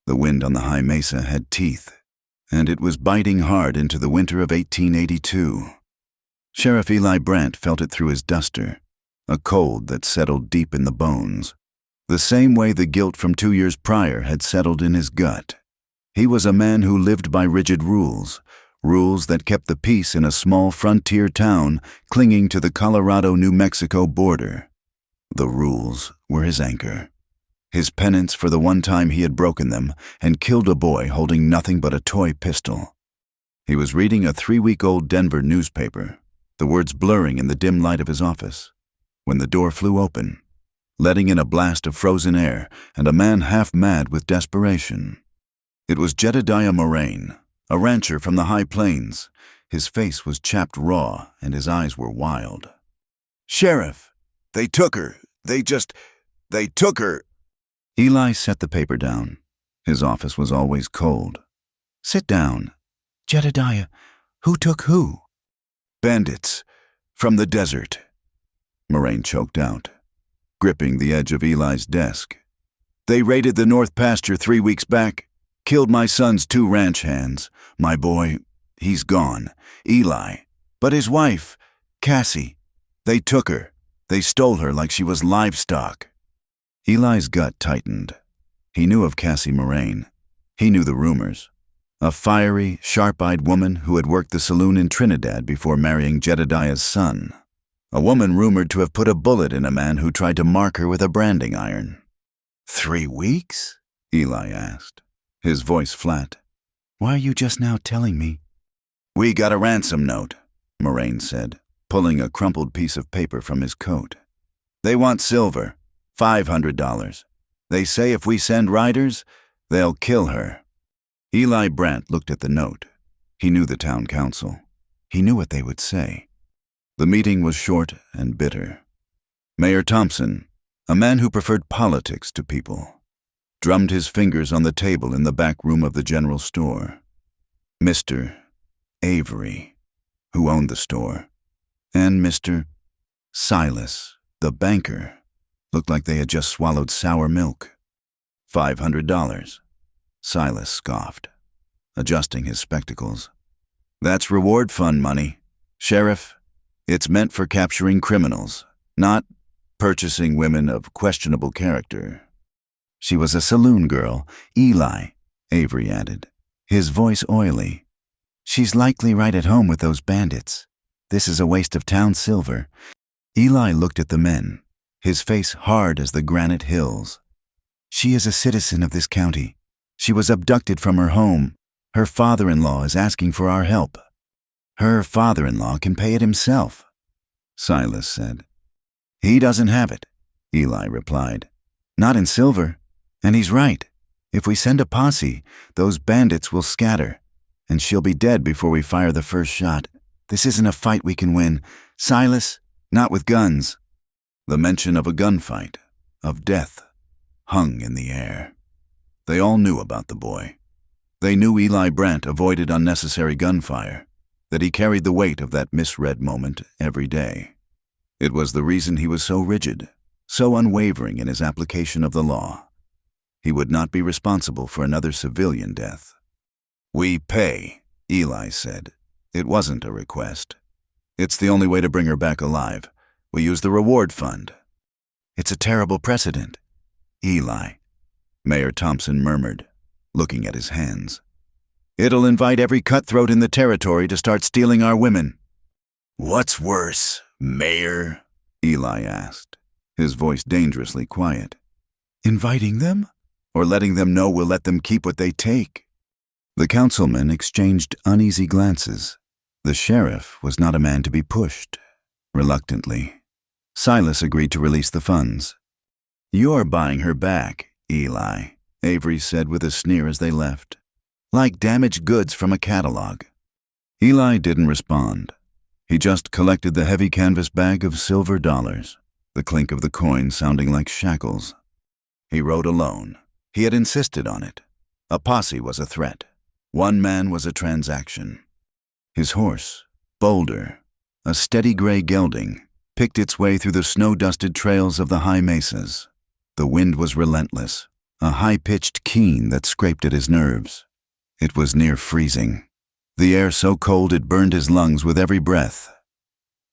The wind on the high mesa had teeth, and it was biting hard into the winter of 1882. Sheriff Eli Brandt felt it through his duster, a cold that settled deep in the bones, the same way the guilt from 2 years prior had settled in his gut. He was a man who lived by rigid rules, rules that kept the peace in a small frontier town clinging to the Colorado-New Mexico border. The rules were his anchor, his penance for the one time he had broken them and killed a boy holding nothing but a toy pistol. He was reading a 3-week-old Denver newspaper, the words blurring in the dim light of his office, when the door flew open, letting in a blast of frozen air and a man half mad with desperation. It was Jedediah Moraine, a rancher from the high plains. His face was chapped raw and his eyes were wild. "Sheriff, they took her. They took her." Eli set the paper down. His office was always cold. "Sit down. Jedediah, who took who?" "Bandits. From the desert." Moraine choked out, gripping the edge of Eli's desk. "They raided the north pasture 3 weeks back, killed my son's 2 ranch hands. My boy, he's gone. Eli. But his wife, Cassie, they took her. They stole her like she was livestock." Eli's gut tightened. He knew of Cassie Moraine. He knew the rumors. A fiery, sharp-eyed woman who had worked the saloon in Trinidad before marrying Jedediah's son. A woman rumored to have put a bullet in a man who tried to mark her with a branding iron. 3 weeks? Eli asked, his voice flat. "Why are you just now telling me?" "We got a ransom note," Moraine said, pulling a crumpled piece of paper from his coat. "They want silver, $500. They say if we send riders, they'll kill her." Eli Brandt looked at the note. He knew the town council. He knew what they would say. The meeting was short and bitter. Mayor Thompson, a man who preferred politics to people, drummed his fingers on the table in the back room of the general store. Mr. Avery, who owned the store, and Mr. Silas, the banker, looked like they had just swallowed sour milk. $500. Silas scoffed, adjusting his spectacles. "That's reward fund money. Sheriff, it's meant for capturing criminals, not purchasing women of questionable character." "She was a saloon girl, Eli," Avery added, his voice oily. "She's likely right at home with those bandits. This is a waste of town silver." Eli looked at the men, his face hard as the granite hills. "She is a citizen of this county. She was abducted from her home. Her father-in-law is asking for our help." "Her father-in-law can pay it himself," Silas said. "He doesn't have it," Eli replied. "Not in silver. And he's right. If we send a posse, those bandits will scatter, and she'll be dead before we fire the first shot. This isn't a fight we can win. Silas, not with guns." The mention of a gunfight, of death, hung in the air. They all knew about the boy. They knew Eli Brandt avoided unnecessary gunfire, that he carried the weight of that misread moment every day. It was the reason he was so rigid, so unwavering in his application of the law. He would not be responsible for another civilian death. "We pay," Eli said. "It wasn't a request. It's the only way to bring her back alive. We use the reward fund." "It's a terrible precedent." "Eli," Mayor Thompson murmured, looking at his hands. "It'll invite every cutthroat in the territory to start stealing our women." "What's worse, Mayor?" Eli asked, his voice dangerously quiet. "Inviting them? Or letting them know we'll let them keep what they take?" The councilmen exchanged uneasy glances. The sheriff was not a man to be pushed. Reluctantly, Silas agreed to release the funds. "You're buying her back, Eli," Avery said with a sneer as they left. "Like damaged goods from a catalog." Eli didn't respond. He just collected the heavy canvas bag of silver dollars, the clink of the coin sounding like shackles. He rode alone. He had insisted on it. A posse was a threat. One man was a transaction. His horse, Boulder, a steady gray gelding, picked its way through the snow-dusted trails of the high mesas. The wind was relentless, a high-pitched keen that scraped at his nerves. It was near freezing, the air so cold it burned his lungs with every breath.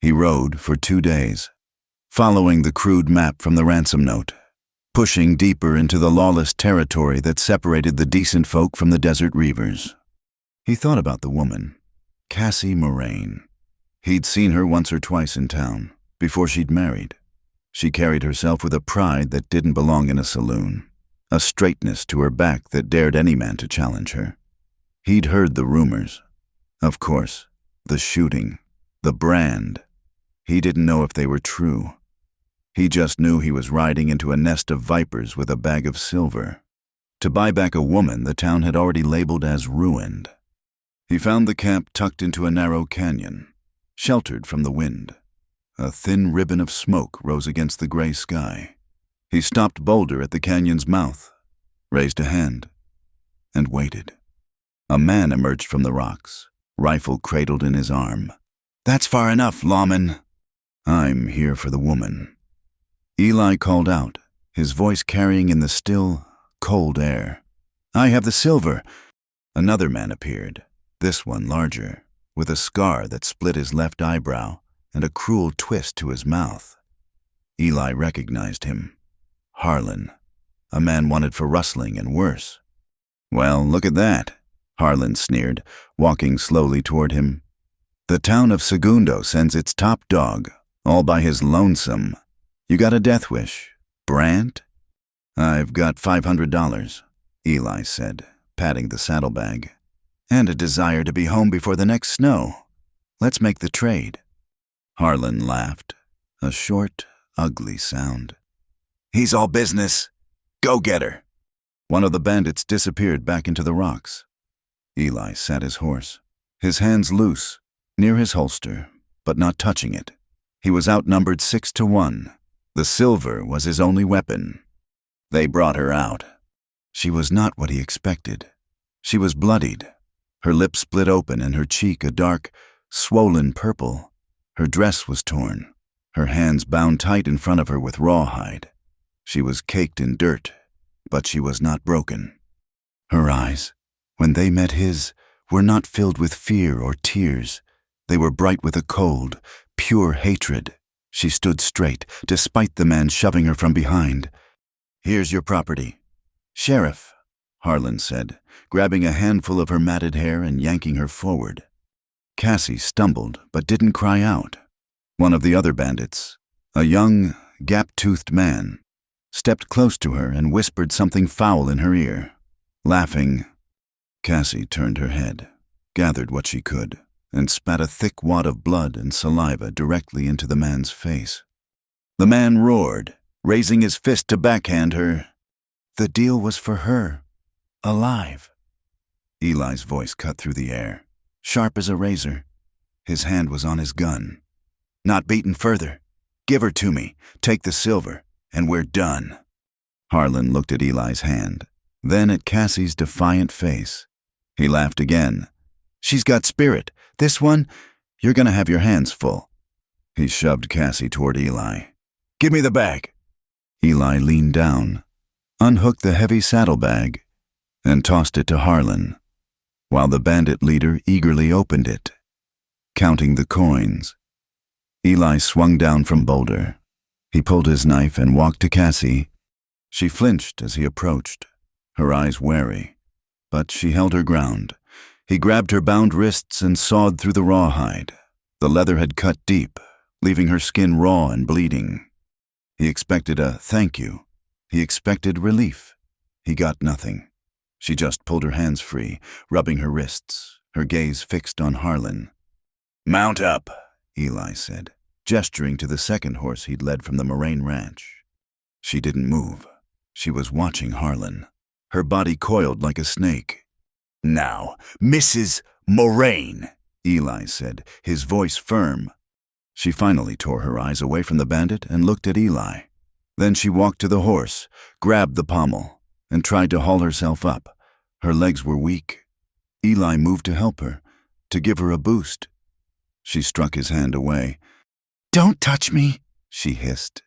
He rode for 2 days, following the crude map from the ransom note, pushing deeper into the lawless territory that separated the decent folk from the desert reavers. He thought about the woman, Cassie Moraine. He'd seen her once or twice in town, before she'd married. She carried herself with a pride that didn't belong in a saloon, a straightness to her back that dared any man to challenge her. He'd heard the rumors. Of course, the shooting, the brand. He didn't know if they were true. He just knew he was riding into a nest of vipers with a bag of silver. To buy back a woman the town had already labeled as ruined. He found the camp tucked into a narrow canyon, sheltered from the wind. A thin ribbon of smoke rose against the gray sky. He stopped Boulder at the canyon's mouth, raised a hand, and waited. A man emerged from the rocks, rifle cradled in his arm. "That's far enough, lawman." "I'm here for the woman." Eli called out, his voice carrying in the still, cold air. "I have the silver." Another man appeared, this one larger, with a scar that split his left eyebrow and a cruel twist to his mouth. Eli recognized him. Harlan, a man wanted for rustling and worse. "Well, look at that," Harlan sneered, walking slowly toward him. "The town of Segundo sends its top dog, all by his lonesome. You got a death wish, Brant?" "I've got $500, Eli said, patting the saddlebag. "And a desire to be home before the next snow. Let's make the trade." Harlan laughed, a short, ugly sound. "He's all business. Go get her." One of the bandits disappeared back into the rocks. Eli sat his horse, his hands loose, near his holster, but not touching it. He was outnumbered 6-1. The silver was his only weapon. They brought her out. She was not what he expected. She was bloodied, her lip split open and her cheek a dark, swollen purple. Her dress was torn, her hands bound tight in front of her with rawhide. She was caked in dirt, but she was not broken. Her eyes, when they met his, were not filled with fear or tears. They were bright with a cold, pure hatred. She stood straight, despite the man shoving her from behind. "Here's your property." "Sheriff," Harlan said, grabbing a handful of her matted hair and yanking her forward. Cassie stumbled, but didn't cry out. One of the other bandits, a young, gap-toothed man, stepped close to her and whispered something foul in her ear. Laughing, Cassie turned her head, gathered what she could, and spat a thick wad of blood and saliva directly into the man's face. The man roared, raising his fist to backhand her. The deal was for her, alive. Eli's voice cut through the air, sharp as a razor. His hand was on his gun. "Not beaten further. Give her to me, take the silver, and we're done." Harlan looked at Eli's hand, then at Cassie's defiant face. He laughed again. "She's got spirit. This one, you're gonna have your hands full." He shoved Cassie toward Eli. "Give me the bag." Eli leaned down, unhooked the heavy saddlebag, and tossed it to Harlan, while the bandit leader eagerly opened it, counting the coins. Eli swung down from Boulder. He pulled his knife and walked to Cassie. She flinched as he approached, her eyes wary, but she held her ground. He grabbed her bound wrists and sawed through the rawhide. The leather had cut deep, leaving her skin raw and bleeding. He expected a thank you. He expected relief. He got nothing. She just pulled her hands free, rubbing her wrists, her gaze fixed on Harlan. "Mount up," Eli said, gesturing to the second horse he'd led from the Moraine ranch. She didn't move. She was watching Harlan, her body coiled like a snake. "Now, Mrs. Moraine," Eli said, his voice firm. She finally tore her eyes away from the bandit and looked at Eli. Then she walked to the horse, grabbed the pommel, and tried to haul herself up. Her legs were weak. Eli moved to help her, to give her a boost. She struck his hand away. "Don't touch me," she hissed.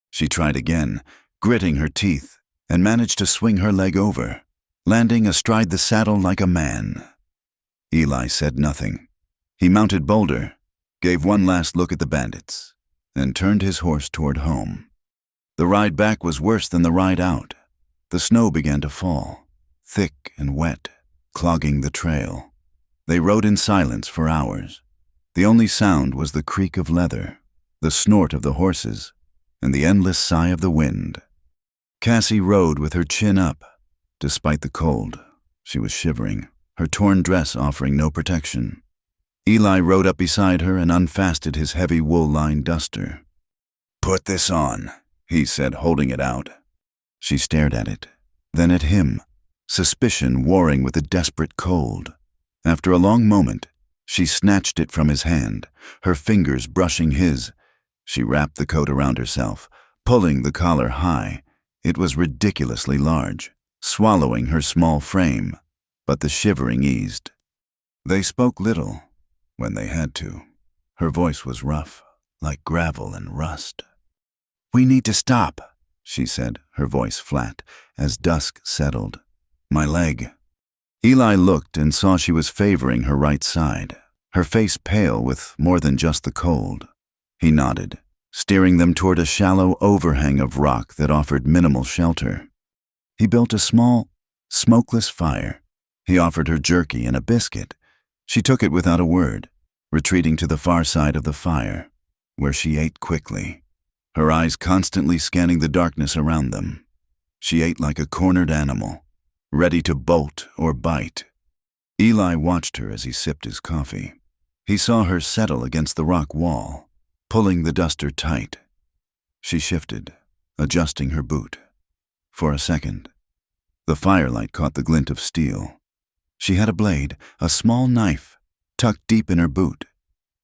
She tried again, gritting her teeth, and managed to swing her leg over, landing astride the saddle like a man. Eli said nothing. He mounted Boulder, gave one last look at the bandits, and turned his horse toward home. The ride back was worse than the ride out. The snow began to fall, thick and wet, clogging the trail. They rode in silence for hours. The only sound was the creak of leather, the snort of the horses, and the endless sigh of the wind. Cassie rode with her chin up. Despite the cold, she was shivering, her torn dress offering no protection. Eli rode up beside her and unfastened his heavy wool-lined duster. "Put this on," he said, holding it out. She stared at it, then at him, suspicion warring with a desperate cold. After a long moment, she snatched it from his hand, her fingers brushing his. She wrapped the coat around herself, pulling the collar high. It was ridiculously large, swallowing her small frame, but the shivering eased. They spoke little, when they had to. Her voice was rough, like gravel and rust. "We need to stop," she said, her voice flat, as dusk settled. "My leg." Eli looked and saw she was favoring her right side, her face pale with more than just the cold. He nodded, steering them toward a shallow overhang of rock that offered minimal shelter. He built a small, smokeless fire. He offered her jerky and a biscuit. She took it without a word, retreating to the far side of the fire, where she ate quickly, her eyes constantly scanning the darkness around them. She ate like a cornered animal, ready to bolt or bite. Eli watched her as he sipped his coffee. He saw her settle against the rock wall, pulling the duster tight. She shifted, adjusting her boot. For a second, the firelight caught the glint of steel. She had a blade, a small knife, tucked deep in her boot.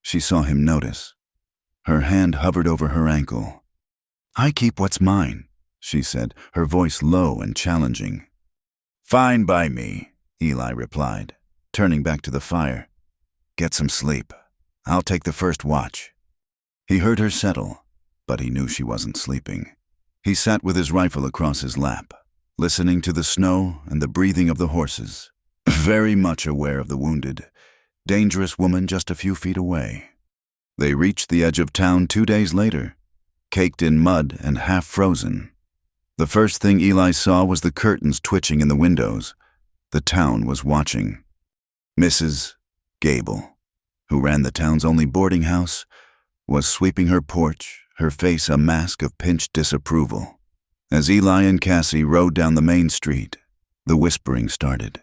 She saw him notice. Her hand hovered over her ankle. "I keep what's mine," she said, her voice low and challenging. "Fine by me," Eli replied, turning back to the fire. "Get some sleep. I'll take the first watch." He heard her settle, but he knew she wasn't sleeping. He sat with his rifle across his lap, listening to the snow and the breathing of the horses, very much aware of the wounded, dangerous woman just a few feet away. They reached the edge of town 2 days later, caked in mud and half frozen. The first thing Eli saw was the curtains twitching in the windows. The town was watching. Mrs. Gable, who ran the town's only boarding house, was sweeping her porch, her face a mask of pinched disapproval. As Eli and Cassie rode down the main street, the whispering started.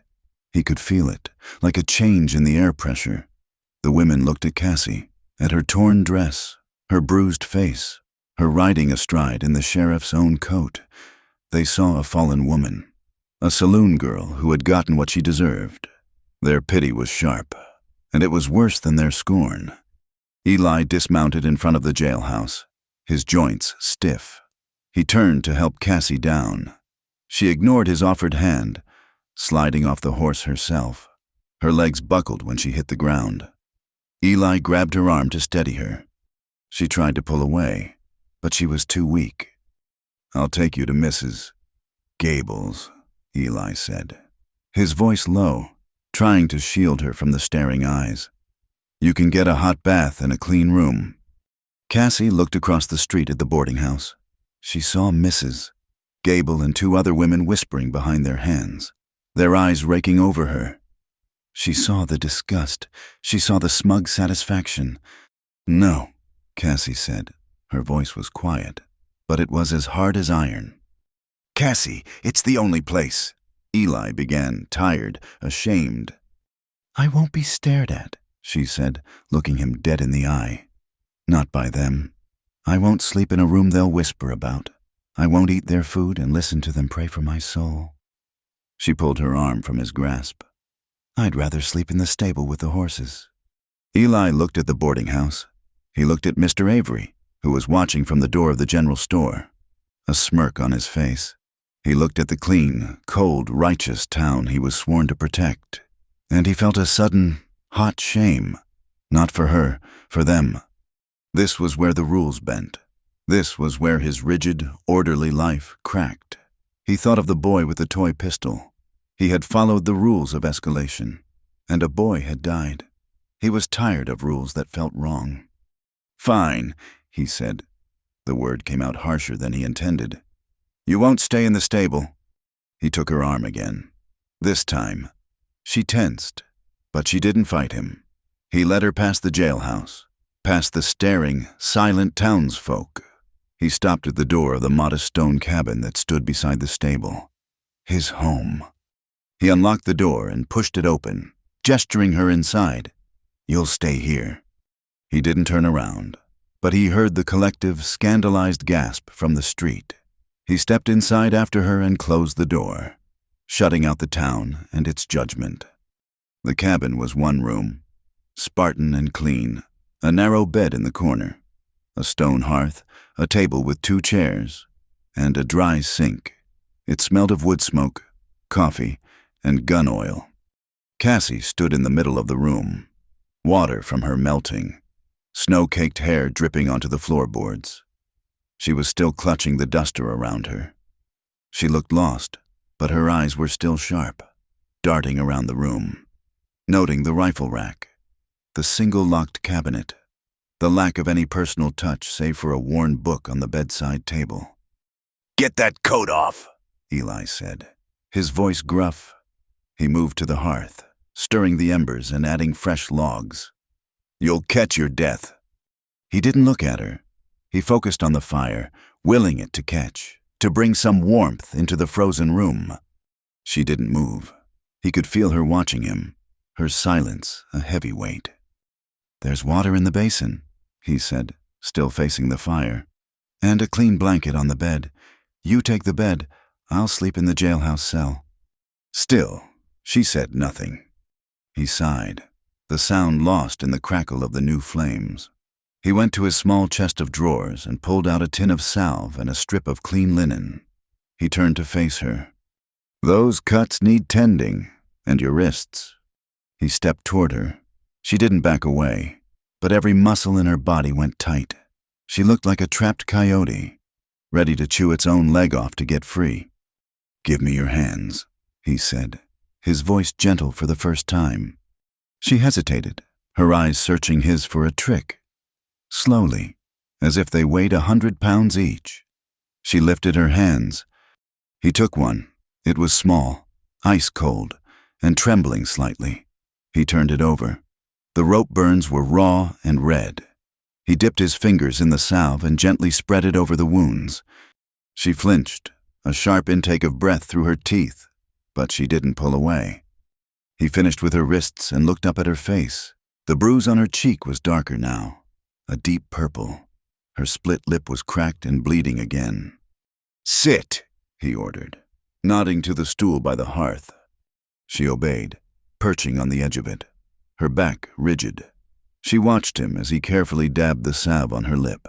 He could feel it, like a change in the air pressure. The women looked at Cassie, at her torn dress, her bruised face, her riding astride in the sheriff's own coat. They saw a fallen woman, a saloon girl who had gotten what she deserved. Their pity was sharp, and it was worse than their scorn. Eli dismounted in front of the jailhouse, his joints stiff. He turned to help Cassie down. She ignored his offered hand, sliding off the horse herself. Her legs buckled when she hit the ground. Eli grabbed her arm to steady her. She tried to pull away, but she was too weak. "I'll take you to Mrs. Gable's," Eli said, his voice low, trying to shield her from the staring eyes. "You can get a hot bath and a clean room." Cassie looked across the street at the boarding house. She saw Mrs. Gable and 2 other women whispering behind their hands, their eyes raking over her. She saw the disgust. She saw the smug satisfaction. "No," Cassie said. Her voice was quiet, but it was as hard as iron. "Cassie, it's the only place," Eli began, tired, ashamed. "I won't be stared at," she said, looking him dead in the eye. "Not by them. I won't sleep in a room they'll whisper about. I won't eat their food and listen to them pray for my soul." She pulled her arm from his grasp. "I'd rather sleep in the stable with the horses." Eli looked at the boarding house. He looked at Mr. Avery, who was watching from the door of the general store, a smirk on his face. He looked at the clean, cold, righteous town he was sworn to protect, and he felt a sudden, hot shame. Not for her, for them. This was where the rules bent. This was where his rigid, orderly life cracked. He thought of the boy with the toy pistol. He had followed the rules of escalation, and a boy had died. He was tired of rules that felt wrong. "Fine," he said. The word came out harsher than he intended. "You won't stay in the stable." He took her arm again. This time, she tensed, but she didn't fight him. He led her past the jailhouse, past the staring, silent townsfolk. He stopped at the door of the modest stone cabin that stood beside the stable. His home. He unlocked the door and pushed it open, gesturing her inside. "You'll stay here." He didn't turn around, but he heard the collective, scandalized gasp from the street. He stepped inside after her and closed the door, shutting out the town and its judgment. The cabin was one room, Spartan and clean, a narrow bed in the corner, a stone hearth, a table with 2 chairs, and a dry sink. It smelled of wood smoke, coffee, and gun oil. Cassie stood in the middle of the room, water from her melting, snow-caked hair dripping onto the floorboards. She was still clutching the duster around her. She looked lost, but her eyes were still sharp, darting around the room, noting the rifle rack, the single-locked cabinet, the lack of any personal touch save for a worn book on the bedside table. "Get that coat off," Eli said, his voice gruff. He moved to the hearth, stirring the embers and adding fresh logs. "You'll catch your death." He didn't look at her. He focused on the fire, willing it to catch, to bring some warmth into the frozen room. She didn't move. He could feel her watching him, her silence a heavy weight. "There's water in the basin," he said, still facing the fire, "and a clean blanket on the bed. You take the bed, I'll sleep in the jailhouse cell." Still, she said nothing. He sighed, the sound lost in the crackle of the new flames. He went to his small chest of drawers and pulled out a tin of salve and a strip of clean linen. He turned to face her. "Those cuts need tending, and your wrists." He stepped toward her. She didn't back away, but every muscle in her body went tight. She looked like a trapped coyote, ready to chew its own leg off to get free. "Give me your hands," he said, his voice gentle for the first time. She hesitated, her eyes searching his for a trick. Slowly, as if they weighed 100 pounds each. She lifted her hands. He took one. It was small, ice cold, and trembling slightly. He turned it over. The rope burns were raw and red. He dipped his fingers in the salve and gently spread it over the wounds. She flinched, a sharp intake of breath through her teeth, but she didn't pull away. He finished with her wrists and looked up at her face. The bruise on her cheek was darker now, a deep purple. Her split lip was cracked and bleeding again. "Sit," he ordered, nodding to the stool by the hearth. She obeyed, perching on the edge of it, her back rigid. She watched him as he carefully dabbed the salve on her lip.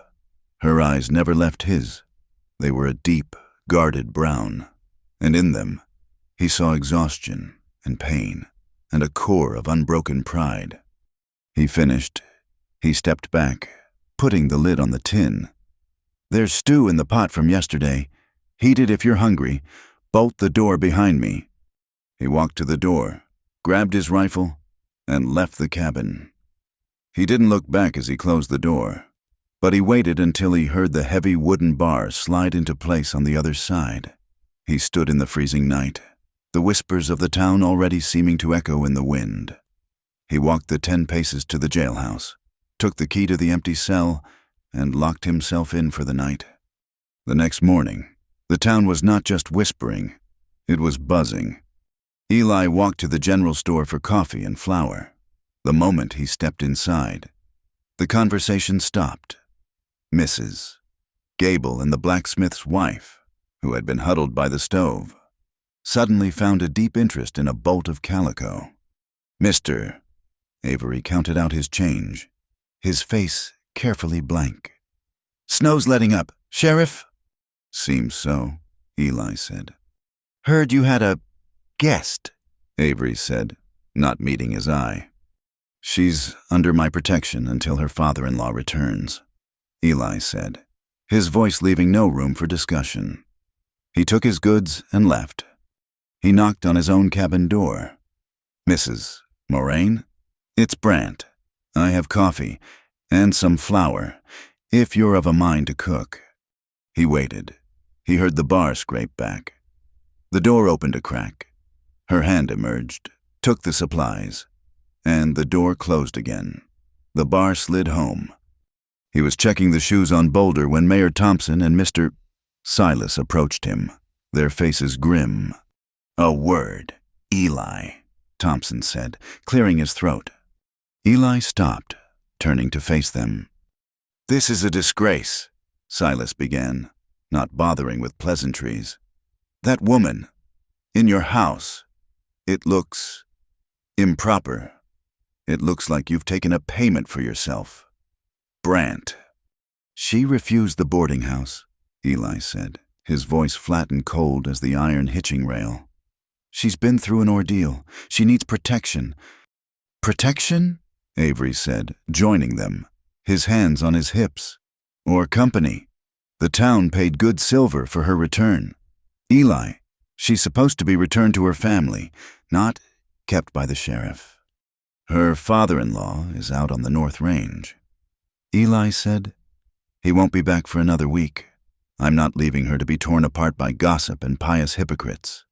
Her eyes never left his. They were a deep, guarded brown, and in them he saw exhaustion and pain and a core of unbroken pride. He finished. He stepped back, putting the lid on the tin. "There's stew in the pot from yesterday. Heat it if you're hungry. Bolt the door behind me." He walked to the door, grabbed his rifle, and left the cabin. He didn't look back as he closed the door, but he waited until he heard the heavy wooden bar slide into place on the other side. He stood in the freezing night, the whispers of the town already seeming to echo in the wind. He walked the 10 paces to the jailhouse, took the key to the empty cell, and locked himself in for the night. The next morning, the town was not just whispering, it was buzzing. Eli walked to the general store for coffee and flour. The moment he stepped inside, the conversation stopped. Mrs. Gable and the blacksmith's wife, who had been huddled by the stove, suddenly found a deep interest in a bolt of calico. "Mr." Avery counted out his change, his face carefully blank. "Snow's letting up. Sheriff?" "Seems so," Eli said. "Heard you had a guest," Avery said, not meeting his eye. "She's under my protection until her father-in-law returns," Eli said, his voice leaving no room for discussion. He took his goods and left. He knocked on his own cabin door. "Mrs. Moraine? It's Brant. I have coffee and some flour, if you're of a mind to cook." He waited. He heard the bar scrape back. The door opened a crack. Her hand emerged, took the supplies, and the door closed again. The bar slid home. He was checking the shoes on Boulder when Mayor Thompson and Mr. Silas approached him, their faces grim. "A word, Eli," Thompson said, clearing his throat. Eli stopped, turning to face them. "This is a disgrace," Silas began, not bothering with pleasantries. "That woman, in your house, it looks improper. It looks like you've taken a payment for yourself. Brant." "She refused the boarding house," Eli said, his voice flat and cold as the iron hitching rail. "She's been through an ordeal. She needs protection." "Protection?" Avery said, joining them, his hands on his hips. "Or company. The town paid good silver for her return. Eli, she's supposed to be returned to her family, not kept by the sheriff. Her father-in-law is out on the North Range." Eli said, "He won't be back for another week. I'm not leaving her to be torn apart by gossip and pious hypocrites."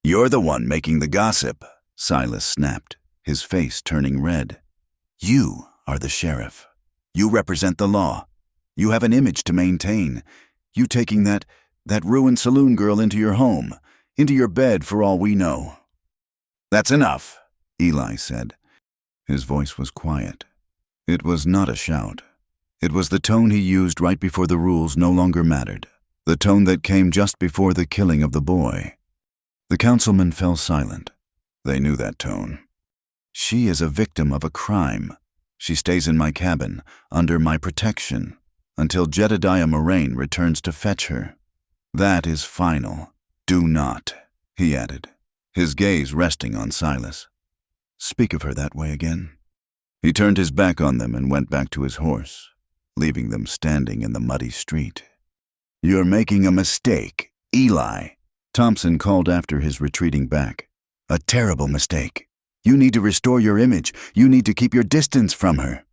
"You're the one making the gossip," Silas snapped, his face turning red. "You are the sheriff. You represent the law. You have an image to maintain. You taking that ruined saloon girl into your home, into your bed for all we know." "That's enough," Eli said. His voice was quiet. It was not a shout. It was the tone he used right before the rules no longer mattered, the tone that came just before the killing of the boy. The councilmen fell silent. They knew that tone. "She is a victim of a crime. She stays in my cabin, under my protection, until Jedediah Moraine returns to fetch her. That is final. Do not," he added, his gaze resting on Silas, "speak of her that way again." He turned his back on them and went back to his horse, leaving them standing in the muddy street. "You're making a mistake, Eli," Thompson called after his retreating back. "A terrible mistake. You need to restore your image. You need to keep your distance from her."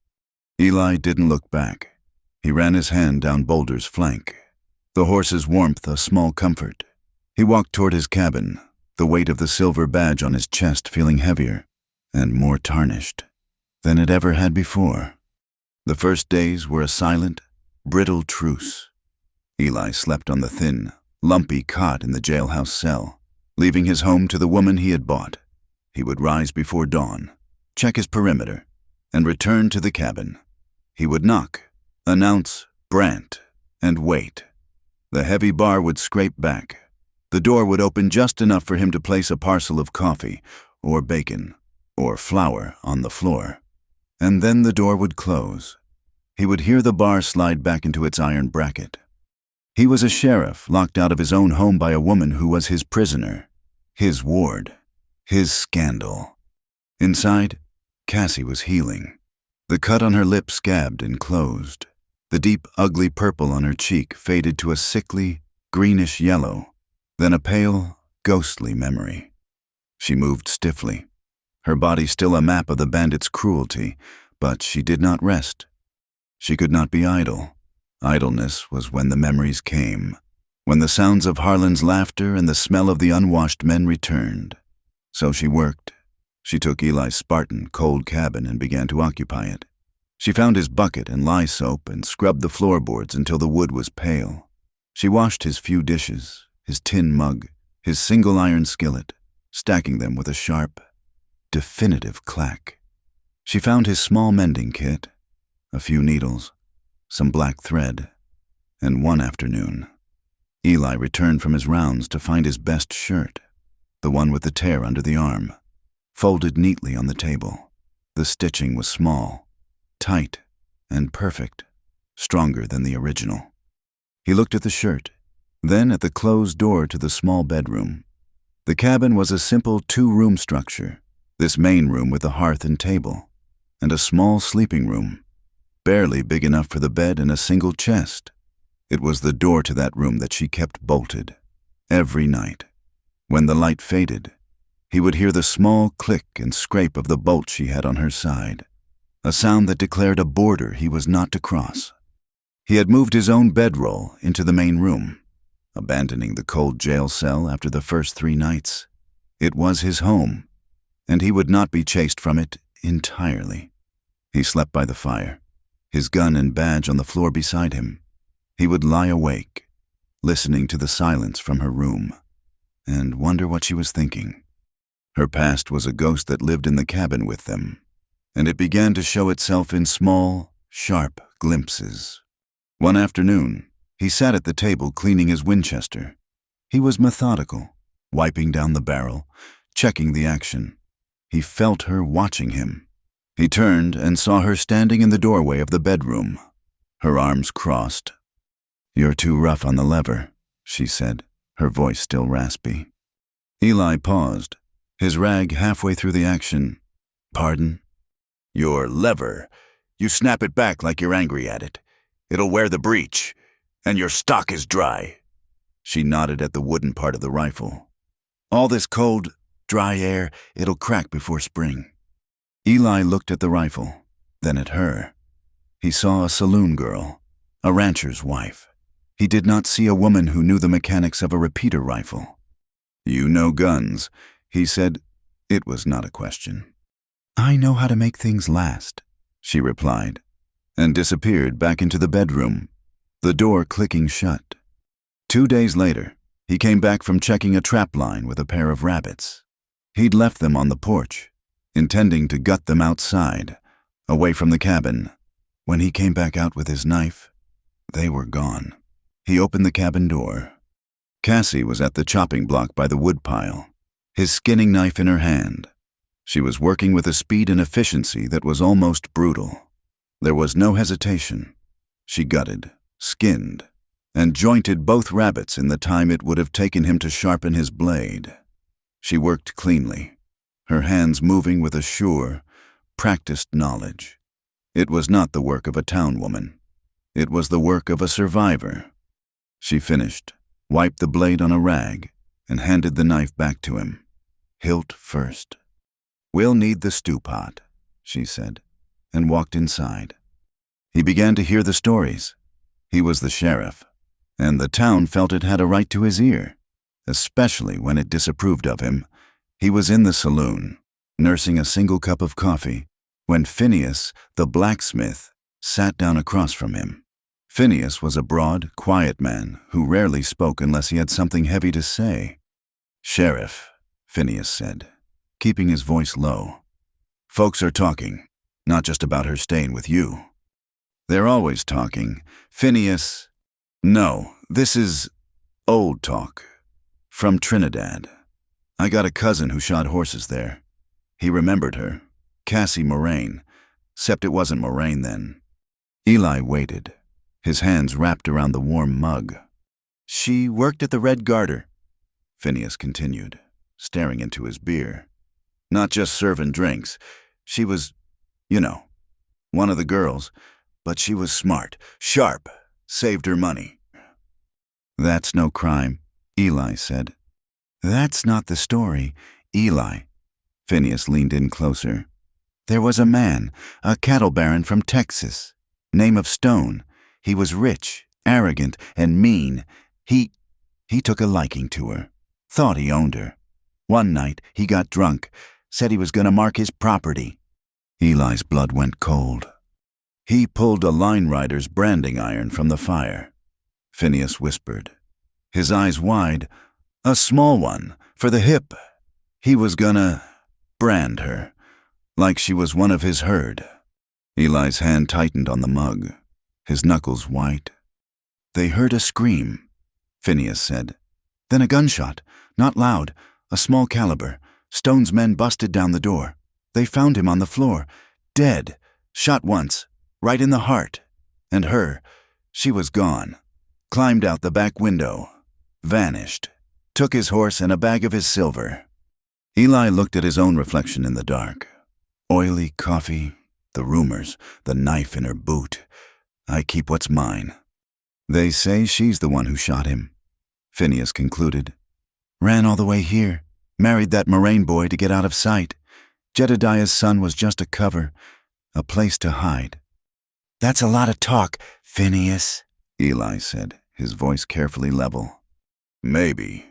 Eli didn't look back. He ran his hand down Boulder's flank, the horse's warmth a small comfort. He walked toward his cabin, the weight of the silver badge on his chest feeling heavier and more tarnished than it ever had before. The first days were a silent, brittle truce. Eli slept on the thin, lumpy cot in the jailhouse cell, leaving his home to the woman he had bought. He would rise before dawn, check his perimeter, and return to the cabin. He would knock, announce Brant, and wait. The heavy bar would scrape back. The door would open just enough for him to place a parcel of coffee, or bacon, or flour on the floor. And then the door would close. He would hear the bar slide back into its iron bracket. He was a sheriff locked out of his own home by a woman who was his prisoner, his ward, his scandal. Inside, Cassie was healing. The cut on her lip scabbed and closed. The deep, ugly purple on her cheek faded to a sickly, greenish yellow, then a pale, ghostly memory. She moved stiffly, her body still a map of the bandits' cruelty, but she did not rest. She could not be idle. Idleness was when the memories came, when the sounds of Harlan's laughter and the smell of the unwashed men returned. So she worked. She took Eli's Spartan, cold cabin and began to occupy it. She found his bucket and lye soap and scrubbed the floorboards until the wood was pale. She washed his few dishes, his tin mug, his single iron skillet, stacking them with a sharp, definitive clack. She found his small mending kit, a few needles, some black thread, and one afternoon, Eli returned from his rounds to find his best shirt, the one with the tear under the arm, folded neatly on the table. The stitching was small, tight, and perfect, stronger than the original. He looked at the shirt, then at the closed door to the small bedroom. The cabin was a simple two-room structure, this main room with a hearth and table, and a small sleeping room, barely big enough for the bed and a single chest. It was the door to that room that she kept bolted. Every night, when the light faded, he would hear the small click and scrape of the bolt she had on her side, a sound that declared a border he was not to cross. He had moved his own bedroll into the main room, abandoning the cold jail cell after the first 3 nights. It was his home, and he would not be chased from it entirely. He slept by the fire, his gun and badge on the floor beside him. He would lie awake, listening to the silence from her room, and wonder what she was thinking. Her past was a ghost that lived in the cabin with them, and it began to show itself in small, sharp glimpses. One afternoon, he sat at the table cleaning his Winchester. He was methodical, wiping down the barrel, checking the action. He felt her watching him. He turned and saw her standing in the doorway of the bedroom, her arms crossed. "You're too rough on the lever," she said, her voice still raspy. Eli paused, his rag halfway through the action. "Pardon?" "Your lever. You snap it back like you're angry at it. It'll wear the breech, and your stock is dry." She nodded at the wooden part of the rifle. "All this cold, dry air, it'll crack before spring." Eli looked at the rifle, then at her. He saw a saloon girl, a rancher's wife. He did not see a woman who knew the mechanics of a repeater rifle. "You know guns," he said. It was not a question. "I know how to make things last," she replied, and disappeared back into the bedroom, the door clicking shut. 2 days later, he came back from checking a trap line with a pair of rabbits. He'd left them on the porch, intending to gut them outside, away from the cabin. When he came back out with his knife, they were gone. He opened the cabin door. Cassie was at the chopping block by the woodpile, his skinning knife in her hand. She was working with a speed and efficiency that was almost brutal. There was no hesitation. She gutted, skinned, and jointed both rabbits in the time it would have taken him to sharpen his blade. She worked cleanly, her hands moving with a sure, practiced knowledge. It was not the work of a town woman. It was the work of a survivor. She finished, wiped the blade on a rag, and handed the knife back to him, hilt first. "We'll need the stew pot," she said, and walked inside. He began to hear the stories. He was the sheriff, and the town felt it had a right to his ear, especially when it disapproved of him. He was in the saloon, nursing a single cup of coffee, when Phineas, the blacksmith, sat down across from him. Phineas was a broad, quiet man who rarely spoke unless he had something heavy to say. "Sheriff," Phineas said, keeping his voice low. "Folks are talking, not just about her staying with you." "They're always talking." "Phineas, no, this is old talk. From Trinidad. I got a cousin who shot horses there. He remembered her, Cassie Moraine, except it wasn't Moraine then." Eli waited, his hands wrapped around the warm mug. "She worked at the Red Garter," Phineas continued, staring into his beer. "Not just serving drinks. She was, one of the girls, but she was smart, sharp, saved her money." "That's no crime," Eli said. "That's not the story, Eli." Phineas leaned in closer. "There was a man, a cattle baron from Texas, name of Stone. He was rich, arrogant, and mean. He took a liking to her, thought he owned her. One night, he got drunk, said he was going to mark his property." Eli's blood went cold. "He pulled a line rider's branding iron from the fire," Phineas whispered, his eyes wide. "A small one, for the hip. He was gonna brand her, like she was one of his herd." Eli's hand tightened on the mug, his knuckles white. "They heard a scream," Phineas said. "Then a gunshot, not loud, a small caliber. Stone's men busted down the door. They found him on the floor, dead, shot once, right in the heart. And her, she was gone. Climbed out the back window, vanished. Took his horse and a bag of his silver." Eli looked at his own reflection in the dark. Oily coffee, the rumors, the knife in her boot. "I keep what's mine." "They say she's the one who shot him," Phineas concluded, Ran all the way here. Married that Moraine boy to get out of sight. Jedediah's son was just a cover, a place to hide. That's a lot of talk, Phineas, Eli said, his voice carefully level. Maybe.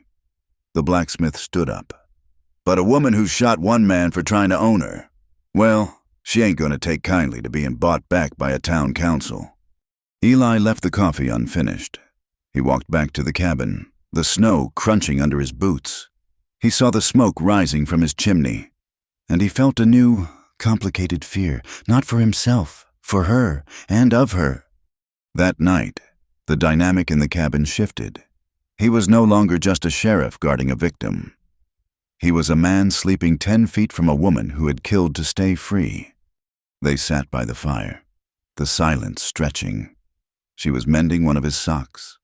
The blacksmith stood up. But a woman who shot one man for trying to own her, well, she ain't gonna take kindly to being bought back by a town council. Eli left the coffee unfinished. He walked back to the cabin, the snow crunching under his boots. He saw the smoke rising from his chimney, and he felt a new, complicated fear, not for himself, for her, and of her. That night, the dynamic in the cabin shifted. He was no longer just a sheriff guarding a victim. He was a man sleeping 10 feet from a woman who had killed to stay free. They sat by the fire, the silence stretching. She was mending one of his socks.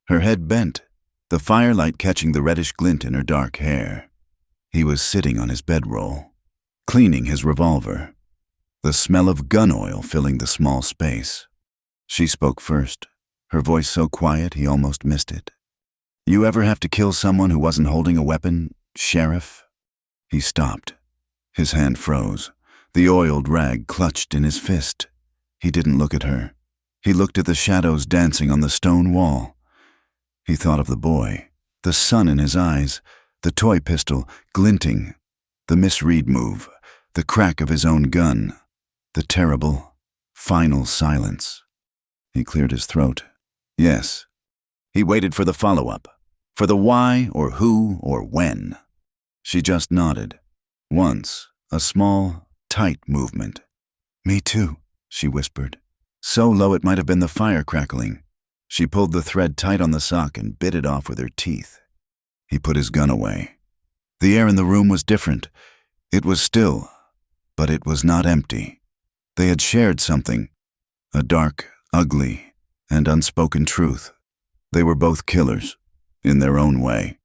Her head bent, the firelight catching the reddish glint in her dark hair. He was sitting on his bedroll, cleaning his revolver, the smell of gun oil filling the small space. She spoke first, her voice so quiet he almost missed it. "You ever have to kill someone who wasn't holding a weapon, Sheriff?" He stopped. His hand froze, the oiled rag clutched in his fist. He didn't look at her. He looked at the shadows dancing on the stone wall. He thought of the boy, the sun in his eyes, the toy pistol glinting, the misread move, the crack of his own gun, the terrible, final silence. He cleared his throat. Yes. He waited for the follow-up, for the why or who or when. She just nodded. Once, a small, tight movement. "Me too," she whispered, so low it might have been the fire crackling. She pulled the thread tight on the sock and bit it off with her teeth. He put his gun away. The air in the room was different. It was still, but it was not empty. They had shared something, a dark, ugly, and unspoken truth. They were both killers, in their own way.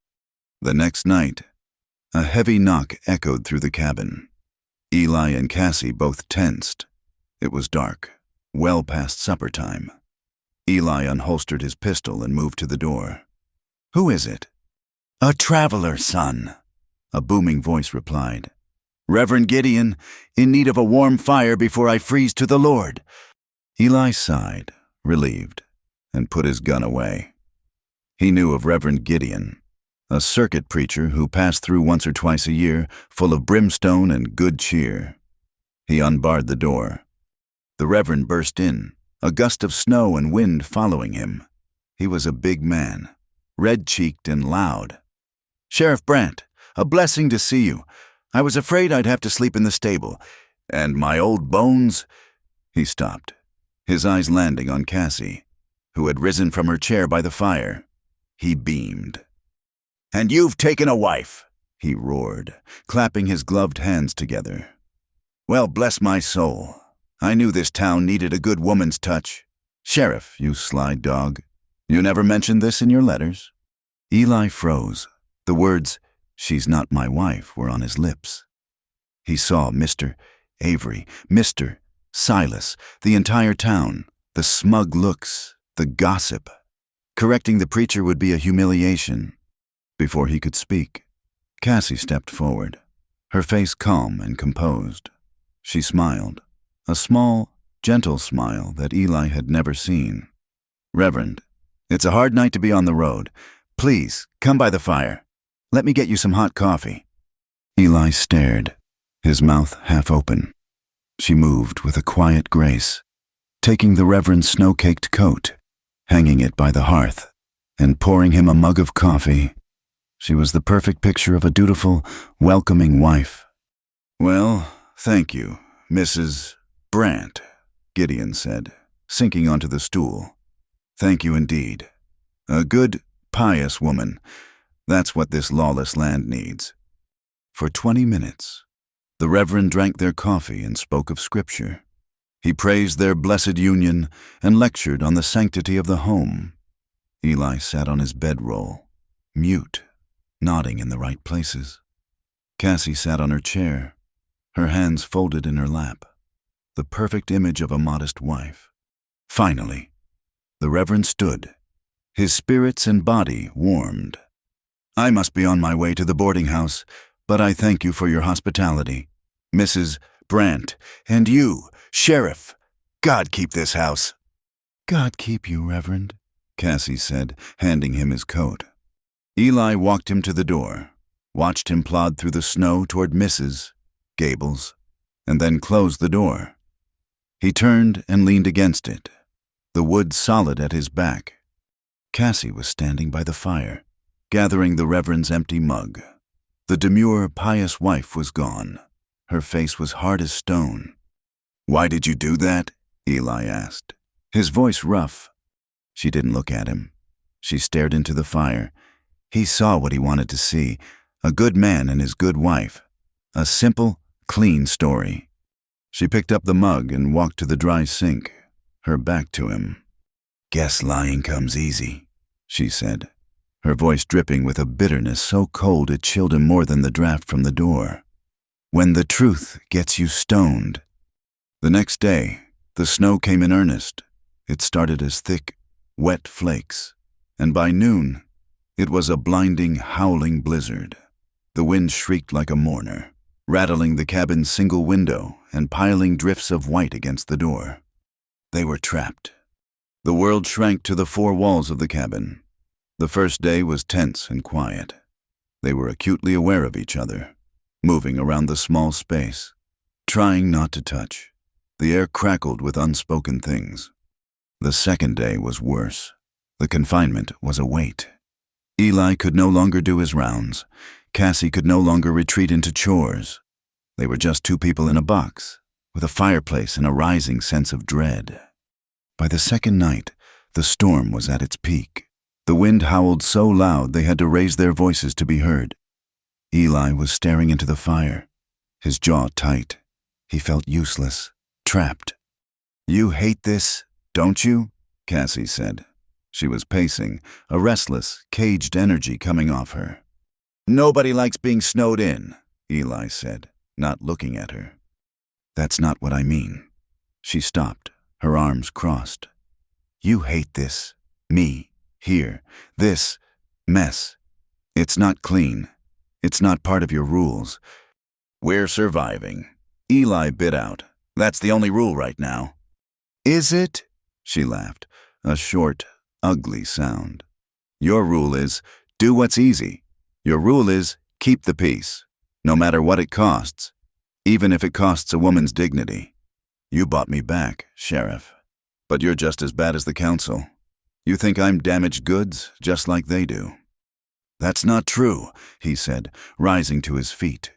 The next night, a heavy knock echoed through the cabin. Eli and Cassie both tensed. It was dark, well past supper time. Eli unholstered his pistol and moved to the door. "Who is it?" "A traveler, son," a booming voice replied. "Reverend Gideon, in need of a warm fire before I freeze to the Lord." Eli sighed, relieved, and put his gun away. He knew of Reverend Gideon, a circuit preacher who passed through once or twice a year, full of brimstone and good cheer. He unbarred the door. The Reverend burst in, a gust of snow and wind following him. He was a big man, red-cheeked and loud. "Sheriff Brandt, a blessing to see you. I was afraid I'd have to sleep in the stable. And my old bones—" He stopped, his eyes landing on Cassie, who had risen from her chair by the fire. He beamed. "And you've taken a wife," he roared, clapping his gloved hands together. "Well, bless my soul. I knew this town needed a good woman's touch. Sheriff, you sly dog. You never mentioned this in your letters." Eli froze. The words, "She's not my wife," were on his lips. He saw Mr. Avery, Mr. Silas, the entire town, the smug looks, the gossip. Correcting the preacher would be a humiliation. Before he could speak, Cassie stepped forward, her face calm and composed. She smiled, a small, gentle smile that Eli had never seen. "Reverend, it's a hard night to be on the road. Please, come by the fire. Let me get you some hot coffee." Eli stared, his mouth half open. She moved with a quiet grace, taking the Reverend's snow-caked coat, hanging it by the hearth, and pouring him a mug of coffee. She was the perfect picture of a dutiful, welcoming wife. "Well, thank you, Mrs. Brandt," Gideon said, sinking onto the stool. "Thank you indeed. A good, pious woman. That's what this lawless land needs." For 20 minutes, the Reverend drank their coffee and spoke of Scripture. He praised their blessed union and lectured on the sanctity of the home. Eli sat on his bedroll, mute, nodding in the right places. Cassie sat on her chair, her hands folded in her lap, the perfect image of a modest wife. Finally, the Reverend stood, his spirits and body warmed. I must be on my way to the boarding house, but I thank you for your hospitality. Mrs. Brandt, and you, Sheriff. God keep this house." God keep you, Reverend, Cassie said, handing him his coat. Eli walked him to the door, watched him plod through the snow toward Mrs. Gable's, and then closed the door. He turned and leaned against it, the wood solid at his back. Cassie was standing by the fire, gathering the Reverend's empty mug. The demure, pious wife was gone. Her face was hard as stone. "Why did you do that?" Eli asked, his voice rough. She didn't look at him. She stared into the fire. He saw what he wanted to see, a good man and his good wife. A simple, clean story. She picked up the mug and walked to the dry sink, her back to him. "Guess lying comes easy," she said, her voice dripping with a bitterness so cold it chilled him more than the draft from the door. "When the truth gets you stoned." The next day, the snow came in earnest. It started as thick, wet flakes, and by noon, it was a blinding, howling blizzard. The wind shrieked like a mourner, rattling the cabin's single window and piling drifts of white against the door. They were trapped. The world shrank to the four walls of the cabin. The first day was tense and quiet. They were acutely aware of each other, moving around the small space, trying not to touch. The air crackled with unspoken things. The second day was worse. The confinement was a weight. Eli could no longer do his rounds. Cassie could no longer retreat into chores. They were just two people in a box, with a fireplace and a rising sense of dread. By the second night, the storm was at its peak. The wind howled so loud they had to raise their voices to be heard. Eli was staring into the fire, his jaw tight. He felt useless, trapped. "You hate this, don't you?" Cassie said. She was pacing, a restless, caged energy coming off her. "Nobody likes being snowed in," Eli said, not looking at her. "That's not what I mean." She stopped, her arms crossed. "You hate this, me, here, this mess. It's not clean. It's not part of your rules." "We're surviving," Eli bit out. "That's the only rule right now." "Is it?" She laughed, a short, ugly sound. "Your rule is, do what's easy. Your rule is, keep the peace, no matter what it costs, even if it costs a woman's dignity. You bought me back, Sheriff, but you're just as bad as the council. You think I'm damaged goods, just like they do." "That's not true," he said, rising to his feet.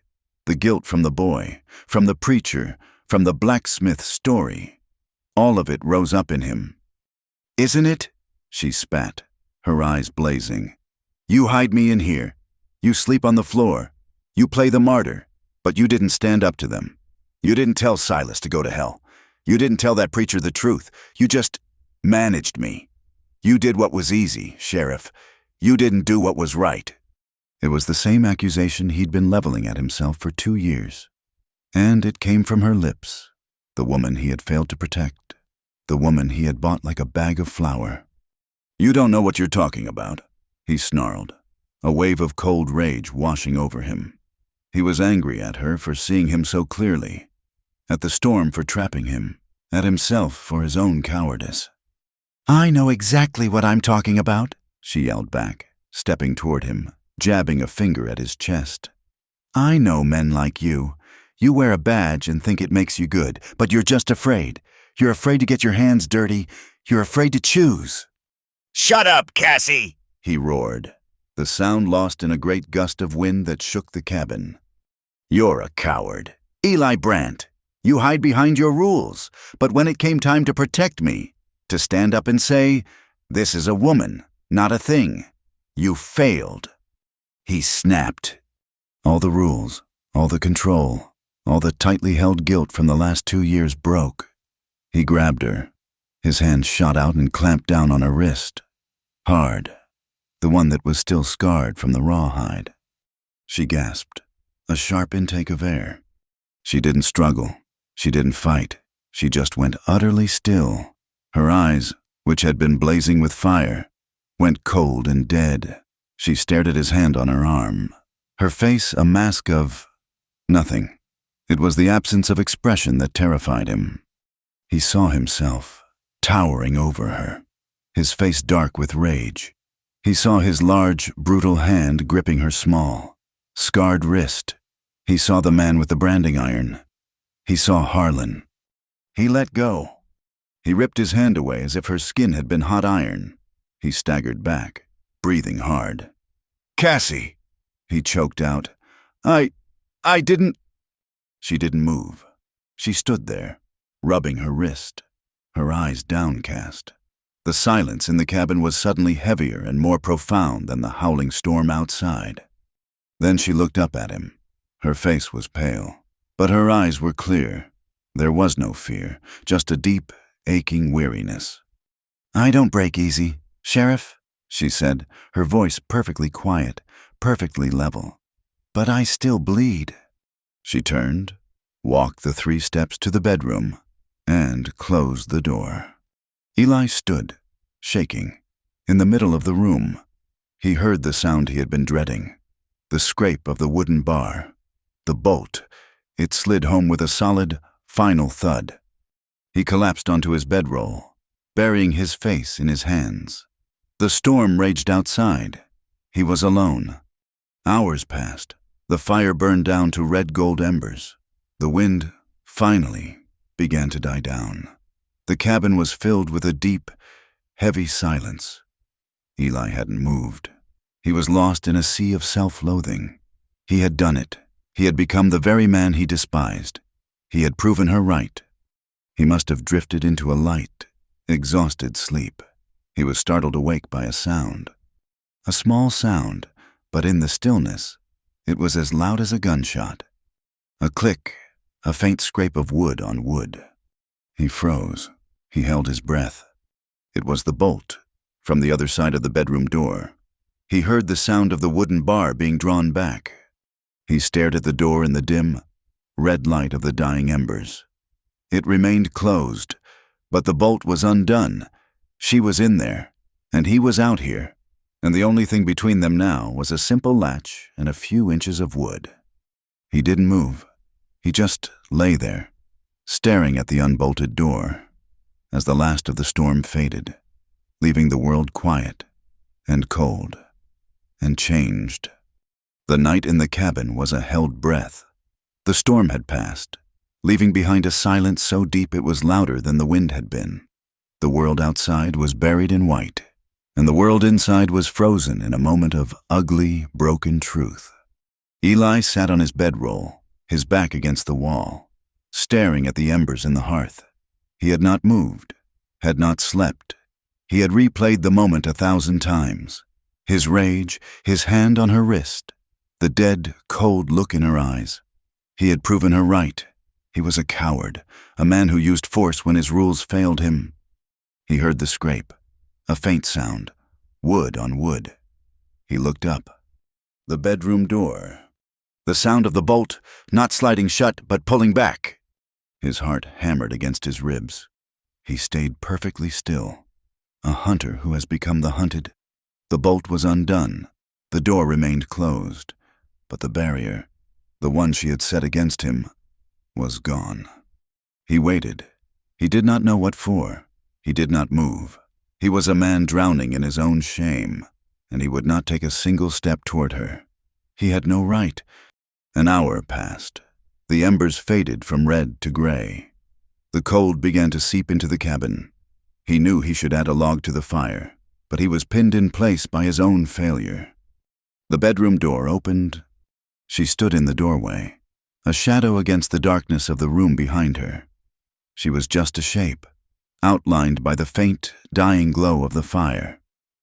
The guilt from the boy, from the preacher, from the blacksmith's story, all of it rose up in him. "Isn't it?" She spat, her eyes blazing. "You hide me in here. You sleep on the floor. You play the martyr, but you didn't stand up to them. You didn't tell Silas to go to hell. You didn't tell that preacher the truth. You just managed me. You did what was easy, Sheriff. You didn't do what was right." It was the same accusation he'd been leveling at himself for 2 years. And it came from her lips, the woman he had failed to protect, the woman he had bought like a bag of flour. "You don't know what you're talking about," he snarled, a wave of cold rage washing over him. He was angry at her for seeing him so clearly, at the storm for trapping him, at himself for his own cowardice. "I know exactly what I'm talking about," she yelled back, stepping toward him, jabbing a finger at his chest. "I know men like you. You wear a badge and think it makes you good, but you're just afraid. You're afraid to get your hands dirty. You're afraid to choose." Shut up, Cassie! He roared, the sound lost in a great gust of wind that shook the cabin. "You're a coward. Eli Brandt. You hide behind your rules, but when it came time to protect me, to stand up and say, 'This is a woman, not a thing,' you failed." He snapped. All the rules, all the control, all the tightly held guilt from the last 2 years broke. He grabbed her. His hand shot out and clamped down on her wrist. Hard. The one that was still scarred from the rawhide. She gasped, a sharp intake of air. She didn't struggle. She didn't fight. She just went utterly still. Her eyes, which had been blazing with fire, went cold and dead. She stared at his hand on her arm, her face a mask of nothing. It was the absence of expression that terrified him. He saw himself towering over her, his face dark with rage. He saw his large, brutal hand gripping her small, scarred wrist. He saw the man with the branding iron. He saw Harlan. He let go. He ripped his hand away as if her skin had been hot iron. He staggered back, breathing hard. "Cassie!" he choked out. I didn't." She didn't move. She stood there, rubbing her wrist, her eyes downcast. The silence in the cabin was suddenly heavier and more profound than the howling storm outside. Then she looked up at him. Her face was pale, but her eyes were clear. There was no fear, just a deep, aching weariness. "I don't break easy, Sheriff," she said, her voice perfectly quiet, perfectly level. "But I still bleed." She turned, walked the 3 steps to the bedroom, and closed the door. Eli stood, shaking, in the middle of the room. He heard the sound he had been dreading, the scrape of the wooden bar, the bolt. It slid home with a solid, final thud. He collapsed onto his bedroll, burying his face in his hands. The storm raged outside. He was alone. Hours passed. The fire burned down to red-gold embers. The wind, finally, began to die down. The cabin was filled with a deep, heavy silence. Eli hadn't moved. He was lost in a sea of self-loathing. He had done it. He had become the very man he despised. He had proven her right. He must have drifted into a light, exhausted sleep. He was startled awake by a sound. A small sound, but in the stillness, it was as loud as a gunshot. A click, a faint scrape of wood on wood. He froze. He held his breath. It was the bolt from the other side of the bedroom door. He heard the sound of the wooden bar being drawn back. He stared at the door in the dim, red light of the dying embers. It remained closed, but the bolt was undone. She was in there, and he was out here, and the only thing between them now was a simple latch and a few inches of wood. He didn't move. He just lay there, staring at the unbolted door, as the last of the storm faded, leaving the world quiet and cold and changed. The night in the cabin was a held breath. The storm had passed, leaving behind a silence so deep it was louder than the wind had been. The world outside was buried in white, and the world inside was frozen in a moment of ugly, broken truth. Eli sat on his bedroll, his back against the wall, staring at the embers in the hearth. He had not moved, had not slept. He had replayed the moment 1,000 times. His rage, his hand on her wrist, the dead, cold look in her eyes. He had proven her right. He was a coward, a man who used force when his rules failed him. He heard the scrape, a faint sound, wood on wood. He looked up. The bedroom door. The sound of the bolt, not sliding shut, but pulling back. His heart hammered against his ribs. He stayed perfectly still. A hunter who has become the hunted. The bolt was undone. The door remained closed. But the barrier, the one she had set against him, was gone. He waited. He did not know what for. He did not move. He was a man drowning in his own shame, and he would not take a single step toward her. He had no right. An hour passed. The embers faded from red to gray. The cold began to seep into the cabin. He knew he should add a log to the fire, but he was pinned in place by his own failure. The bedroom door opened. She stood in the doorway, a shadow against the darkness of the room behind her. She was just a shape, outlined by the faint, dying glow of the fire.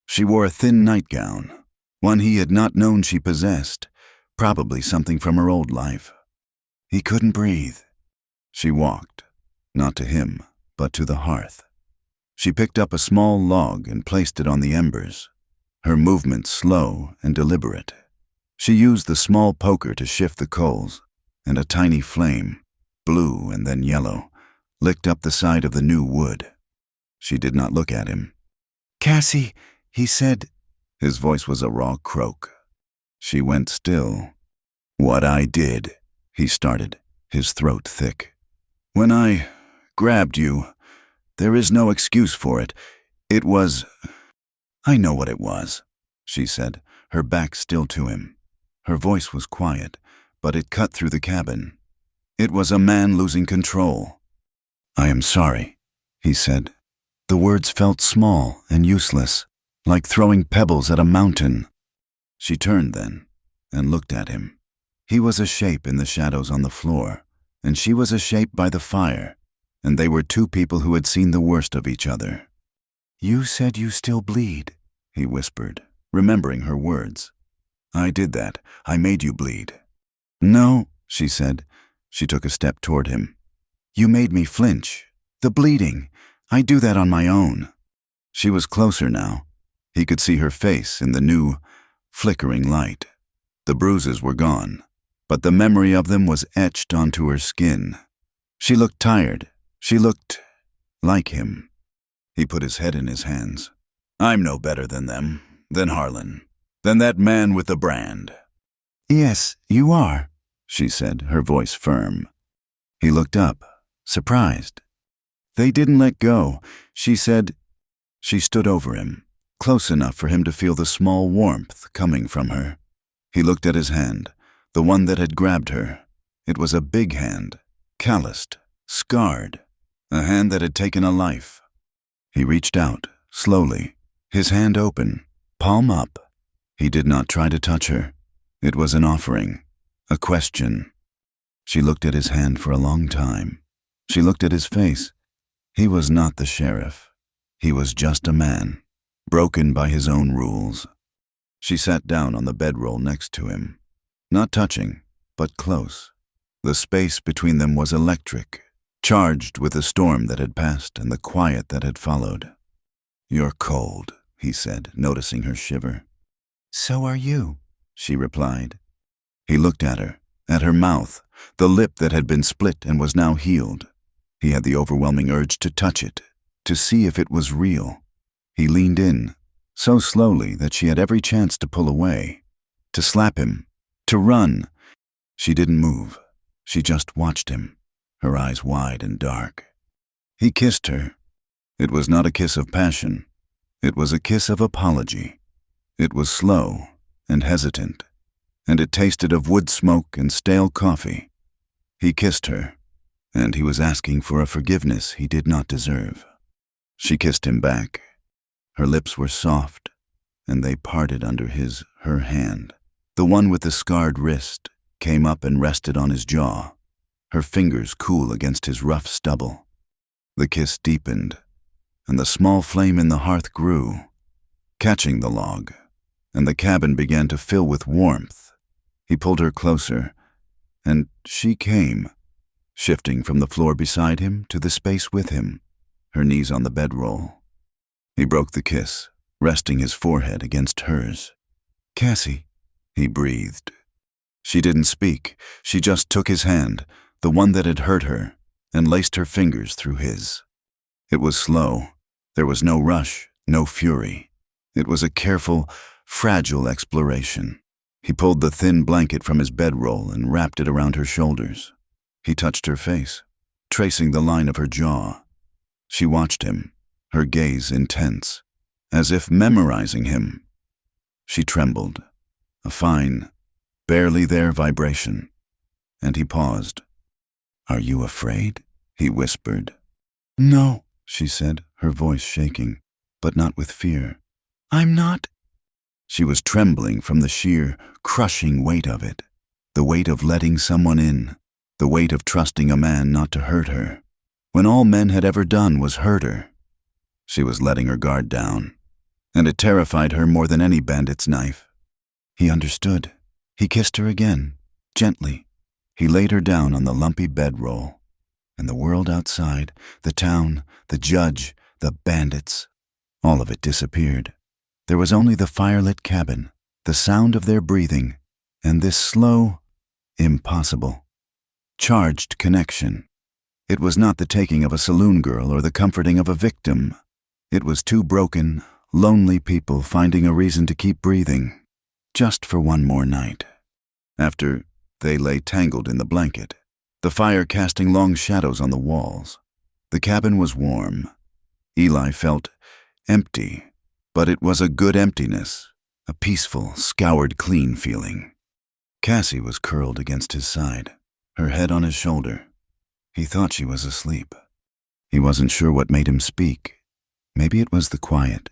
She wore a thin nightgown, one he had not known she possessed, probably something from her old life. He couldn't breathe. She walked, not to him, but to the hearth. She picked up a small log and placed it on the embers, her movements slow and deliberate. She used the small poker to shift the coals, and a tiny flame, blue and then yellow, licked up the side of the new wood. She did not look at him. "Cassie," he said, His voice was a raw croak. She went still. "What I did," he started, his throat thick. "When I grabbed you, there is no excuse for it. It was—" "I know what it was," she said, her back still to him. Her voice was quiet, but it cut through the cabin. "It was a man losing control." "I am sorry," he said. The words felt small and useless, like throwing pebbles at a mountain. She turned then and looked at him. He was a shape in the shadows on the floor, and she was a shape by the fire, and they were two people who had seen the worst of each other. "You said you still bleed," he whispered, remembering her words. "I did that. I made you bleed." "No," she said. She took a step toward him. "You made me flinch. The bleeding. I do that on my own." She was closer now. He could see her face in the new, flickering light. The bruises were gone, but the memory of them was etched onto her skin. She looked tired. She looked like him. He put his head in his hands. "I'm no better than them, than Harlan, than that man with the brand." "Yes, you are," she said, her voice firm. He looked up, surprised. "They didn't let go," she said. She stood over him, close enough for him to feel the small warmth coming from her. He looked at his hand, the one that had grabbed her. It was a big hand, calloused, scarred, a hand that had taken a life. He reached out, slowly, his hand open, palm up. He did not try to touch her. It was an offering, a question. She looked at his hand for a long time. She looked at his face. He was not the sheriff. He was just a man, broken by his own rules. She sat down on the bedroll next to him, not touching, but close. The space between them was electric, charged with the storm that had passed and the quiet that had followed. "You're cold," he said, noticing her shiver. "So are you," she replied. He looked at her mouth, the lip that had been split and was now healed. He had the overwhelming urge to touch it, to see if it was real. He leaned in, so slowly that she had every chance to pull away, to slap him, to run. She didn't move. She just watched him, her eyes wide and dark. He kissed her. It was not a kiss of passion. It was a kiss of apology. It was slow and hesitant, and it tasted of wood smoke and stale coffee. He kissed her, and he was asking for a forgiveness he did not deserve. She kissed him back. Her lips were soft, and they parted under her hand. The one with the scarred wrist came up and rested on his jaw, her fingers cool against his rough stubble. The kiss deepened, and the small flame in the hearth grew, catching the log, and the cabin began to fill with warmth. He pulled her closer, and she came, shifting from the floor beside him to the space with him, her knees on the bedroll. He broke the kiss, resting his forehead against hers. "Cassie," he breathed. She didn't speak. She just took his hand, the one that had hurt her, and laced her fingers through his. It was slow. There was no rush, no fury. It was a careful, fragile exploration. He pulled the thin blanket from his bedroll and wrapped it around her shoulders. He touched her face, tracing the line of her jaw. She watched him, her gaze intense, as if memorizing him. She trembled, a fine, barely there vibration, and he paused. "Are you afraid?" he whispered. "No," she said, her voice shaking, but not with fear. "I'm not." She was trembling from the sheer, crushing weight of it, the weight of letting someone in, the weight of trusting a man not to hurt her, when all men had ever done was hurt her. She was letting her guard down, and it terrified her more than any bandit's knife. He understood. He kissed her again, gently. He laid her down on the lumpy bedroll, and the world outside, the town, the judge, the bandits, all of it disappeared. There was only the firelit cabin, the sound of their breathing, and this slow, impossible, charged connection. It was not the taking of a saloon girl or the comforting of a victim. It was two broken, lonely people finding a reason to keep breathing, just for one more night. After they lay tangled in the blanket, the fire casting long shadows on the walls, the cabin was warm. Eli felt empty, but it was a good emptiness, a peaceful, scoured clean feeling. Cassie was curled against his side, her head on his shoulder. He thought she was asleep. He wasn't sure what made him speak. Maybe it was the quiet.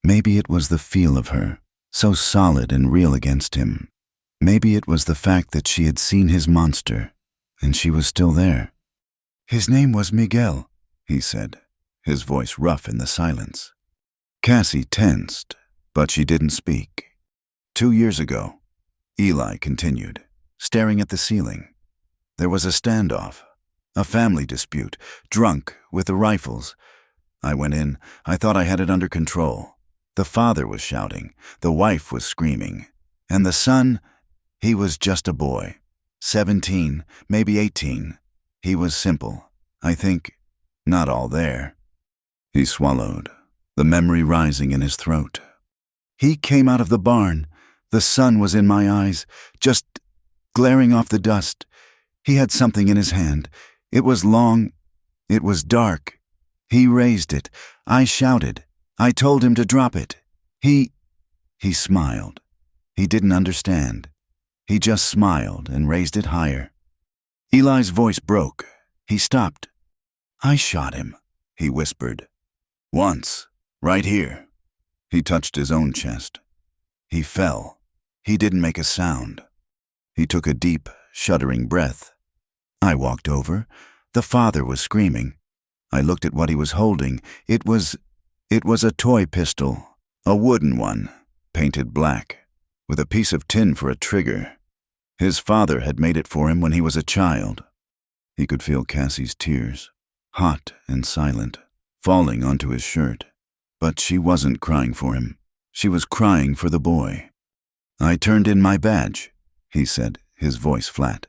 Maybe it was the feel of her, so solid and real against him. Maybe it was the fact that she had seen his monster, and she was still there. "His name was Miguel," he said, his voice rough in the silence. Cassie tensed, but she didn't speak. 2 years ago, Eli continued, staring at the ceiling. There was a standoff, a family dispute, drunk, with the rifles. I went in. I thought I had it under control. The father was shouting, the wife was screaming, and the son, he was just a boy. 17, maybe 18. He was simple, I think, not all there. He swallowed, the memory rising in his throat. He came out of the barn. The sun was in my eyes, just glaring off the dust. He had something in his hand. It was long. It was dark. He raised it. I shouted. I told him to drop it. He smiled. He didn't understand. He just smiled and raised it higher. Eli's voice broke. He stopped. "I shot him," he whispered. "Once, right here." He touched his own chest. He fell. He didn't make a sound. He took a deep, shuddering breath. I walked over. The father was screaming. I looked at what he was holding. It was a toy pistol, a wooden one, painted black, with a piece of tin for a trigger. His father had made it for him when he was a child. He could feel Cassie's tears, hot and silent, falling onto his shirt. But she wasn't crying for him. She was crying for the boy. "I turned in my badge," he said, his voice flat.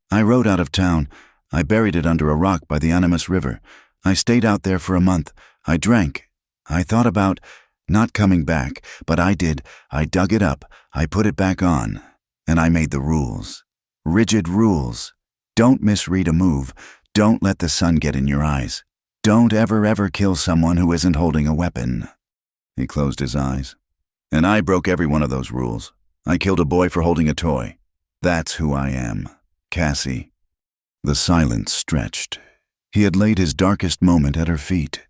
"I rode out of town. I buried it under a rock by the Animas River. I stayed out there for a month. I drank. I thought about not coming back, but I did. I dug it up. I put it back on. And I made the rules. Rigid rules. Don't misread a move. Don't let the sun get in your eyes. Don't ever kill someone who isn't holding a weapon." He closed his eyes. "And I broke every one of those rules. I killed a boy for holding a toy. That's who I am, Cassie." The silence stretched. He had laid his darkest moment at her feet,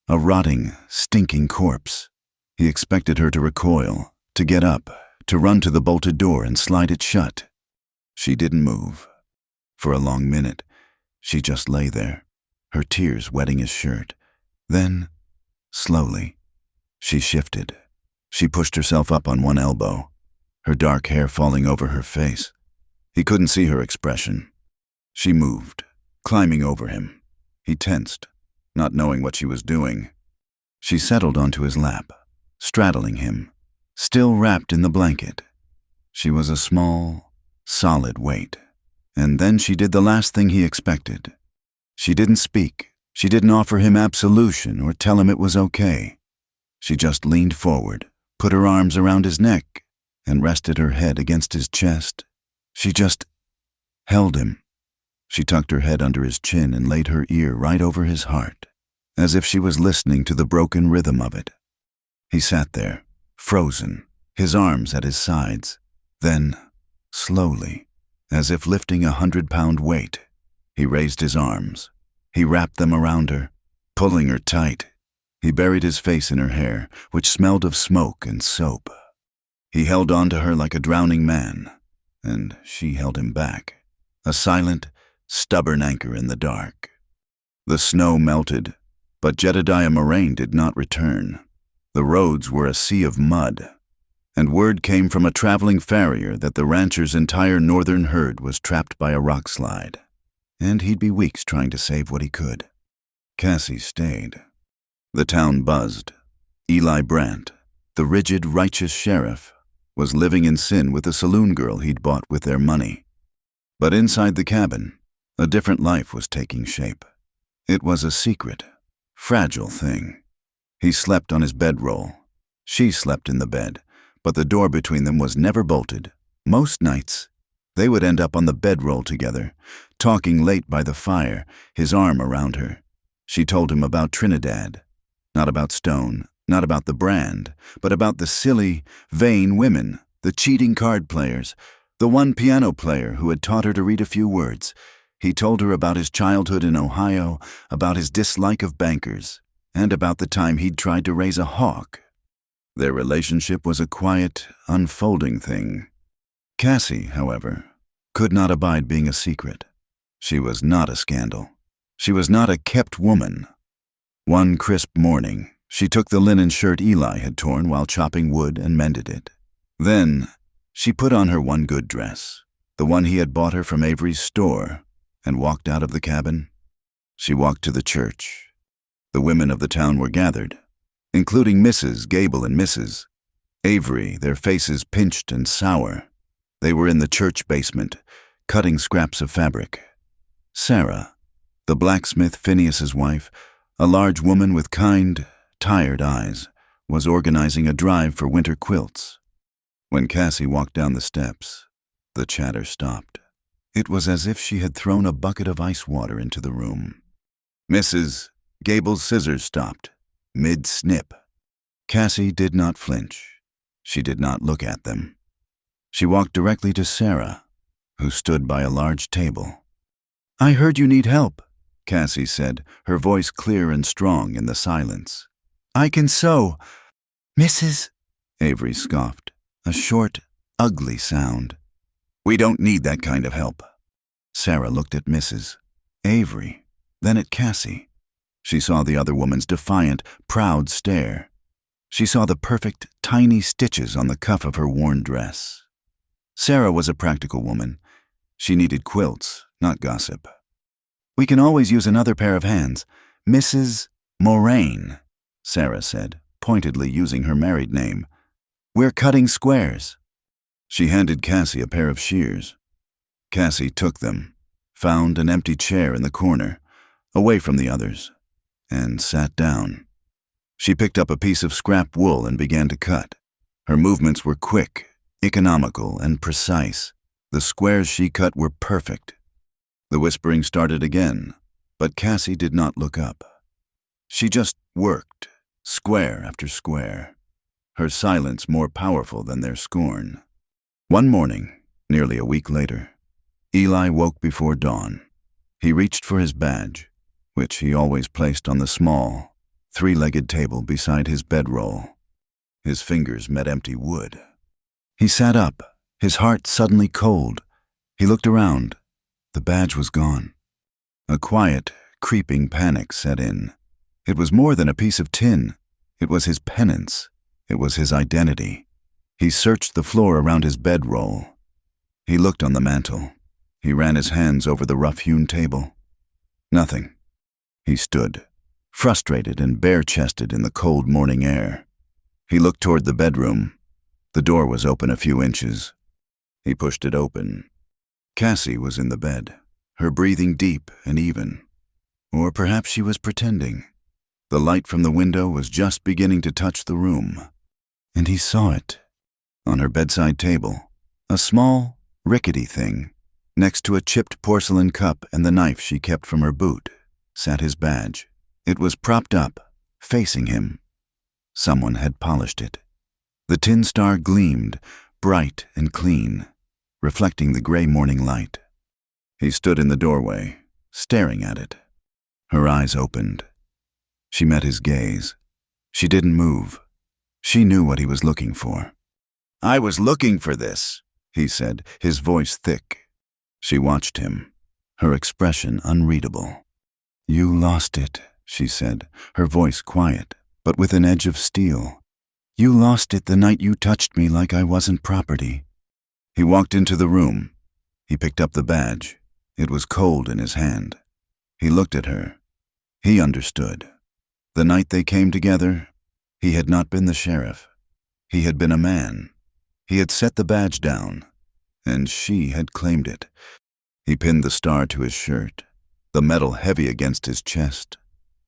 a rotting, stinking corpse. He expected her to recoil, to get up, to run to the bolted door and slide it shut. She didn't move. For a long minute, she just lay there, her tears wetting his shirt. Then, slowly, she shifted. She pushed herself up on one elbow, her dark hair falling over her face. He couldn't see her expression. She moved, climbing over him. He tensed, not knowing what she was doing. She settled onto his lap, straddling him, still wrapped in the blanket. She was a small, solid weight. And then she did the last thing he expected. She didn't speak. She didn't offer him absolution or tell him it was okay. She just leaned forward, put her arms around his neck, and rested her head against his chest. She just held him. She tucked her head under his chin and laid her ear right over his heart, as if she was listening to the broken rhythm of it. He sat there, frozen, his arms at his sides. Then, slowly, as if lifting 100-pound weight, he raised his arms. He wrapped them around her, pulling her tight. He buried his face in her hair, which smelled of smoke and soap. He held on to her like a drowning man, and she held him back, a silent, stubborn anchor in the dark. The snow melted, but Jedediah Moraine did not return. The roads were a sea of mud, and word came from a traveling farrier that the rancher's entire northern herd was trapped by a rock slide, and he'd be weeks trying to save what he could. Cassie stayed. The town buzzed. Eli Brandt, the rigid, righteous sheriff, was living in sin with a saloon girl he'd bought with their money. But inside the cabin, a different life was taking shape. It was a secret, fragile thing. He slept on his bedroll, She slept in the bed, but the door between them was never bolted. Most nights, they would end up on the bedroll together, talking late by the fire, his arm around her. She told him about Trinidad. Not about Stone, not about the brand, but about the silly, vain women, the cheating card players, the one piano player who had taught her to read a few words. He told her about his childhood in Ohio, about his dislike of bankers, and about the time he'd tried to raise a hawk. Their relationship was a quiet, unfolding thing. Cassie, however, could not abide being a secret. She was not a scandal. She was not a kept woman. One crisp morning, she took the linen shirt Eli had torn while chopping wood and mended it. Then, she put on her one good dress, the one he had bought her from Avery's store, and walked out of the cabin. She walked to the church. The women of the town were gathered, including Mrs. Gable and Mrs. Avery, their faces pinched and sour. They were in the church basement, cutting scraps of fabric. Sarah, the blacksmith Phineas's wife, a large woman with kind, tired eyes, was organizing a drive for winter quilts. When Cassie walked down the steps, the chatter stopped. It was as if she had thrown a bucket of ice water into the room. Mrs. Gable's scissors stopped, mid-snip. Cassie did not flinch. She did not look at them. She walked directly to Sarah, who stood by a large table. "I heard you need help," Cassie said, her voice clear and strong in the silence. "I can sew." "Mrs." Avery scoffed, a short, ugly sound. "We don't need that kind of help." Sarah looked at Mrs. Avery, then at Cassie. She saw the other woman's defiant, proud stare. She saw the perfect, tiny stitches on the cuff of her worn dress. Sarah was a practical woman. She needed quilts, not gossip. "We can always use another pair of hands. Mrs. Moraine," Sarah said, pointedly using her married name. "We're cutting squares." She handed Cassie a pair of shears. Cassie took them, found an empty chair in the corner, away from the others, and sat down. She picked up a piece of scrap wool and began to cut. Her movements were quick, economical, and precise. The squares she cut were perfect. The whispering started again, but Cassie did not look up. She just worked, square after square, her silence more powerful than their scorn. One morning, nearly a week later, Eli woke before dawn. He reached for his badge, which he always placed on the small, three-legged table beside his bedroll. His fingers met empty wood. He sat up, his heart suddenly cold. He looked around. The badge was gone. A quiet, creeping panic set in. It was more than a piece of tin. It was his penance. It was his identity. He searched the floor around his bedroll. He looked on the mantel. He ran his hands over the rough-hewn table. Nothing. He stood, frustrated and bare-chested in the cold morning air. He looked toward the bedroom. The door was open a few inches. He pushed it open. Cassie was in the bed, her breathing deep and even. Or perhaps she was pretending. The light from the window was just beginning to touch the room. And he saw it. On her bedside table, a small, rickety thing, next to a chipped porcelain cup and the knife she kept from her boot, sat his badge. It was propped up, facing him. Someone had polished it. The tin star gleamed, bright and clean, reflecting the gray morning light. He stood in the doorway, staring at it. Her eyes opened. She met his gaze. She didn't move. She knew what he was looking for. "I was looking for this," he said, his voice thick. She watched him, her expression unreadable. "You lost it," she said, her voice quiet, but with an edge of steel. "You lost it the night you touched me like I wasn't property." He walked into the room. He picked up the badge. It was cold in his hand. He looked at her. He understood. The night they came together, he had not been the sheriff. He had been a man. He had set the badge down, and she had claimed it. He pinned the star to his shirt, the metal heavy against his chest.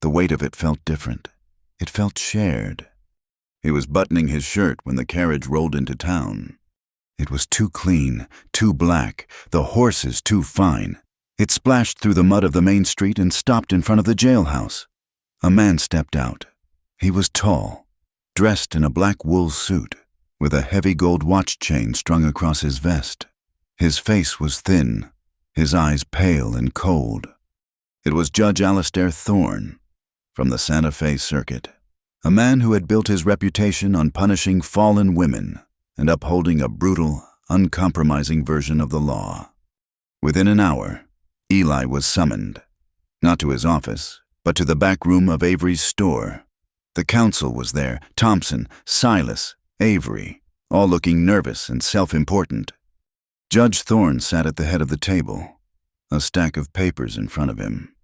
The weight of it felt different. It felt shared. He was buttoning his shirt when the carriage rolled into town. It was too clean, too black, the horses too fine. It splashed through the mud of the main street and stopped in front of the jailhouse. A man stepped out. He was tall, dressed in a black wool suit, with a heavy gold watch chain strung across his vest. His face was thin, his eyes pale and cold. It was Judge Alistair Thorne, from the Santa Fe Circuit, a man who had built his reputation on punishing fallen women and upholding a brutal, uncompromising version of the law. Within an hour, Eli was summoned, not to his office, but to the back room of Avery's store. The counsel was there, Thompson, Silas, Avery, all looking nervous and self-important. Judge Thorne sat at the head of the table, a stack of papers in front of him.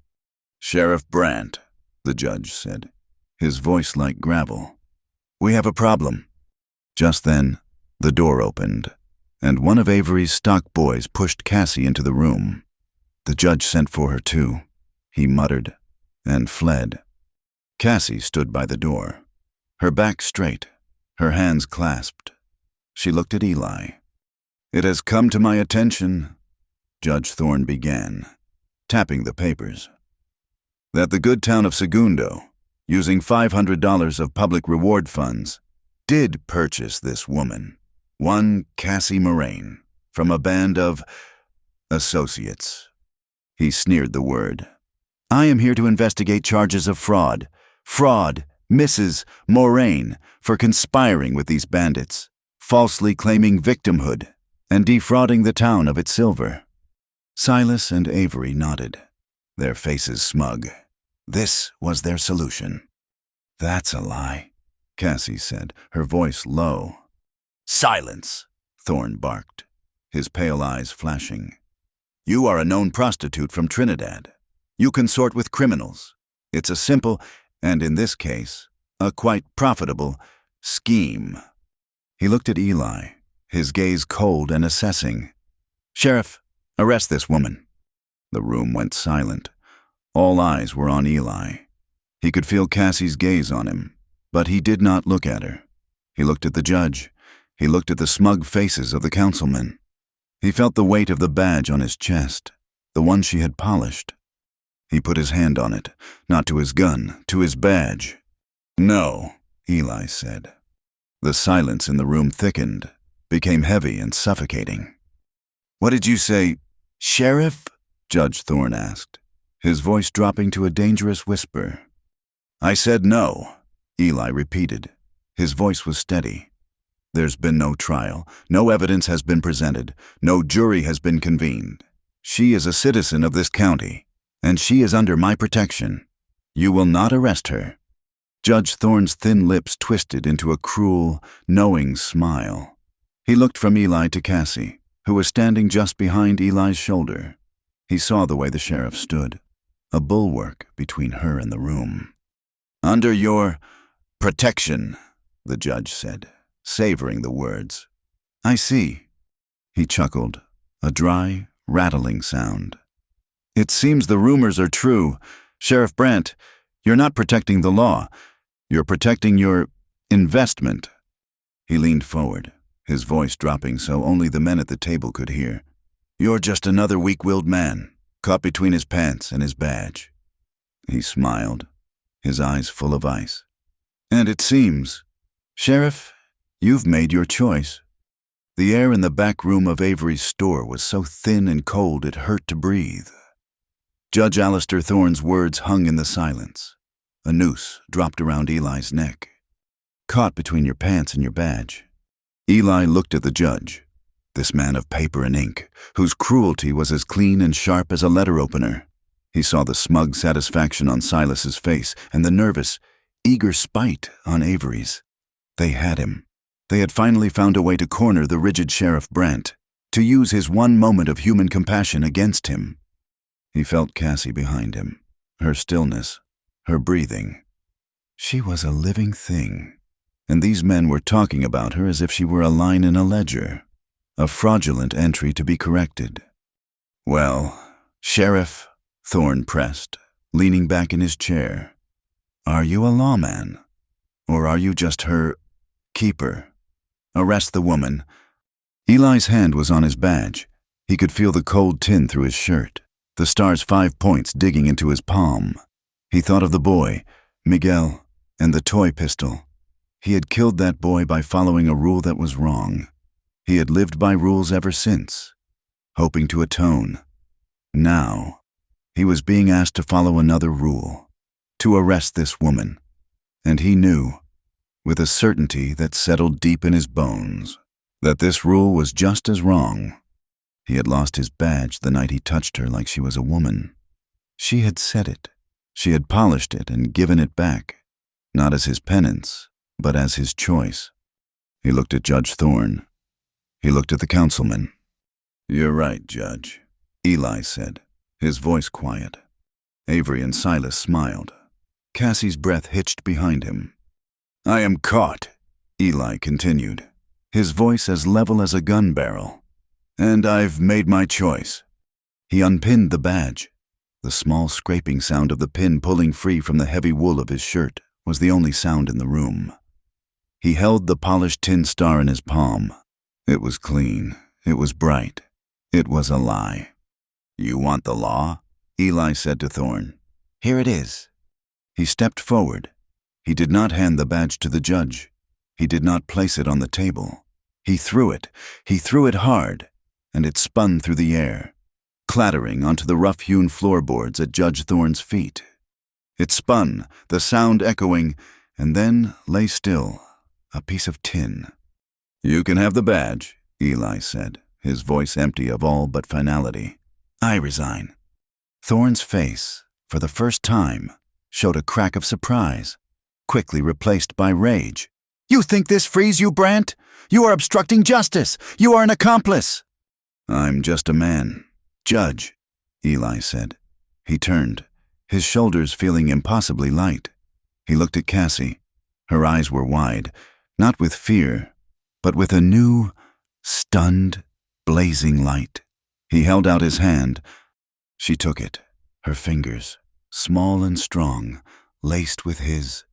"Sheriff Brandt," the judge said, his voice like gravel. "We have a problem." Just then, the door opened, and one of Avery's stock boys pushed Cassie into the room. The judge sent for her too. He muttered and fled. Cassie stood by the door, her back straight, her hands clasped. She looked at Eli. "It has come to my attention," Judge Thorne began, tapping the papers, "that the good town of Segundo, using $500 of public reward funds, did purchase this woman, one Cassie Moraine, from a band of associates." He sneered the word. "I am here to investigate charges of fraud. Fraud, Mrs. Moraine, for conspiring with these bandits, falsely claiming victimhood, and defrauding the town of its silver." Silas and Avery nodded, their faces smug. This was their solution. "That's a lie," Cassie said, her voice low. "Silence," Thorne barked, his pale eyes flashing. "You are a known prostitute from Trinidad. You consort with criminals. It's a simple, and in this case, a quite profitable, scheme." He looked at Eli, his gaze cold and assessing. "Sheriff, arrest this woman." The room went silent. All eyes were on Eli. He could feel Cassie's gaze on him, but he did not look at her. He looked at the judge. He looked at the smug faces of the councilmen. He felt the weight of the badge on his chest, the one she had polished. He put his hand on it, not to his gun, to his badge. "No," Eli said. The silence in the room thickened, became heavy and suffocating. "What did you say, Sheriff?" Judge Thorne asked, his voice dropping to a dangerous whisper. "I said no," Eli repeated. His voice was steady. "There's been no trial, no evidence has been presented, no jury has been convened. She is a citizen of this county, and she is under my protection. You will not arrest her." Judge Thorne's thin lips twisted into a cruel, knowing smile. He looked from Eli to Cassie, who was standing just behind Eli's shoulder. He saw the way the sheriff stood, a bulwark between her and the room. "Under your protection," the judge said, savoring the words. "I see." He chuckled, a dry, rattling sound. "It seems the rumors are true. Sheriff Brandt, you're not protecting the law. You're protecting your investment." He leaned forward, his voice dropping so only the men at the table could hear. "You're just another weak-willed man, caught between his pants and his badge." He smiled, his eyes full of ice. "And it seems, Sheriff, you've made your choice." The air in the back room of Avery's store was so thin and cold it hurt to breathe. Judge Alistair Thorne's words hung in the silence. A noose dropped around Eli's neck. "Caught between your pants and your badge." Eli looked at the judge, this man of paper and ink, whose cruelty was as clean and sharp as a letter opener. He saw the smug satisfaction on Silas's face and the nervous, eager spite on Avery's. They had him. They had finally found a way to corner the rigid Sheriff Brandt, to use his one moment of human compassion against him. He felt Cassie behind him, her stillness, her breathing. She was a living thing, and these men were talking about her as if she were a line in a ledger, a fraudulent entry to be corrected. "Well, Sheriff," Thorne pressed, leaning back in his chair, "are you a lawman, or are you just her Keep her. Arrest the woman. Eli's hand was on his badge. He could feel the cold tin through his shirt, the star's 5 points digging into his palm. He thought of the boy, Miguel, and the toy pistol. He had killed that boy by following a rule that was wrong. He had lived by rules ever since, hoping to atone. Now, he was being asked to follow another rule, to arrest this woman. And he knew, with a certainty that settled deep in his bones, that this rule was just as wrong. He had lost his badge the night he touched her like she was a woman. She had said it. She had polished it and given it back, not as his penance, but as his choice. He looked at Judge Thorne. He looked at the councilman. "You're right, Judge," Eli said, his voice quiet. Avery and Silas smiled. Cassie's breath hitched behind him. "I am caught," Eli continued, his voice as level as a gun barrel. "And I've made my choice." He unpinned the badge. The small scraping sound of the pin pulling free from the heavy wool of his shirt was the only sound in the room. He held the polished tin star in his palm. It was clean. It was bright. It was a lie. "You want the law?" Eli said to Thorne. "Here it is." He stepped forward. He did not hand the badge to the judge. He did not place it on the table. He threw it. He threw it hard, and it spun through the air, clattering onto the rough-hewn floorboards at Judge Thorne's feet. It spun, the sound echoing, and then lay still, a piece of tin. "You can have the badge," Eli said, his voice empty of all but finality. "I resign." Thorne's face, for the first time, showed a crack of surprise, quickly replaced by rage. "You think this frees you, Brant? You are obstructing justice. You are an accomplice." "I'm just a man. Judge," Eli said. He turned, his shoulders feeling impossibly light. He looked at Cassie. Her eyes were wide, not with fear, but with a new, stunned, blazing light. He held out his hand. She took it, her fingers, small and strong, laced with his.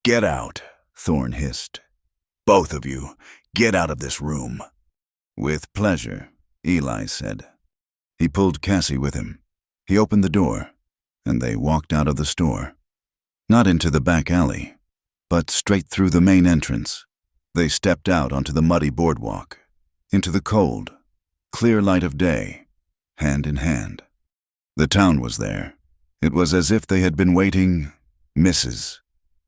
"Get out," Thorne hissed. "Both of you, get out of this room." "With pleasure," Eli said. He pulled Cassie with him. He opened the door, and they walked out of the store. Not into the back alley, but straight through the main entrance. They stepped out onto the muddy boardwalk, into the cold, clear light of day, hand in hand. The town was there. It was as if they had been waiting. Mrs.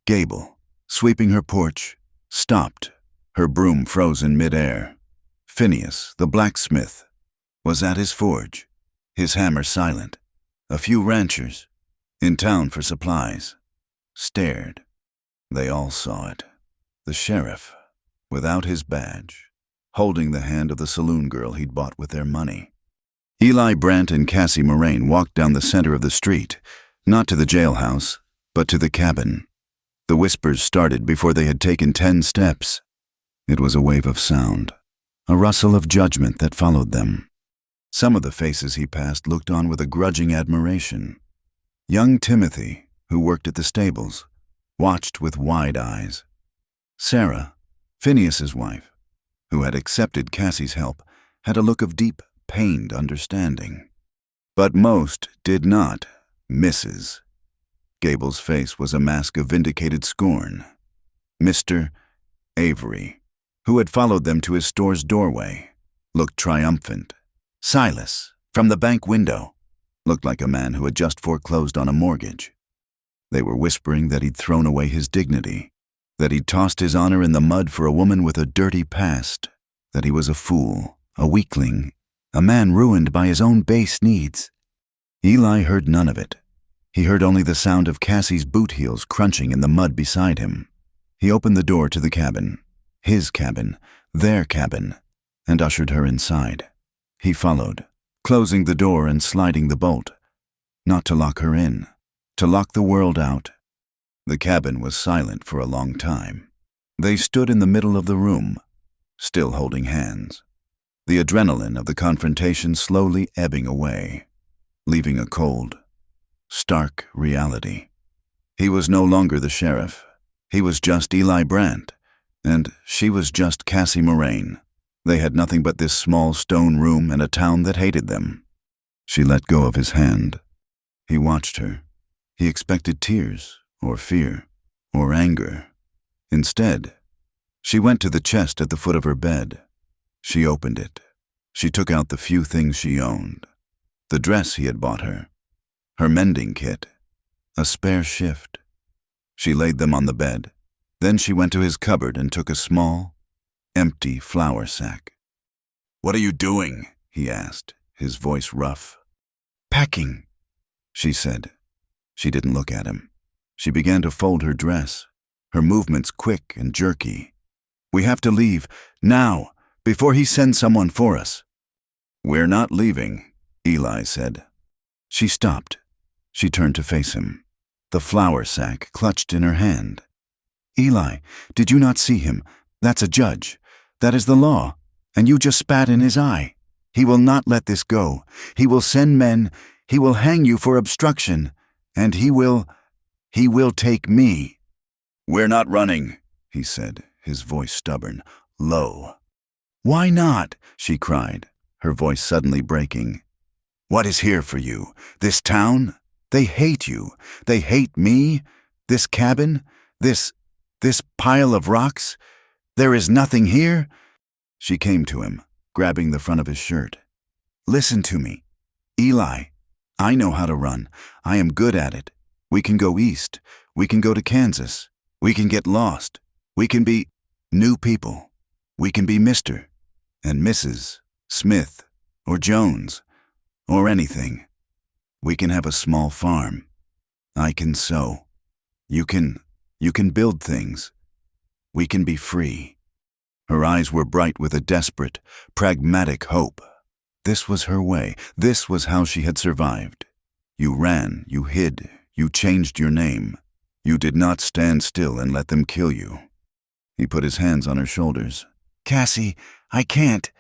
Gable, sweeping her porch, stopped, her broom froze in midair. Phineas, the blacksmith, was at his forge, his hammer silent. A few ranchers, in town for supplies, stared. They all saw it. The sheriff, without his badge, holding the hand of the saloon girl he'd bought with their money. Eli Brant and Cassie Moraine walked down the center of the street, not to the jailhouse, but to the cabin. The whispers started before they had taken 10 steps. It was a wave of sound, a rustle of judgment that followed them. Some of the faces he passed looked on with a grudging admiration. Young Timothy, who worked at the stables, watched with wide eyes. Sarah, Phineas's wife, who had accepted Cassie's help, had a look of deep, pained understanding. But most did not. Mrs. Gable's face was a mask of vindicated scorn. Mr. Avery, who had followed them to his store's doorway, looked triumphant. Silas, from the bank window, looked like a man who had just foreclosed on a mortgage. They were whispering that he'd thrown away his dignity, that he'd tossed his honor in the mud for a woman with a dirty past, that he was a fool, a weakling, a man ruined by his own base needs. Eli heard none of it. He heard only the sound of Cassie's boot heels crunching in the mud beside him. He opened the door to the cabin, his cabin, their cabin, and ushered her inside. He followed, closing the door and sliding the bolt, not to lock her in, to lock the world out. The cabin was silent for a long time. They stood in the middle of the room, still holding hands, the adrenaline of the confrontation slowly ebbing away, leaving a cold, stark reality. He was no longer the sheriff. He was just Eli Brant, And she was just Cassie Moraine. They had nothing but this small stone room and a town that hated them. She let go of his hand. He watched her. He expected tears, or fear, or anger. Instead, she went to the chest at the foot of her bed. She opened it. She took out the few things she owned. The dress he had bought her, her mending kit, a spare shift. She laid them on the bed. Then she went to his cupboard and took a small, empty flour sack. "What are you doing?" he asked, his voice rough. "Packing," she said. She didn't look at him. She began to fold her dress, her movements quick and jerky. "We have to leave, now, before he sends someone for us." "We're not leaving," Eli said. She stopped. She turned to face him, the flour sack clutched in her hand. "Eli, did you not see him? That's a judge. That is the law. And you just spat in his eye. He will not let this go. He will send men. He will hang you for obstruction. And he will take me." "We're not running," he said, his voice stubborn, low. "Why not?" she cried, her voice suddenly breaking. "What is here for you? This town? They hate you. They hate me. This cabin? This pile of rocks? There is nothing here?" She came to him, grabbing the front of his shirt. "Listen to me. Eli, I know how to run. I am good at it. We can go east. We can go to Kansas. We can get lost. We can be new people. We can be Mr. and Mrs. Smith or Jones or anything. We can have a small farm. I can sew. You can build things. We can be free." Her eyes were bright with a desperate, pragmatic hope. This was her way. This was how she had survived. You ran, you hid, you changed your name. You did not stand still and let them kill you. He put his hands on her shoulders. "Cassie, I can't."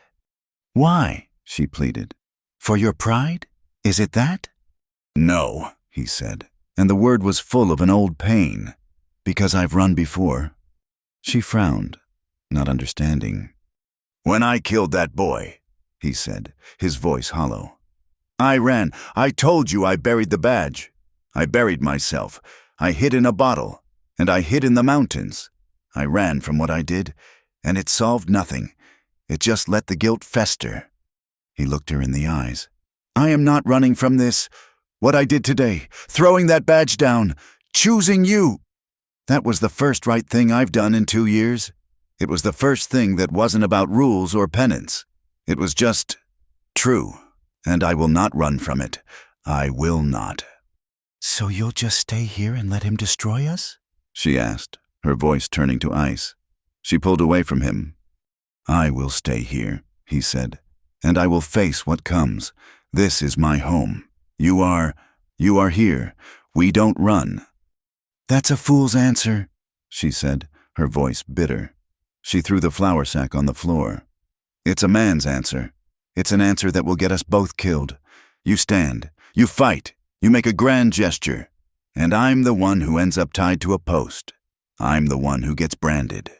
"Why?" she pleaded. "For your pride? Is it that?" "No," he said, and the word was full of an old pain. "Because I've run before." She frowned, not understanding. "When I killed that boy," he said, his voice hollow, "I ran. I told you I buried the badge. I buried myself. I hid in a bottle, and I hid in the mountains. I ran from what I did, and it solved nothing. It just let the guilt fester." He looked her in the eyes. "I am not running from this. What I did today, throwing that badge down, choosing you. That was the first right thing I've done in 2 years. It was the first thing that wasn't about rules or penance. It was just true, and I will not run from it. I will not." "So you'll just stay here and let him destroy us?" she asked, her voice turning to ice. She pulled away from him. "I will stay here," he said, "and I will face what comes. This is my home. You are here. We don't run." "That's a fool's answer," she said, her voice bitter. She threw the flour sack on the floor. "It's a man's answer. It's an answer that will get us both killed. You stand. You fight. You make a grand gesture. And I'm the one who ends up tied to a post. I'm the one who gets branded."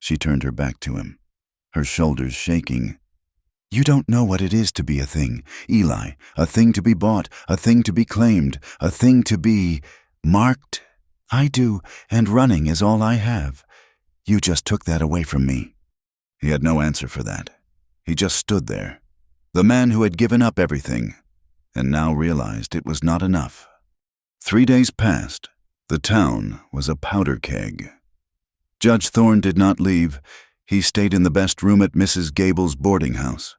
She turned her back to him, her shoulders shaking. "You don't know what it is to be a thing, Eli. A thing to be bought, a thing to be claimed, a thing to be marked. I do, and running is all I have. You just took that away from me." He had no answer for that. He just stood there, the man who had given up everything, and now realized it was not enough. 3 days passed. The town was a powder keg. Judge Thorne did not leave. He stayed in the best room at Mrs. Gable's boarding house,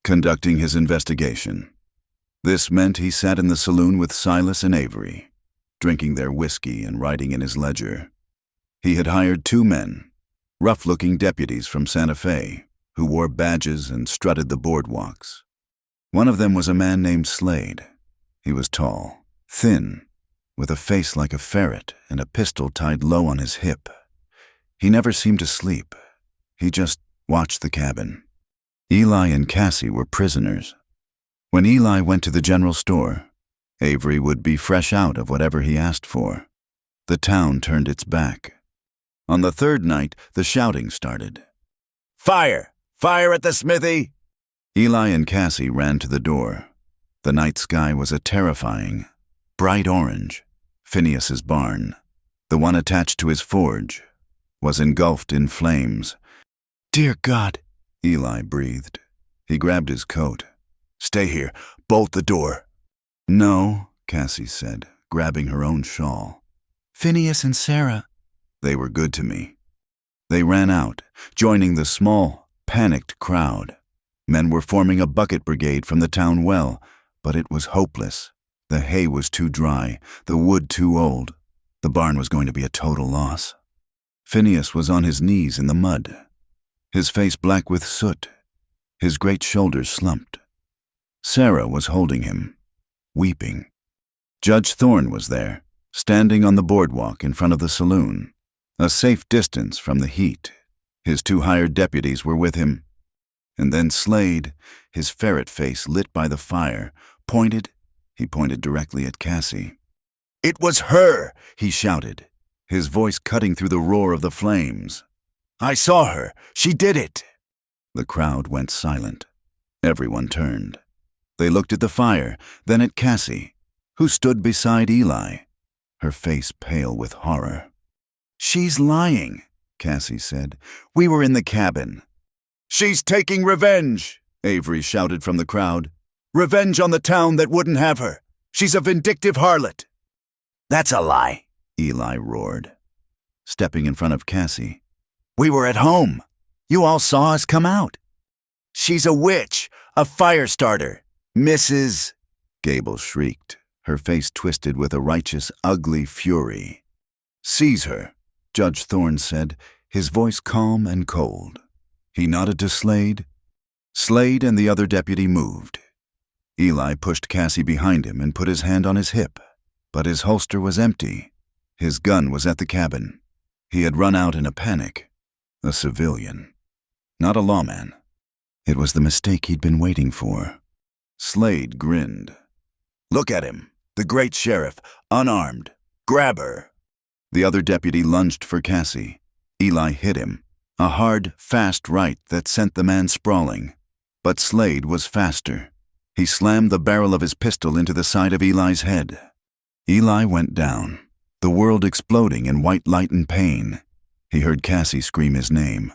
conducting his investigation. This meant he sat in the saloon with Silas and Avery, drinking their whiskey and writing in his ledger. He had hired 2 men, rough-looking deputies from Santa Fe, who wore badges and strutted the boardwalks. One of them was a man named Slade. He was tall, thin, with a face like a ferret and a pistol tied low on his hip. He never seemed to sleep. He just watched the cabin. Eli and Cassie were prisoners. When Eli went to the general store, Avery would be fresh out of whatever he asked for. The town turned its back. On the third night, the shouting started. Fire! Fire at the smithy! Eli and Cassie ran to the door. The night sky was a terrifying, bright orange. Phineas's barn, the one attached to his forge, was engulfed in flames. Dear God, Eli breathed. He grabbed his coat. Stay here. Bolt the door. No, Cassie said, grabbing her own shawl. Phineas and Sarah. They were good to me. They ran out, joining the small, panicked crowd. Men were forming a bucket brigade from the town well, but it was hopeless. The hay was too dry, the wood too old. The barn was going to be a total loss. Phineas was on his knees in the mud, his face black with soot, his great shoulders slumped. Sarah was holding him, weeping. Judge Thorne was there, standing on the boardwalk in front of the saloon, a safe distance from the heat. His 2 hired deputies were with him. And then Slade, his ferret face lit by the fire, He pointed directly at Cassie. It was her, he shouted, his voice cutting through the roar of the flames. I saw her. She did it. The crowd went silent. Everyone turned. They looked at the fire, then at Cassie, who stood beside Eli, her face pale with horror. She's lying, Cassie said. We were in the cabin. She's taking revenge, Avery shouted from the crowd. Revenge on the town that wouldn't have her. She's a vindictive harlot. That's a lie, Eli roared, stepping in front of Cassie. We were at home. You all saw us come out. She's a witch, a fire starter. Mrs. Gable shrieked, her face twisted with a righteous, ugly fury. Seize her, Judge Thorne said, his voice calm and cold. He nodded to Slade. Slade and the other deputy moved. Eli pushed Cassie behind him and put his hand on his hip, but his holster was empty. His gun was at the cabin. He had run out in a panic. A civilian, not a lawman. It was the mistake he'd been waiting for. Slade grinned. Look at him, the great sheriff, unarmed. Grab her. The other deputy lunged for Cassie. Eli hit him, a hard, fast right that sent the man sprawling. But Slade was faster. He slammed the barrel of his pistol into the side of Eli's head. Eli went down, the world exploding in white light and pain. He heard Cassie scream his name.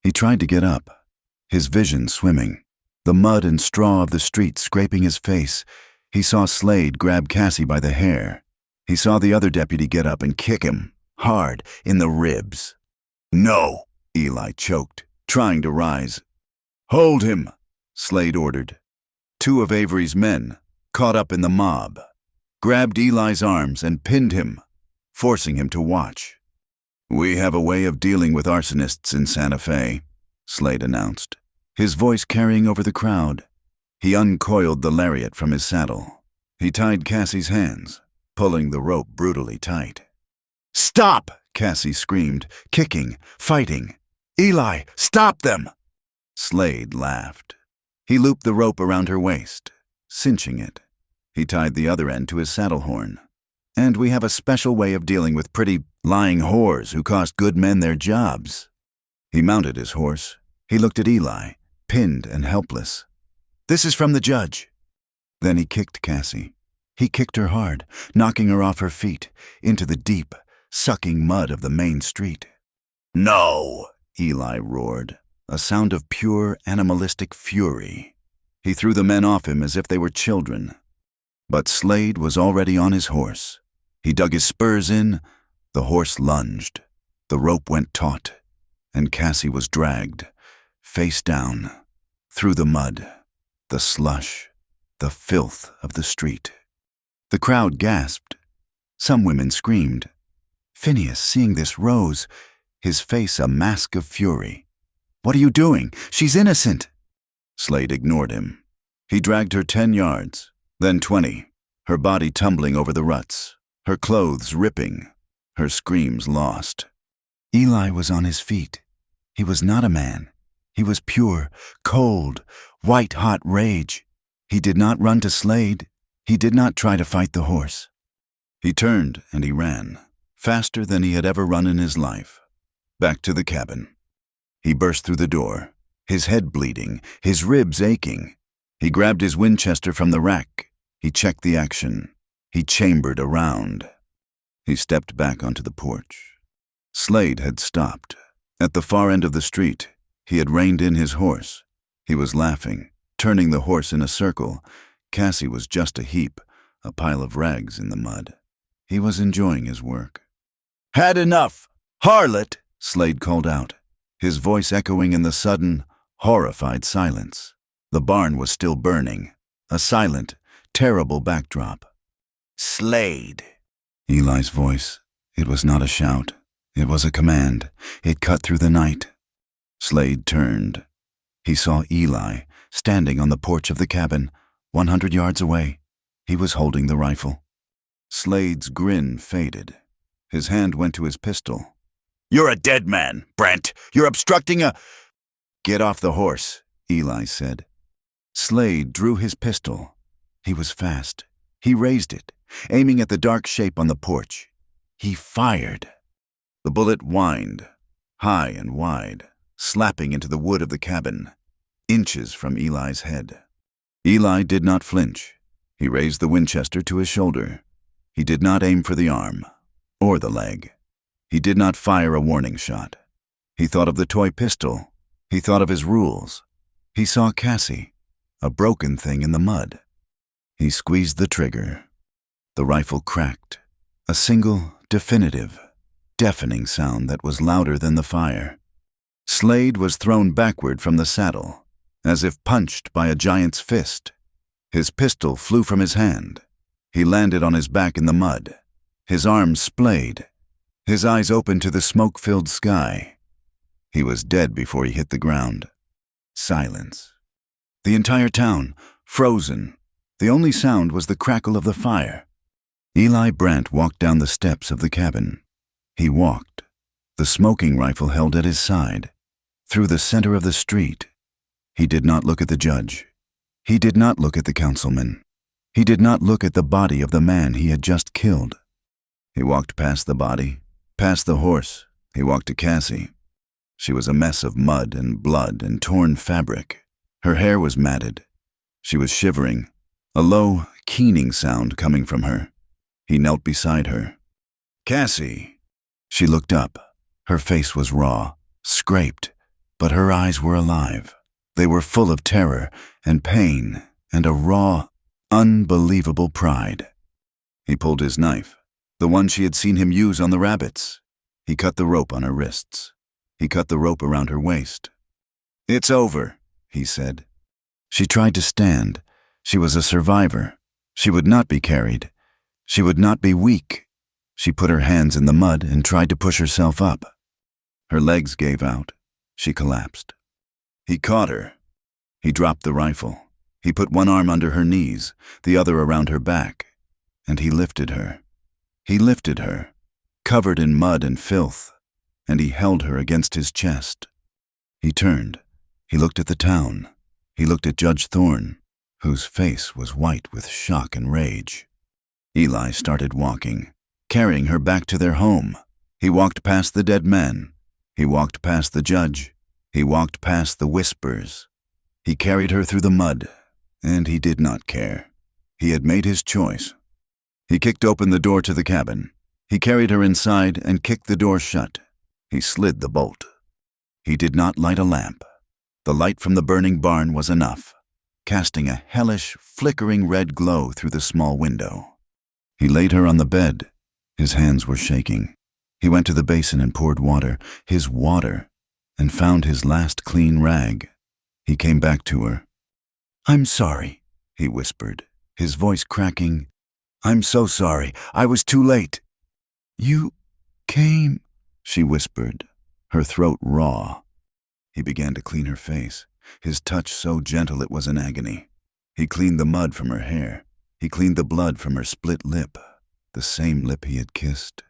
He tried to get up, his vision swimming, the mud and straw of the street scraping his face. He saw Slade grab Cassie by the hair. He saw the other deputy get up and kick him, hard, in the ribs. No, Eli choked, trying to rise. Hold him, Slade ordered. 2 of Avery's men, caught up in the mob, grabbed Eli's arms and pinned him, forcing him to watch. We have a way of dealing with arsonists in Santa Fe, Slade announced, his voice carrying over the crowd. He uncoiled the lariat from his saddle. He tied Cassie's hands, pulling the rope brutally tight. Stop, Cassie screamed, kicking, fighting. Eli, stop them! Slade laughed. He looped the rope around her waist, cinching it. He tied the other end to his saddle horn. And we have a special way of dealing with pretty, lying whores who cost good men their jobs. He mounted his horse. He looked at Eli, pinned and helpless. This is from the judge. Then he kicked Cassie. He kicked her hard, knocking her off her feet, into the deep, sucking mud of the main street. No, Eli roared, a sound of pure animalistic fury. He threw the men off him as if they were children. But Slade was already on his horse. He dug his spurs in. The horse lunged. The rope went taut, and Cassie was dragged, face down, through the mud, the slush, the filth of the street. The crowd gasped. Some women screamed. Phineas, seeing this, rose, his face a mask of fury. What are you doing? She's innocent. Slade ignored him. He dragged her 10 yards, then 20, her body tumbling over the ruts, her clothes ripping, her screams lost. Eli was on his feet. He was not a man. He was pure, cold, white-hot rage. He did not run to Slade. He did not try to fight the horse. He turned and he ran, faster than he had ever run in his life. Back to the cabin. He burst through the door, his head bleeding, his ribs aching. He grabbed his Winchester from the rack. He checked the action. He chambered around. He stepped back onto the porch. Slade had stopped. At the far end of the street, he had reined in his horse. He was laughing, turning the horse in a circle. Cassie was just a heap, a pile of rags in the mud. He was enjoying his work. Had enough, harlot, Slade called out, his voice echoing in the sudden, horrified silence. The barn was still burning, a silent, terrible backdrop. Slade. Eli's voice. It was not a shout. It was a command. It cut through the night. Slade turned. He saw Eli standing on the porch of the cabin, 100 yards away. He was holding the rifle. Slade's grin faded. His hand went to his pistol. You're a dead man, Brent. You're obstructing a— Get off the horse, Eli said. Slade drew his pistol. He was fast. He raised it, aiming at the dark shape on the porch. He fired. The bullet whined, high and wide, slapping into the wood of the cabin, inches from Eli's head. Eli did not flinch. He raised the Winchester to his shoulder. He did not aim for the arm or the leg. He did not fire a warning shot. He thought of the toy pistol. He thought of his rules. He saw Cassie, a broken thing in the mud. He squeezed the trigger. The rifle cracked, a single, definitive, deafening sound that was louder than the fire. Slade was thrown backward from the saddle, as if punched by a giant's fist. His pistol flew from his hand. He landed on his back in the mud. His arms splayed. His eyes opened to the smoke-filled sky. He was dead before he hit the ground. Silence. The entire town, frozen. The only sound was the crackle of the fire. Eli Brandt walked down the steps of the cabin. He walked, the smoking rifle held at his side, through the center of the street. He did not look at the judge. He did not look at the councilman. He did not look at the body of the man he had just killed. He walked past the body, past the horse. He walked to Cassie. She was a mess of mud and blood and torn fabric. Her hair was matted. She was shivering, a low, keening sound coming from her. He knelt beside her. Cassie. She looked up. Her face was raw, scraped, but her eyes were alive. They were full of terror and pain and a raw, unbelievable pride. He pulled his knife, the one she had seen him use on the rabbits. He cut the rope on her wrists. He cut the rope around her waist. It's over, he said. She tried to stand. She was a survivor. She would not be carried. She would not be weak. She put her hands in the mud and tried to push herself up. Her legs gave out. She collapsed. He caught her. He dropped the rifle. He put one arm under her knees, the other around her back, and he lifted her. He lifted her, covered in mud and filth, and he held her against his chest. He turned. He looked at the town. He looked at Judge Thorne, whose face was white with shock and rage. Eli started walking, carrying her back to their home. He walked past the dead man. He walked past the judge. He walked past the whispers. He carried her through the mud, and he did not care. He had made his choice. He kicked open the door to the cabin. He carried her inside and kicked the door shut. He slid the bolt. He did not light a lamp. The light from the burning barn was enough, casting a hellish, flickering red glow through the small window. He laid her on the bed. His hands were shaking. He went to the basin and poured water, his water, and found his last clean rag. He came back to her. I'm sorry, he whispered, his voice cracking. I'm so sorry. I was too late. You came, she whispered, her throat raw. He began to clean her face, his touch so gentle it was an agony. He cleaned the mud from her hair. He cleaned the blood from her split lip, the same lip he had kissed.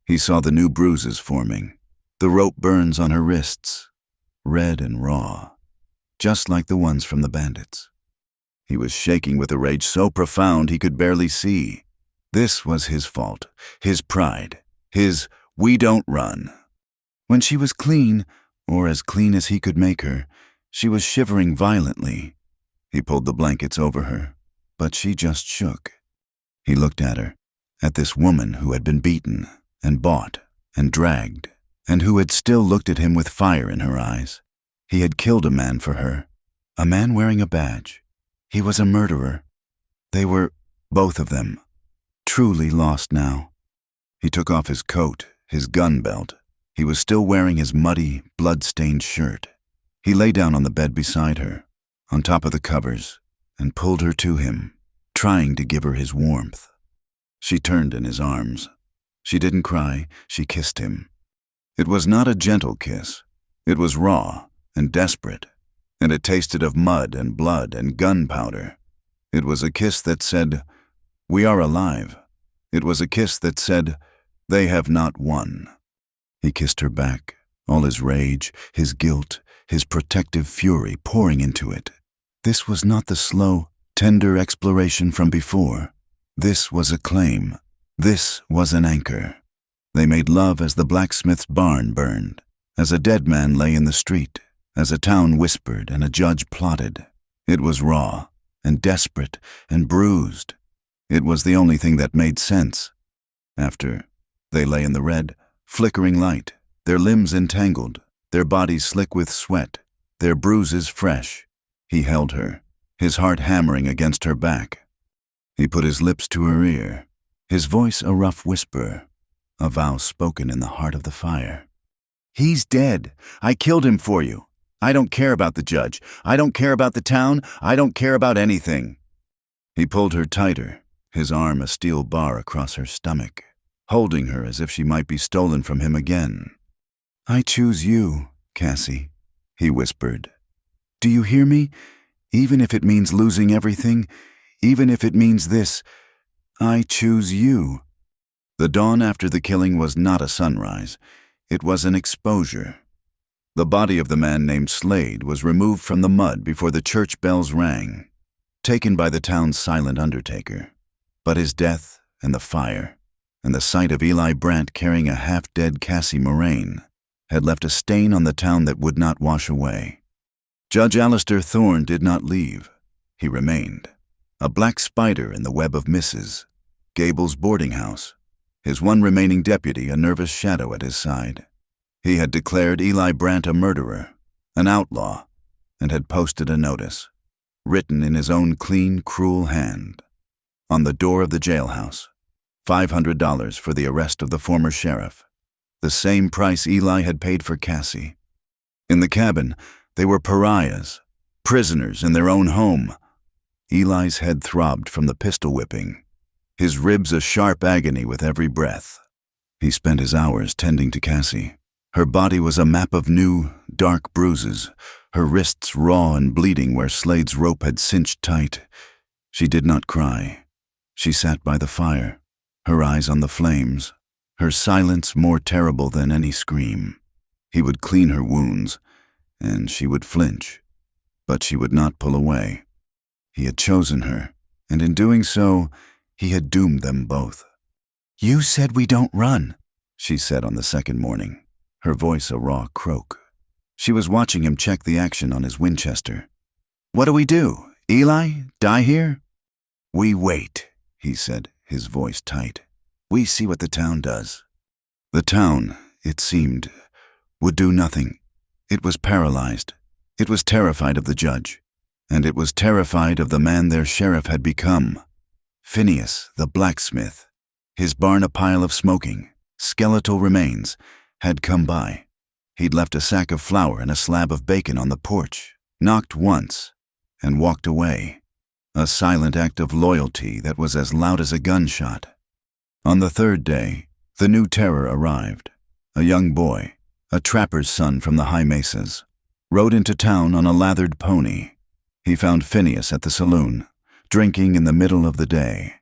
He saw the new bruises forming, the rope burns on her wrists, red and raw, just like the ones from the bandits. He was shaking with a rage so profound he could barely see. This was his fault, his pride, his "we don't run." When she was clean, or as clean as he could make her, she was shivering violently. He pulled the blankets over her, but she just shook. He looked at her, at this woman who had been beaten and bought and dragged, and who had still looked at him with fire in her eyes. He had killed a man for her, a man wearing a badge. He was a murderer. They were, both of them, truly lost now. He took off his coat, his gun belt. He was still wearing his muddy, blood-stained shirt. He lay down on the bed beside her, on top of the covers, and pulled her to him, trying to give her his warmth. She turned in his arms. She didn't cry, she kissed him. It was not a gentle kiss. It was raw and desperate, and it tasted of mud and blood and gunpowder. It was a kiss that said, "We are alive." It was a kiss that said, "They have not won." He kissed her back, all his rage, his guilt, his protective fury pouring into it. This was not the slow, tender exploration from before. This was a claim. This was an anchor. They made love as the blacksmith's barn burned, as a dead man lay in the street, as a town whispered and a judge plotted. It was raw and desperate and bruised. It was the only thing that made sense. After, they lay in the red, flickering light, their limbs entangled, their bodies slick with sweat, their bruises fresh. He held her, his heart hammering against her back. He put his lips to her ear, his voice a rough whisper, a vow spoken in the heart of the fire. "He's dead. I killed him for you. I don't care about the judge. I don't care about the town. I don't care about anything." He pulled her tighter, his arm a steel bar across her stomach, holding her as if she might be stolen from him again. "I choose you, Cassie," he whispered. "Do you hear me? Even if it means losing everything, even if it means this, I choose you." The dawn after the killing was not a sunrise. It was an exposure. The body of the man named Slade was removed from the mud before the church bells rang, taken by the town's silent undertaker. But his death and the fire, and the sight of Eli Brandt carrying a half-dead Cassie Moraine, had left a stain on the town that would not wash away. Judge Alistair Thorne did not leave. He remained, a black spider in the web of Mrs. Gable's boarding house, his one remaining deputy a nervous shadow at his side. He had declared Eli Brandt a murderer, an outlaw, and had posted a notice, written in his own clean, cruel hand, on the door of the jailhouse, $500 for the arrest of the former sheriff, the same price Eli had paid for Cassie. In the cabin, they were pariahs, prisoners in their own home. Eli's head throbbed from the pistol whipping, his ribs a sharp agony with every breath. He spent his hours tending to Cassie. Her body was a map of new, dark bruises, her wrists raw and bleeding where Slade's rope had cinched tight. She did not cry. She sat by the fire, her eyes on the flames, her silence more terrible than any scream. He would clean her wounds, and she would flinch, but she would not pull away. He had chosen her, and in doing so, he had doomed them both. "You said we don't run," she said on the second morning, her voice a raw croak. She was watching him check the action on his Winchester. "What do we do? Eli, die here?" "We wait," he said, his voice tight. "We see what the town does." The town, it seemed, would do nothing. It was paralyzed. It was terrified of the judge, and it was terrified of the man their sheriff had become. Phineas, the blacksmith, his barn a pile of smoking, skeletal remains, had come by. He'd left a sack of flour and a slab of bacon on the porch, knocked once, and walked away. A silent act of loyalty that was as loud as a gunshot. On the third day, the new terror arrived. A young boy, a trapper's son from the high mesas, rode into town on a lathered pony. He found Phineas at the saloon, drinking in the middle of the day.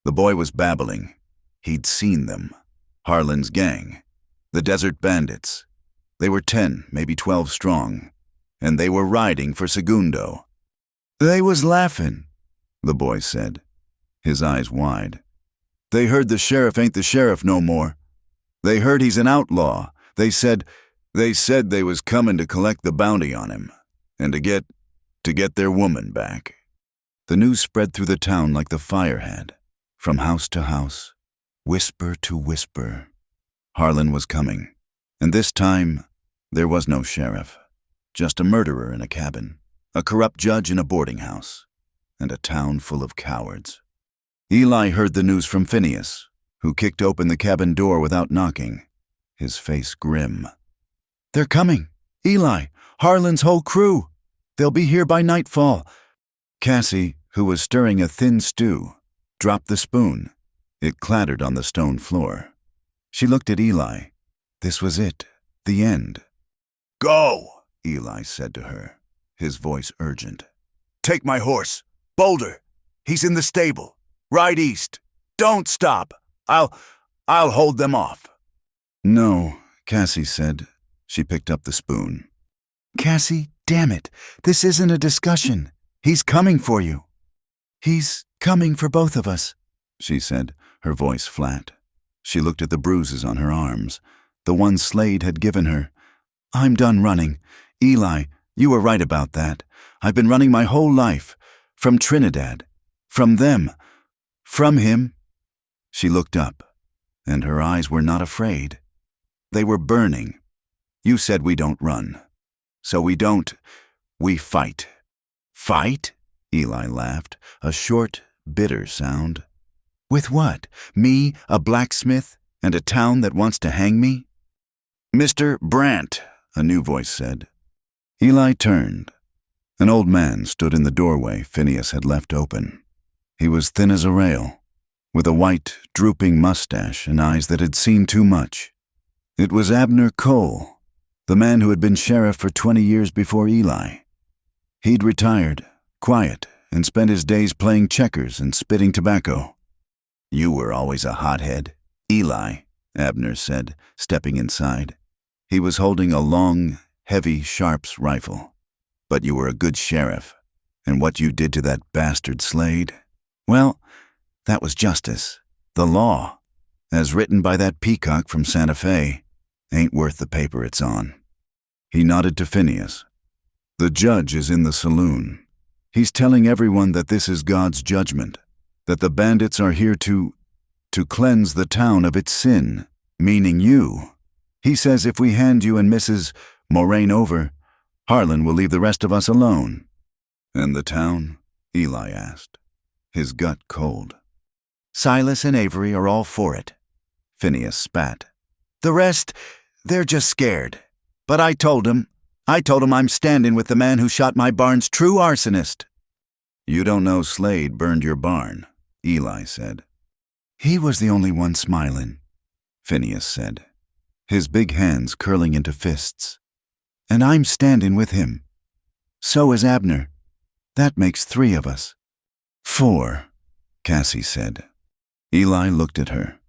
The boy was babbling. He'd seen them. Harlan's gang. The Desert Bandits. They were 10, maybe 12 strong, and they were riding for Segundo. "They was laughin'," the boy said, his eyes wide. "They heard the sheriff ain't the sheriff no more. They heard he's an outlaw, They said they was coming to collect the bounty on him and to get their woman back. The news spread through the town like the fire had, from house to house, whisper to whisper. Harlan was coming, and this time there was no sheriff, just a murderer in a cabin, a corrupt judge in a boarding house, and a town full of cowards. Eli heard the news from Phineas, who kicked open the cabin door without knocking, his face grim. "They're coming! Eli! Harlan's whole crew! They'll be here by nightfall!" Cassie, who was stirring a thin stew, dropped the spoon. It clattered on the stone floor. She looked at Eli. This was it, the end. "Go," Eli said to her, his voice urgent. "Take my horse, Boulder. He's in the stable. Ride east. Don't stop. I'll hold them off." "No," Cassie said. She picked up the spoon. "Cassie, damn it. This isn't a discussion. He's coming for you." "He's coming for both of us," she said, her voice flat. She looked at the bruises on her arms, the one Slade had given her. "I'm done running. Eli, you were right about that. I've been running my whole life. From Trinidad. From them. From him." She looked up, and her eyes were not afraid. They were burning. "You said we don't run. So we don't. We fight." "Fight?" Eli laughed, a short, bitter sound. "With what? Me, a blacksmith, and a town that wants to hang me?" "Mr. Brant," a new voice said. Eli turned. An old man stood in the doorway Phineas had left open. He was thin as a rail, with a white, drooping mustache and eyes that had seen too much. It was Abner Cole, the man who had been sheriff for 20 years before Eli. He'd retired, quiet, and spent his days playing checkers and spitting tobacco. "You were always a hothead, Eli," Abner said, stepping inside. He was holding a long, heavy Sharps rifle. "But you were a good sheriff, and what you did to that bastard Slade, well, that was justice. The law, as written by that peacock from Santa Fe, ain't worth the paper it's on." He nodded to Phineas. "The judge is in the saloon. He's telling everyone that this is God's judgment, that the bandits are here to cleanse the town of its sin, meaning you. He says if we hand you and Mrs. Moraine over, Harlan will leave the rest of us alone." "And the town?" Eli asked, his gut cold. "Silas and Avery are all for it." Phineas spat. "The rest, they're just scared. But I told 'em I'm standing with the man who shot my barn's true arsonist." "You don't know Slade burned your barn," Eli said. "He was the only one smiling," Phineas said, his big hands curling into fists. "And I'm standing with him. So is Abner. That makes 3 of us." "4, Cassie said. Eli looked at her.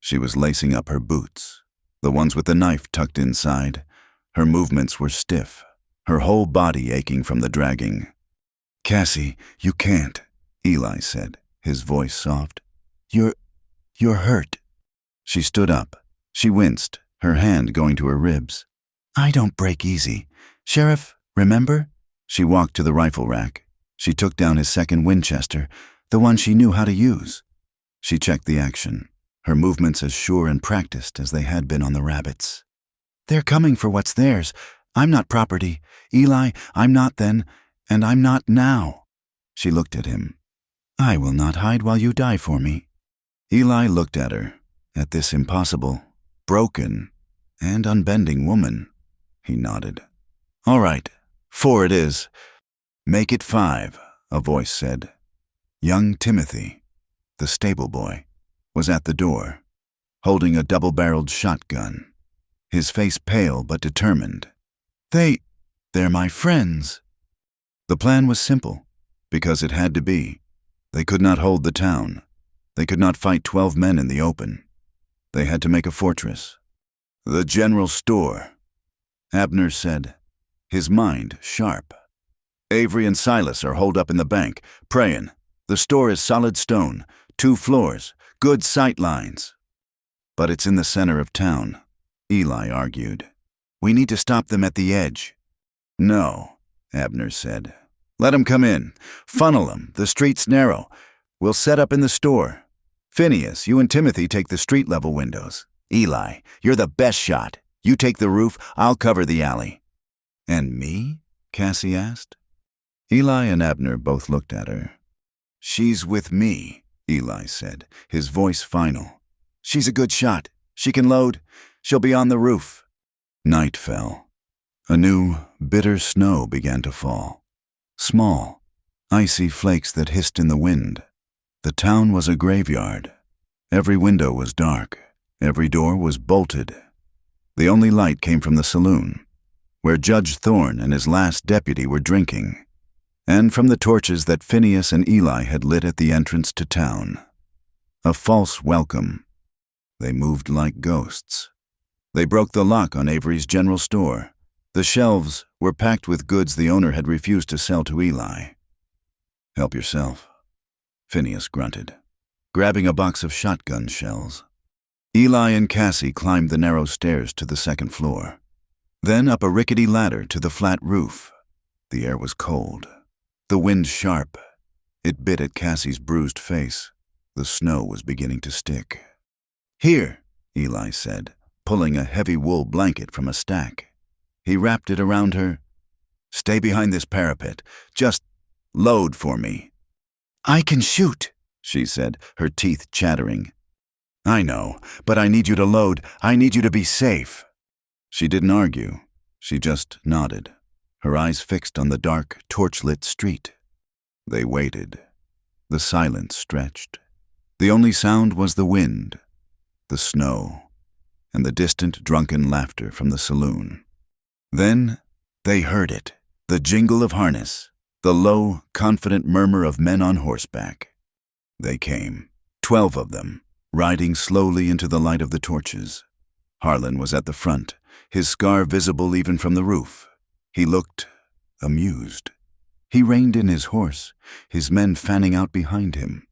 She was lacing up her boots, the ones with the knife tucked inside. Her movements were stiff, her whole body aching from the dragging. "Cassie, you can't," Eli said, his voice soft. You're hurt." She stood up. She winced, her hand going to her ribs. "I don't break easy. Sheriff, remember?" She walked to the rifle rack. She took down his second Winchester, the one she knew how to use. She checked the action, her movements as sure and practiced as they had been on the rabbits. "They're coming for what's theirs. I'm not property. Eli, I'm not then, and I'm not now." She looked at him. "I will not hide while you die for me." Eli looked at her, at this impossible, broken, and unbending woman. He nodded. "All right, 4 it is." "Make it 5, a voice said. Young Timothy, the stable boy, was at the door, holding a double-barreled shotgun, his face pale but determined. They're my friends." The plan was simple, because it had to be. They could not hold the town. They could not fight 12 men in the open. They had to make a fortress. "The general store," Abner said, his mind sharp. "Avery and Silas are holed up in the bank, praying. The store is solid stone, 2 floors, good sight lines. But it's in the center of town. Eli argued. "We need to stop them at the edge." "No," Abner said. "Let 'em come in. Funnel 'em. The street's narrow. We'll set up in the store. Phineas, you and Timothy take the street-level windows. Eli, you're the best shot. You take the roof, I'll cover the alley." "And me?" Cassie asked. Eli and Abner both looked at her. "She's with me," Eli said, his voice final. "She's a good shot. She can load. She'll be on the roof." Night fell. A new, bitter snow began to fall. Small, icy flakes that hissed in the wind. The town was a graveyard. Every window was dark. Every door was bolted. The only light came from the saloon, where Judge Thorne and his last deputy were drinking, and from the torches that Phineas and Eli had lit at the entrance to town. A false welcome. They moved like ghosts. They broke the lock on Avery's general store. The shelves were packed with goods the owner had refused to sell to Eli. "Help yourself," Phineas grunted, grabbing a box of shotgun shells. Eli and Cassie climbed the narrow stairs to the second floor, then up a rickety ladder to the flat roof. The air was cold, the wind sharp. It bit at Cassie's bruised face. The snow was beginning to stick. "Here," Eli said, pulling a heavy wool blanket from a stack. He wrapped it around her. "Stay behind this parapet. Just load for me." "I can shoot," she said, her teeth chattering. "I know, but I need you to load. I need you to be safe." She didn't argue. She just nodded, her eyes fixed on the dark, torch-lit street. They waited. The silence stretched. The only sound was the wind, the snow, and the distant, drunken laughter from the saloon. Then they heard it, the jingle of harness, the low, confident murmur of men on horseback. They came, 12 of them, riding slowly into the light of the torches. Harlan was at the front, his scar visible even from the roof. He looked amused. He reined in his horse, his men fanning out behind him.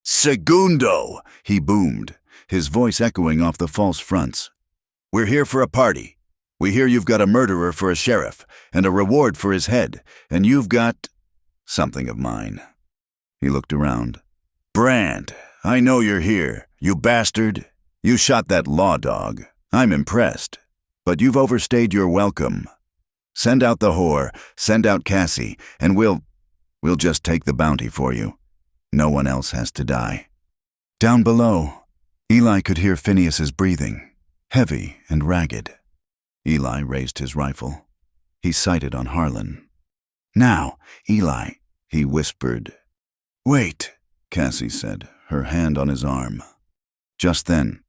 "Segundo!" He boomed, his voice echoing off the false fronts. "We're here for a party. We hear you've got a murderer for a sheriff, and a reward for his head, and you've got something of mine." He looked around. "Brand, I know you're here, you bastard. You shot that law dog. I'm impressed. But you've overstayed your welcome. Send out the whore, send out Cassie, and we'll just take the bounty for you. No one else has to die." Down below, Eli could hear Phineas's breathing, heavy and ragged. Eli raised his rifle. He sighted on Harlan. "Now, Eli," he whispered. "Wait," Cassie said, her hand on his arm. Just then,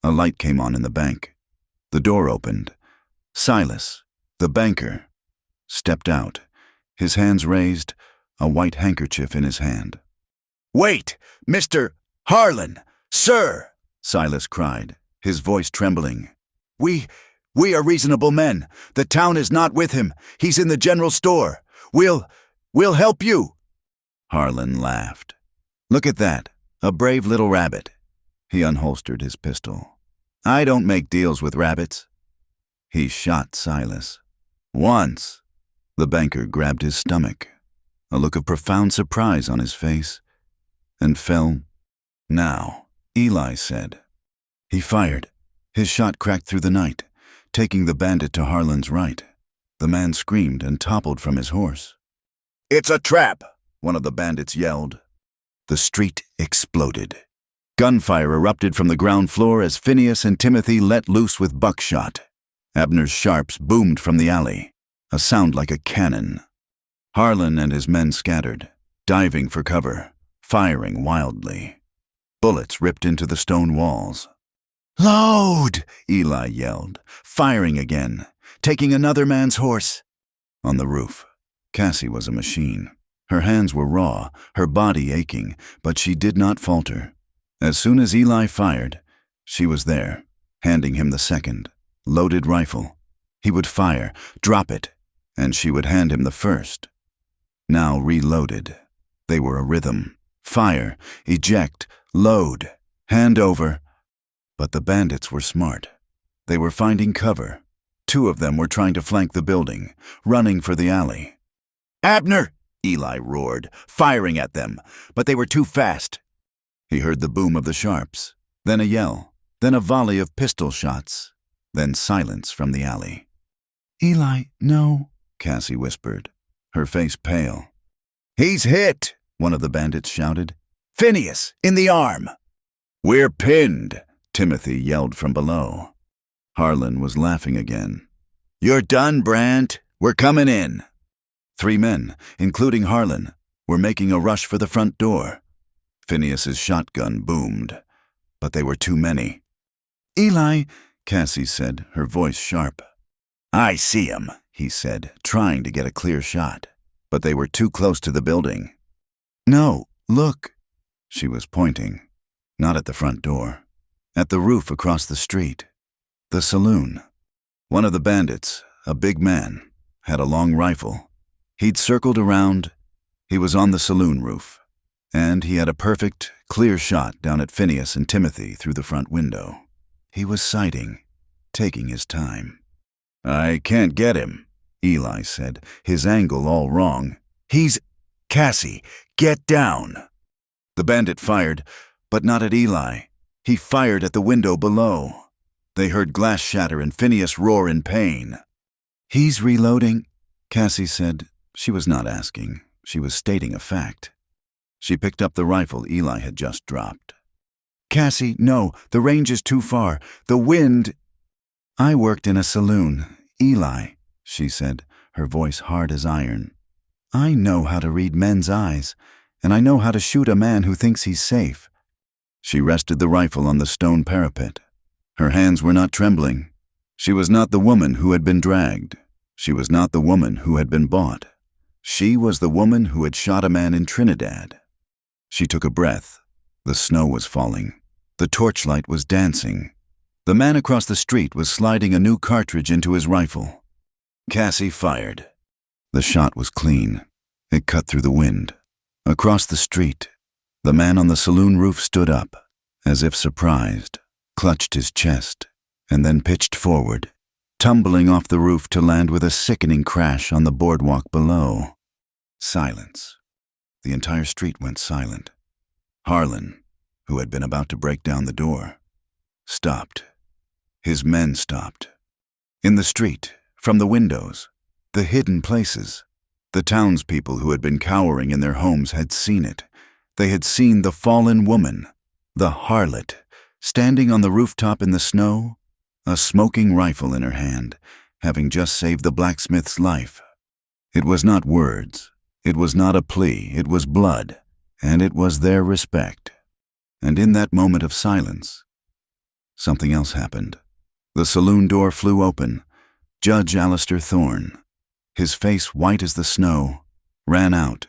a light came on in the bank. The door opened. Silas, the banker, stepped out, his hands raised, a white handkerchief in his hand. "Wait, Mr. Harlan, sir!" Silas cried, his voice trembling. We are reasonable men. The town is not with him. He's in the general store. We'll help you." Harlan laughed. "Look at that, a brave little rabbit." He unholstered his pistol. "I don't make deals with rabbits." He shot Silas. Once. The banker grabbed his stomach, a look of profound surprise on his face, and fell. "Now," Eli said. He fired. His shot cracked through the night, taking the bandit to Harlan's right. The man screamed and toppled from his horse. "It's a trap," one of the bandits yelled. The street exploded. Gunfire erupted from the ground floor as Phineas and Timothy let loose with buckshot. Abner's sharps boomed from the alley, a sound like a cannon. Harlan and his men scattered, diving for cover, firing wildly. Bullets ripped into the stone walls. "Load!" Eli yelled, firing again, taking another man's horse. On the roof, Cassie was a machine. Her hands were raw, her body aching, but she did not falter. As soon as Eli fired, she was there, handing him the second, loaded rifle. He would fire, drop it, and she would hand him the first. Now reloaded. They were a rhythm. Fire, eject, load, hand over. But the bandits were smart. They were finding cover. 2 of them were trying to flank the building, running for the alley. "Abner!" Eli roared, firing at them, but they were too fast. He heard the boom of the sharps, then a yell, then a volley of pistol shots, then silence from the alley. Eli, no, Cassie whispered, her face pale. "He's hit!" one of the bandits shouted. "Phineas, in the arm!" "We're pinned!" Timothy yelled from below. Harlan was laughing again. "You're done, Brandt. We're coming in." 3 men, including Harlan, were making a rush for the front door. Phineas's shotgun boomed, but they were too many. Eli, Cassie said, her voice sharp. "I see him," he said, trying to get a clear shot, but they were too close to the building. no, look. She was pointing, not at the front door, at the roof across the street. The saloon. One of the bandits, a big man, had a long rifle. He'd circled around. He was on the saloon roof, and he had a perfect, clear shot down at Phineas and Timothy through the front window. He was sighting, taking his time. "I can't get him," Eli said, his angle all wrong. "He's... Cassie, get down!" The bandit fired, but not at Eli. He fired at the window below. They heard glass shatter and Phineas roar in pain. He's reloading, Cassie said. She was not asking. She was stating a fact. She picked up the rifle Eli had just dropped. Cassie, no, the range is too far. The wind... I worked in a saloon, Eli, she said, her voice hard as iron. I know how to read men's eyes, and I know how to shoot a man who thinks he's safe. She rested the rifle on the stone parapet. Her hands were not trembling. She was not the woman who had been dragged. She was not the woman who had been bought. She was the woman who had shot a man in Trinidad. She took a breath. The snow was falling. The torchlight was dancing. The man across the street was sliding a new cartridge into his rifle. Cassie fired. The shot was clean. It cut through the wind. Across the street, the man on the saloon roof stood up, as if surprised, clutched his chest, and then pitched forward, tumbling off the roof to land with a sickening crash on the boardwalk below. Silence. The entire street went silent. Harlan, who had been about to break down the door, stopped. His men stopped. In the street, from the windows, the hidden places, the townspeople who had been cowering in their homes had seen it. They had seen the fallen woman, the harlot, standing on the rooftop in the snow, a smoking rifle in her hand, having just saved the blacksmith's life. It was not words. It was not a plea. It was blood, and it was their respect. And in that moment of silence, something else happened. The saloon door flew open. Judge Alistair Thorne, his face white as the snow, ran out.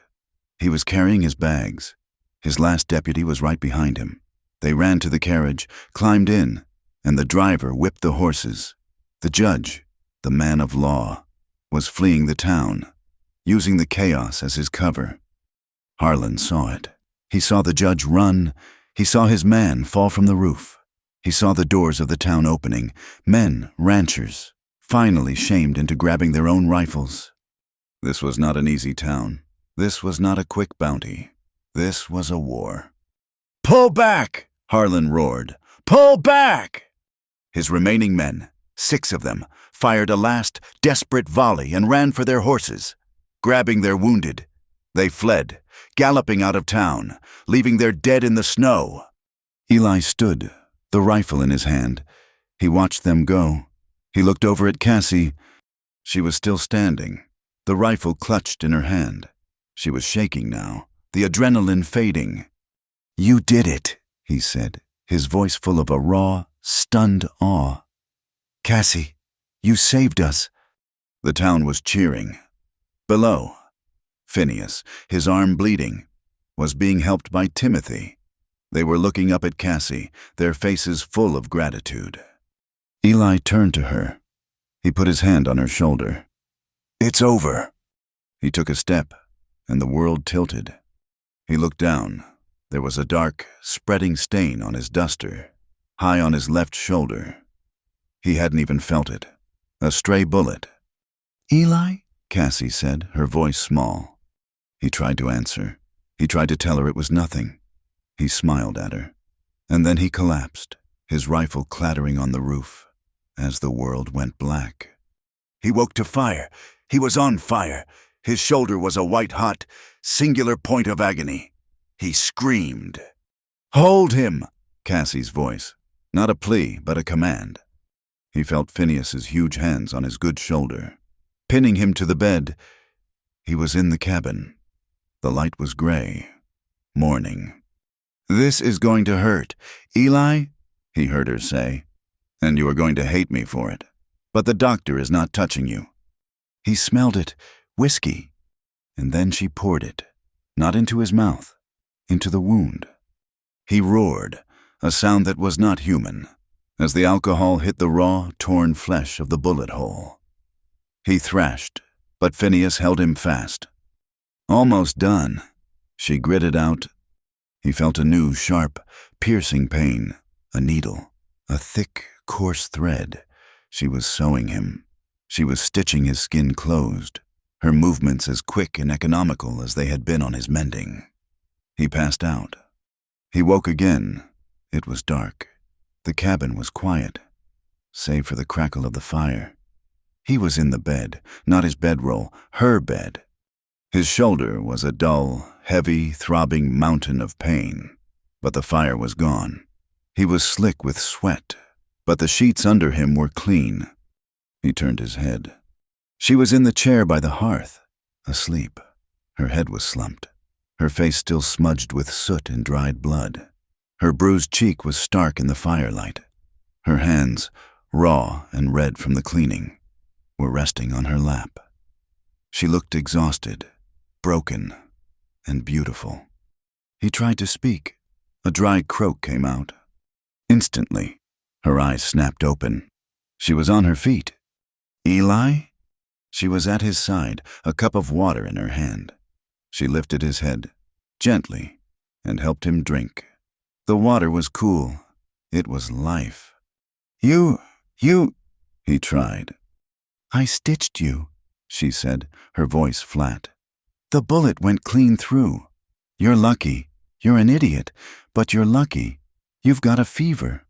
He was carrying his bags. His last deputy was right behind him. They ran to the carriage, climbed in, and the driver whipped the horses. The judge, the man of law, was fleeing the town, using the chaos as his cover. Harlan saw it. He saw the judge run. He saw his man fall from the roof. He saw the doors of the town opening, men, ranchers, finally shamed into grabbing their own rifles. This was not an easy town. This was not a quick bounty. This was a war. "Pull back!" Harlan roared. "Pull back!" His remaining men, 6 of them, fired a last, desperate volley and ran for their horses. Grabbing their wounded, they fled, galloping out of town, leaving their dead in the snow. Eli stood, the rifle in his hand. He watched them go. He looked over at Cassie. She was still standing, the rifle clutched in her hand. She was shaking now, the adrenaline fading. "You did it," he said, his voice full of a raw, stunned awe. "Cassie, you saved us." The town was cheering. Below, Phineas, his arm bleeding, was being helped by Timothy. They were looking up at Cassie, their faces full of gratitude. Eli turned to her. He put his hand on her shoulder. "It's over." He took a step, and the world tilted. He looked down. There was a dark, spreading stain on his duster, high on his left shoulder. He hadn't even felt it. A stray bullet. Eli? Cassie said, her voice small. He tried to answer. He tried to tell her it was nothing. He smiled at her. And then he collapsed, his rifle clattering on the roof, as the world went black. He woke to fire. He was on fire. His shoulder was a white-hot, singular point of agony. He screamed. "Hold him!" Cassie's voice. Not a plea, but a command. He felt Phineas's huge hands on his good shoulder, pinning him to the bed. He was in the cabin. The light was gray. Morning. "This is going to hurt. Eli," he heard her say, "and you are going to hate me for it. But the doctor is not touching you." He smelled it. Whiskey. And then she poured it, not into his mouth, into the wound. He roared, a sound that was not human, as the alcohol hit the raw, torn flesh of the bullet hole. He thrashed, but Phineas held him fast. "Almost done," she gritted out. He felt a new, sharp, piercing pain, a needle, a thick, coarse thread. She was sewing him. She was stitching his skin closed, her movements as quick and economical as they had been on his mending. He passed out. He woke again. It was dark. The cabin was quiet, save for the crackle of the fire. He was in the bed, not his bedroll, her bed. His shoulder was a dull, heavy, throbbing mountain of pain, but the fire was gone. He was slick with sweat, but the sheets under him were clean. He turned his head. She was in the chair by the hearth, asleep. Her head was slumped, her face still smudged with soot and dried blood. Her bruised cheek was stark in the firelight. Her hands, raw and red from the cleaning, were resting on her lap. She looked exhausted, broken, and beautiful. He tried to speak. A dry croak came out. Instantly, her eyes snapped open. She was on her feet. "Eli?" She was at his side, a cup of water in her hand. She lifted his head, gently, and helped him drink. The water was cool. It was life. You, he tried. "I stitched you," she said, her voice flat. "The bullet went clean through. You're lucky. You're an idiot, but you're lucky. You've got a fever."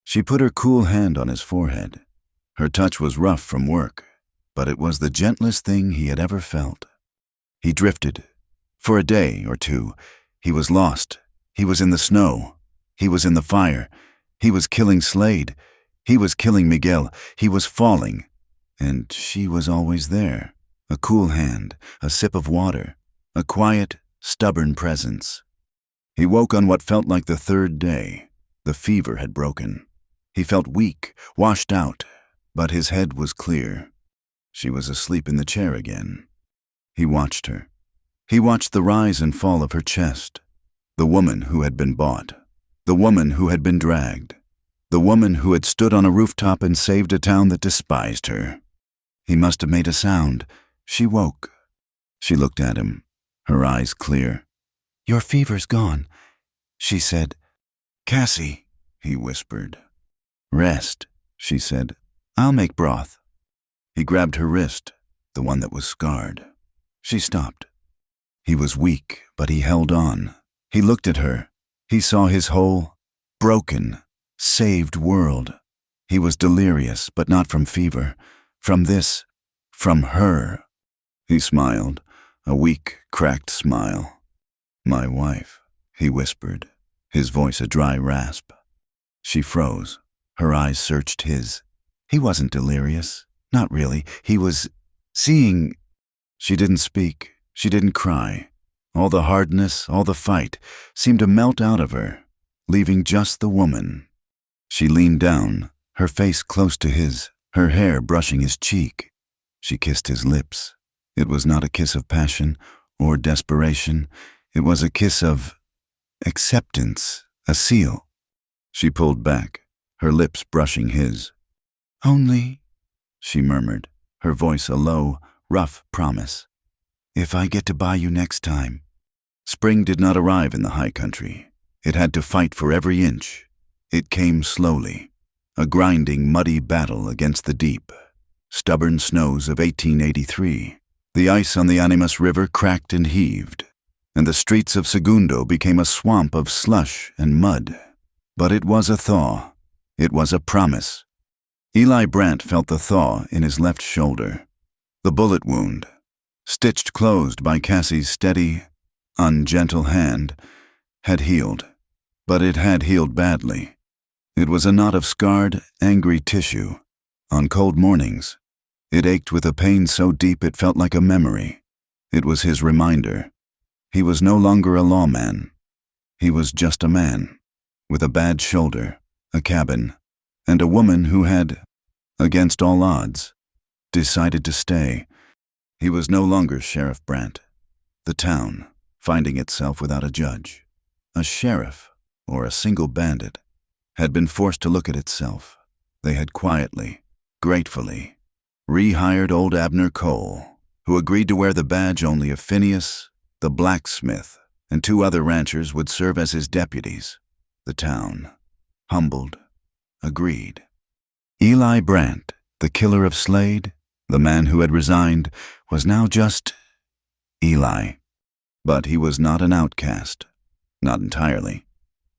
She put her cool hand on his forehead. Her touch was rough from work, but it was the gentlest thing he had ever felt. He drifted. For a day or two, he was lost. He was in the snow. He was in the fire. He was killing Slade. He was killing Miguel. He was falling. And she was always there. A cool hand, a sip of water, a quiet, stubborn presence. He woke on what felt like the third day. The fever had broken. He felt weak, washed out, but his head was clear. She was asleep in the chair again. He watched her. He watched the rise and fall of her chest. The woman who had been bought. The woman who had been dragged. The woman who had stood on a rooftop and saved a town that despised her. He must have made a sound. She woke. She looked at him, her eyes clear. "Your fever's gone," she said. "Cassie," he whispered. "Rest," she said. "I'll make broth." He grabbed her wrist, the one that was scarred. She stopped. He was weak, but he held on. He looked at her. He saw his whole, broken, saved world. He was delirious, but not from fever. From this, from her. He smiled, a weak, cracked smile. "My wife," he whispered, his voice a dry rasp. She froze. Her eyes searched his. He wasn't delirious. Not really. He was seeing. She didn't speak. She didn't cry. All the hardness, all the fight, seemed to melt out of her, leaving just the woman. She leaned down, her face close to his, her hair brushing his cheek. She kissed his lips. It was not a kiss of passion or desperation. It was a kiss of acceptance, a seal. She pulled back, her lips brushing his. "Only," she murmured, her voice a low, rough promise. "If I get to buy you next time." Spring did not arrive in the high country. It had to fight for every inch. It came slowly. A grinding, muddy battle against the deep, stubborn snows of 1883. The ice on the Animas River cracked and heaved, and the streets of Segundo became a swamp of slush and mud. But it was a thaw. It was a promise. Eli Brandt felt the thaw in his left shoulder. The bullet wound, stitched closed by Cassie's steady, ungentle hand, had healed. But it had healed badly. It was a knot of scarred, angry tissue. On cold mornings, it ached with a pain so deep it felt like a memory. It was his reminder. He was no longer a lawman. He was just a man, with a bad shoulder, a cabin, and a woman who had, against all odds, decided to stay. He was no longer Sheriff Brandt. The town, finding itself without a judge, a sheriff, or a single bandit, had been forced to look at itself. They had quietly, gratefully, rehired old Abner Cole, who agreed to wear the badge only if Phineas, the blacksmith, and 2 other ranchers would serve as his deputies. The town, humbled, agreed. Eli Brandt, the killer of Slade, the man who had resigned, was now just Eli. But he was not an outcast. Not entirely.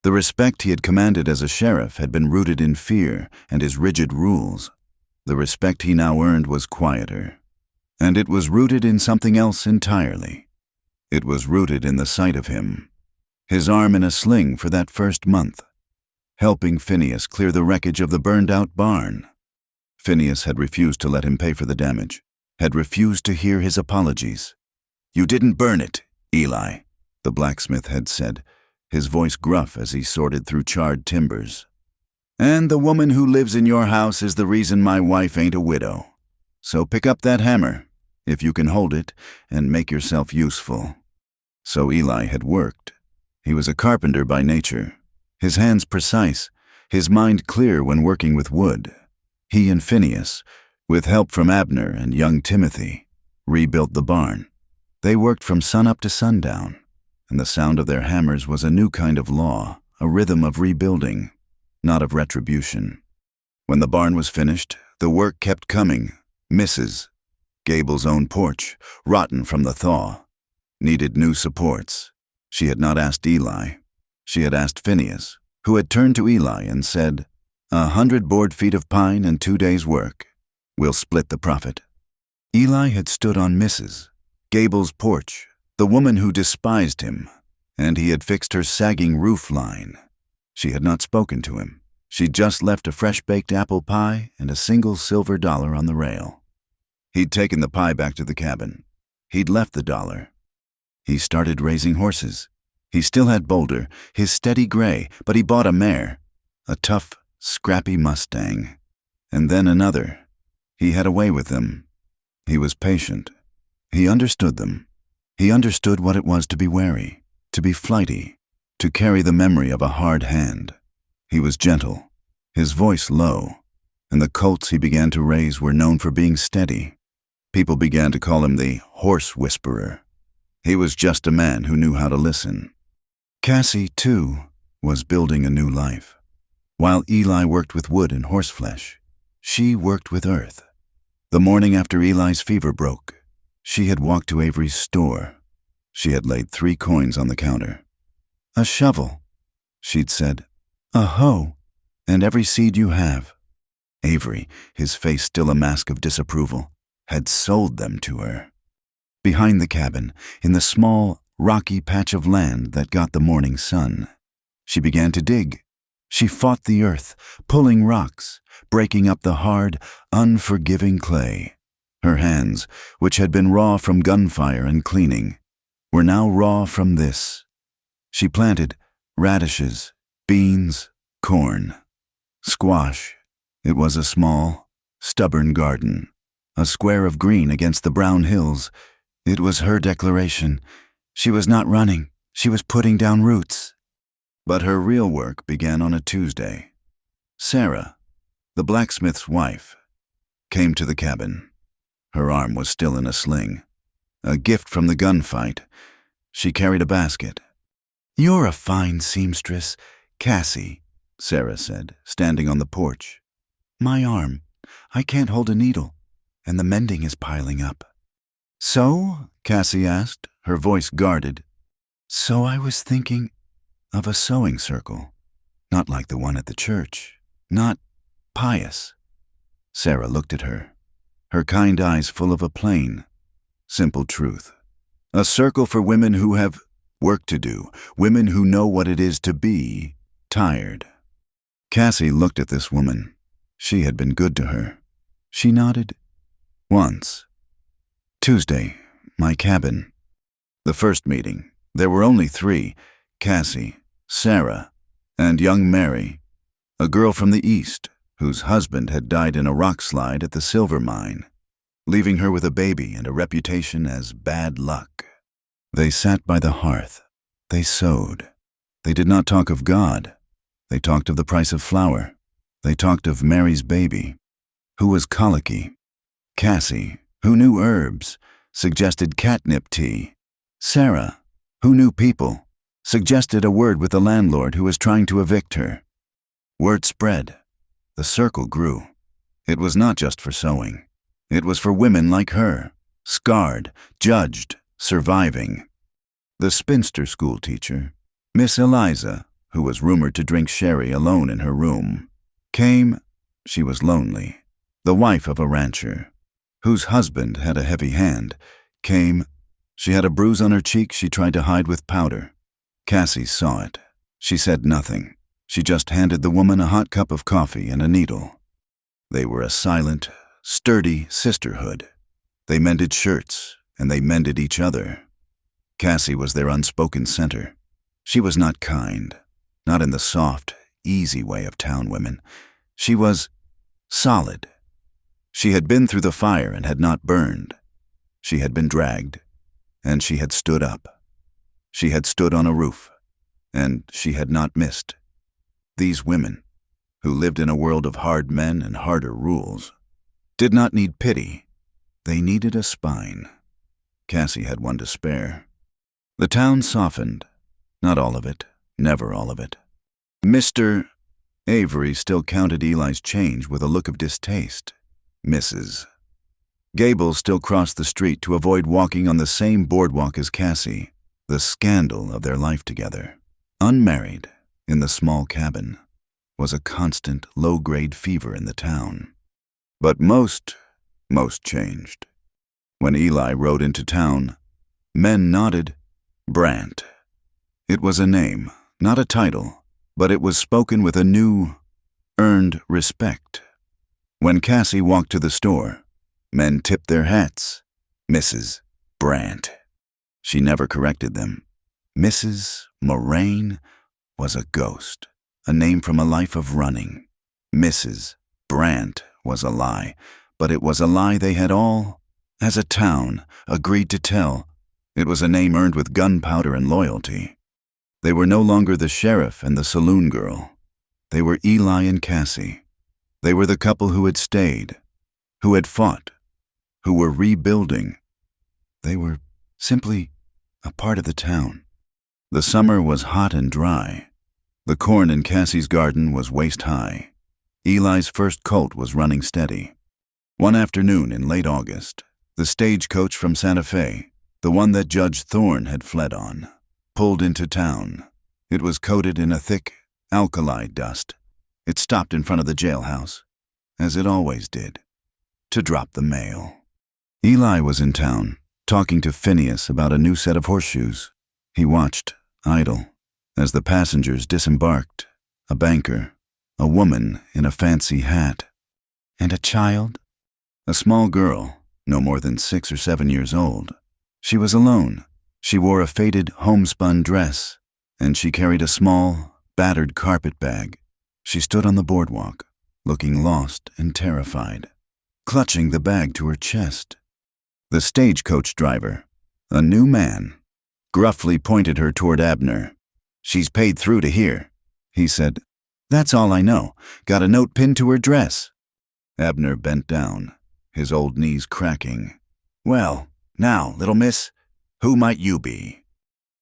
The respect he had commanded as a sheriff had been rooted in fear and his rigid rules. The respect he now earned was quieter. And it was rooted in something else entirely. It was rooted in the sight of him, his arm in a sling for that first month, helping Phineas clear the wreckage of the burned-out barn. Phineas had refused to let him pay for the damage, had refused to hear his apologies. "You didn't burn it, Eli," the blacksmith had said, his voice gruff as he sorted through charred timbers. "And the woman who lives in your house is the reason my wife ain't a widow. So pick up that hammer, if you can hold it, and make yourself useful." So Eli had worked. He was a carpenter by nature, his hands precise, his mind clear when working with wood. He and Phineas, with help from Abner and young Timothy, rebuilt the barn. They worked from sunup to sundown, and the sound of their hammers was a new kind of law, a rhythm of rebuilding, not of retribution. When the barn was finished, the work kept coming. Mrs. Gable's own porch, rotten from the thaw, needed new supports. She had not asked Eli. She had asked Phineas, who had turned to Eli and said, 100 board feet of pine and 2 days' work. We'll split the profit." Eli had stood on Mrs. Gable's porch, the woman who despised him, and he had fixed her sagging roof line. She had not spoken to him. She'd just left a fresh-baked apple pie and a single silver dollar on the rail. He'd taken the pie back to the cabin. He'd left the dollar. He started raising horses. He still had Boulder, his steady gray, but he bought a mare, a tough, scrappy Mustang. And then another. He had a way with them. He was patient. He understood them. He understood what it was to be wary, to be flighty, to carry the memory of a hard hand. He was gentle, his voice low, and the colts he began to raise were known for being steady. People began to call him the horse whisperer. He was just a man who knew how to listen. Cassie, too, was building a new life. While Eli worked with wood and horseflesh, she worked with earth. The morning after Eli's fever broke, she had walked to Avery's store. She had laid 3 coins on the counter. "A shovel," she'd said, "a hoe, and every seed you have." Avery, his face still a mask of disapproval, had sold them to her. Behind the cabin, in the small, rocky patch of land that got the morning sun, she began to dig. She fought the earth, pulling rocks, breaking up the hard, unforgiving clay. Her hands, which had been raw from gunfire and cleaning, were now raw from this. She planted radishes, beans, corn, squash. It was a small, stubborn garden, a square of green against the brown hills. It was her declaration. She was not running. She was putting down roots. But her real work began on a Tuesday. Sarah, the blacksmith's wife, came to the cabin. Her arm was still in a sling. A gift from the gunfight. She carried a basket. "You're a fine seamstress, Cassie," Sarah said, standing on the porch, My arm. I can't hold a needle, and the mending is piling up. So? Cassie asked, her voice guarded. So I was thinking of a sewing circle, not like the one at the church, not pious. Sarah looked at her, her kind eyes full of a plain, simple truth. A circle for women who have work to do, women who know what it is to be tired. Cassie looked at this woman. She had been good to her. She nodded. Once. Tuesday, my cabin. The first meeting. There were only 3, Cassie, Sarah, and young Mary, a girl from the East whose husband had died in a rock slide at the silver mine, leaving her with a baby and a reputation as bad luck. They sat by the hearth. They sewed. They did not talk of God. They talked of the price of flour. They talked of Mary's baby, who was colicky. Cassie, who knew herbs, suggested catnip tea. Sarah, who knew people, suggested a word with the landlord who was trying to evict her. Word spread. The circle grew. It was not just for sewing. It was for women like her, scarred, judged, surviving. The spinster school teacher, Miss Eliza, who was rumored to drink sherry alone in her room, came. She was lonely. The wife of a rancher, whose husband had a heavy hand, came. She had a bruise on her cheek she tried to hide with powder. Cassie saw it. She said nothing. She just handed the woman a hot cup of coffee and a needle. They were a silent, sturdy sisterhood. They mended shirts, and they mended each other. Cassie was their unspoken center. She was not kind, not in the soft, easy way of town women. She was solid. She had been through the fire and had not burned. She had been dragged, and she had stood up. She had stood on a roof, and she had not missed. These women, who lived in a world of hard men and harder rules, did not need pity. They needed a spine. Cassie had one to spare. The town softened. Not all of it, never all of it. Mr. Avery still counted Eli's change with a look of distaste. Mrs. Gable still crossed the street to avoid walking on the same boardwalk as Cassie, the scandal of their life together. Unmarried, in the small cabin, was a constant low-grade fever in the town. But most changed. When Eli rode into town, men nodded. Brant. It was a name, not a title, but it was spoken with a new, earned respect. When Cassie walked to the store, men tipped their hats. Mrs. Brant. She never corrected them. Mrs. Moraine was a ghost, a name from a life of running. Mrs. Brant was a lie, but it was a lie they had all, as a town, agreed to tell. It was a name earned with gunpowder and loyalty. They were no longer the sheriff and the saloon girl. They were Eli and Cassie. They were the couple who had stayed, who had fought, who were rebuilding. They were simply a part of the town. The summer was hot and dry. The corn in Cassie's garden was waist-high. Eli's first colt was running steady. One afternoon in late August, the stagecoach from Santa Fe, the one that Judge Thorne had fled on, pulled into town. It was coated in a thick, alkali dust. It stopped in front of the jailhouse, as it always did, to drop the mail. Eli was in town, talking to Phineas about a new set of horseshoes. He watched, idle, as the passengers disembarked, a banker, a woman in a fancy hat, and a child, a small girl, no more than 6 or 7 years old. She was alone. She wore a faded homespun dress, and she carried a small, battered carpet bag. She stood on the boardwalk, looking lost and terrified, clutching the bag to her chest. The stagecoach driver, a new man, gruffly pointed her toward Abner. "She's paid through to here," he said. "That's all I know. Got a note pinned to her dress." Abner bent down, his old knees cracking. "Well, now, little miss, who might you be?"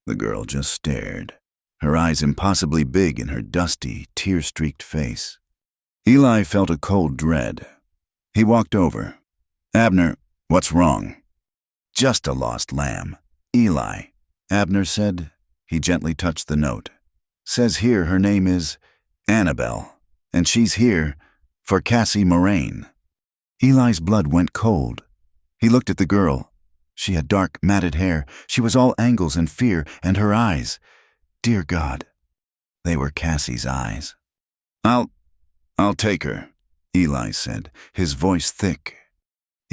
The girl just stared, her eyes impossibly big in her dusty, tear-streaked face. Eli felt a cold dread. He walked over. Abner, what's wrong? Just a lost lamb. Eli, Abner said. He gently touched the note. Says here her name is Annabelle, and she's here for Cassie Moraine. Eli's blood went cold. He looked at the girl. She had dark, matted hair. She was all angles and fear, and her eyes. Dear God, they were Cassie's eyes. I'll take her, Eli said, his voice thick.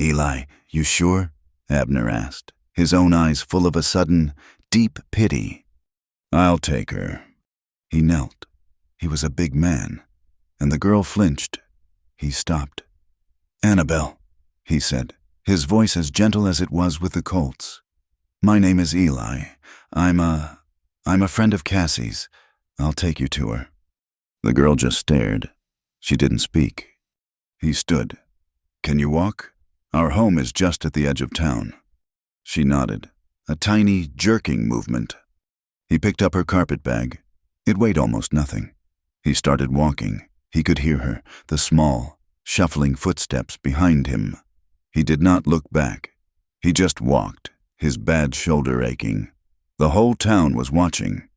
Eli, you sure? Abner asked, his own eyes full of a sudden, deep pity. I'll take her. He knelt. He was a big man, and the girl flinched. He stopped. Annabelle, he said, his voice as gentle as it was with the Colts. My name is Eli. I'm a friend of Cassie's. I'll take you to her. The girl just stared. She didn't speak. He stood. Can you walk? Our home is just at the edge of town. She nodded. A tiny, jerking movement. He picked up her carpet bag. It weighed almost nothing. He started walking. He could hear her, the small, shuffling footsteps behind him. He did not look back. He just walked, his bad shoulder aching. The whole town was watching.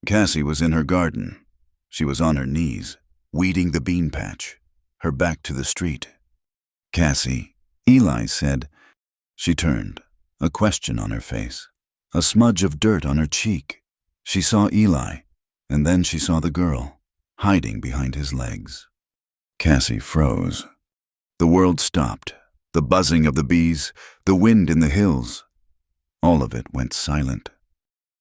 Cassie was in her garden. She was on her knees, weeding the bean patch, her back to the street. Cassie, Eli said. She turned, a question on her face, a smudge of dirt on her cheek. She saw Eli, and then she saw the girl, hiding behind his legs. Cassie froze. The world stopped. The buzzing of the bees, the wind in the hills. All of it went silent.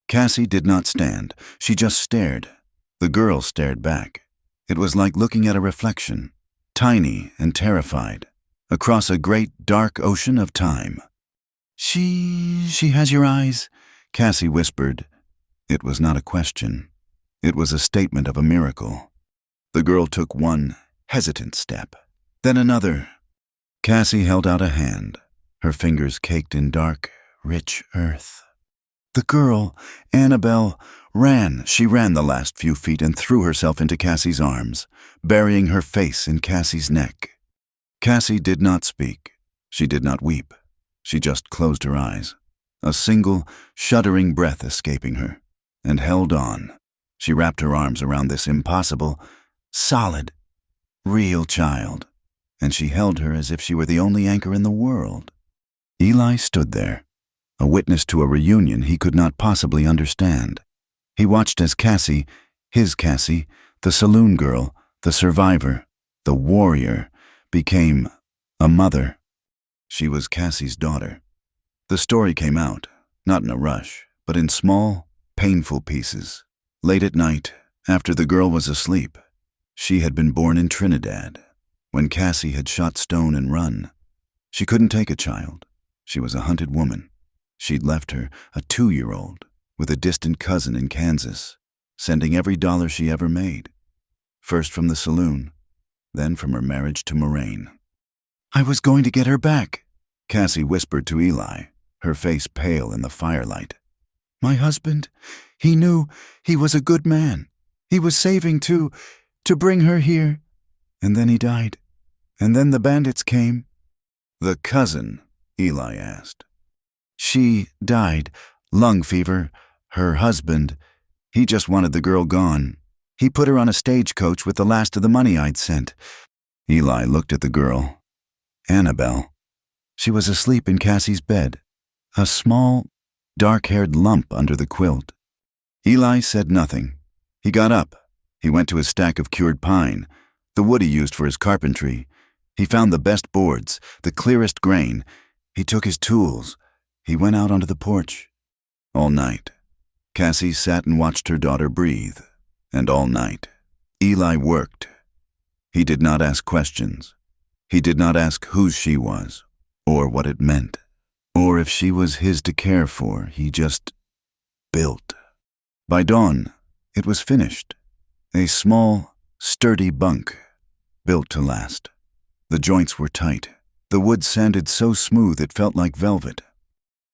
Cassie did not stand. She just stared. The girl stared back. It was like looking at a reflection, tiny and terrified, across a great dark ocean of time. She has your eyes, Cassie whispered. It was not a question. It was a statement of a miracle. The girl took one hesitant step, then another. Cassie held out a hand, her fingers caked in dark, rich earth. The girl, Annabelle, ran. She ran the last few feet and threw herself into Cassie's arms, burying her face in Cassie's neck. Cassie did not speak. She did not weep. She just closed her eyes, a single, shuddering breath escaping her, and held on. She wrapped her arms around this impossible, solid, real child, and she held her as if she were the only anchor in the world. Eli stood there, a witness to a reunion he could not possibly understand. He watched as Cassie, his Cassie, the saloon girl, the survivor, the warrior, became a mother. She was Cassie's daughter. The story came out, not in a rush, but in small, painful pieces. Late at night, after the girl was asleep, she had been born in Trinidad, when Cassie had shot stone and run. She couldn't take a child. She was a hunted woman. She'd left her, a 2-year-old, with a distant cousin in Kansas, sending every dollar she ever made. First from the saloon, then from her marriage to Moraine. I was going to get her back, Cassie whispered to Eli, her face pale in the firelight. My husband, he knew he was a good man. He was saving to bring her here. And then he died. And then the bandits came. The cousin, Eli asked. She died, lung fever. Her husband, he just wanted the girl gone. He put her on a stagecoach with the last of the money I'd sent. Eli looked at the girl. Annabelle. She was asleep in Cassie's bed, a small, dark-haired lump under the quilt. Eli said nothing. He got up. He went to his stack of cured pine, the wood he used for his carpentry. He found the best boards, the clearest grain. He took his tools. He went out onto the porch. All night, Cassie sat and watched her daughter breathe. And all night, Eli worked. He did not ask questions. He did not ask whose she was, or what it meant, or if she was his to care for. He just built. By dawn, it was finished. A small, sturdy bunk, built to last. The joints were tight. The wood sanded so smooth it felt like velvet.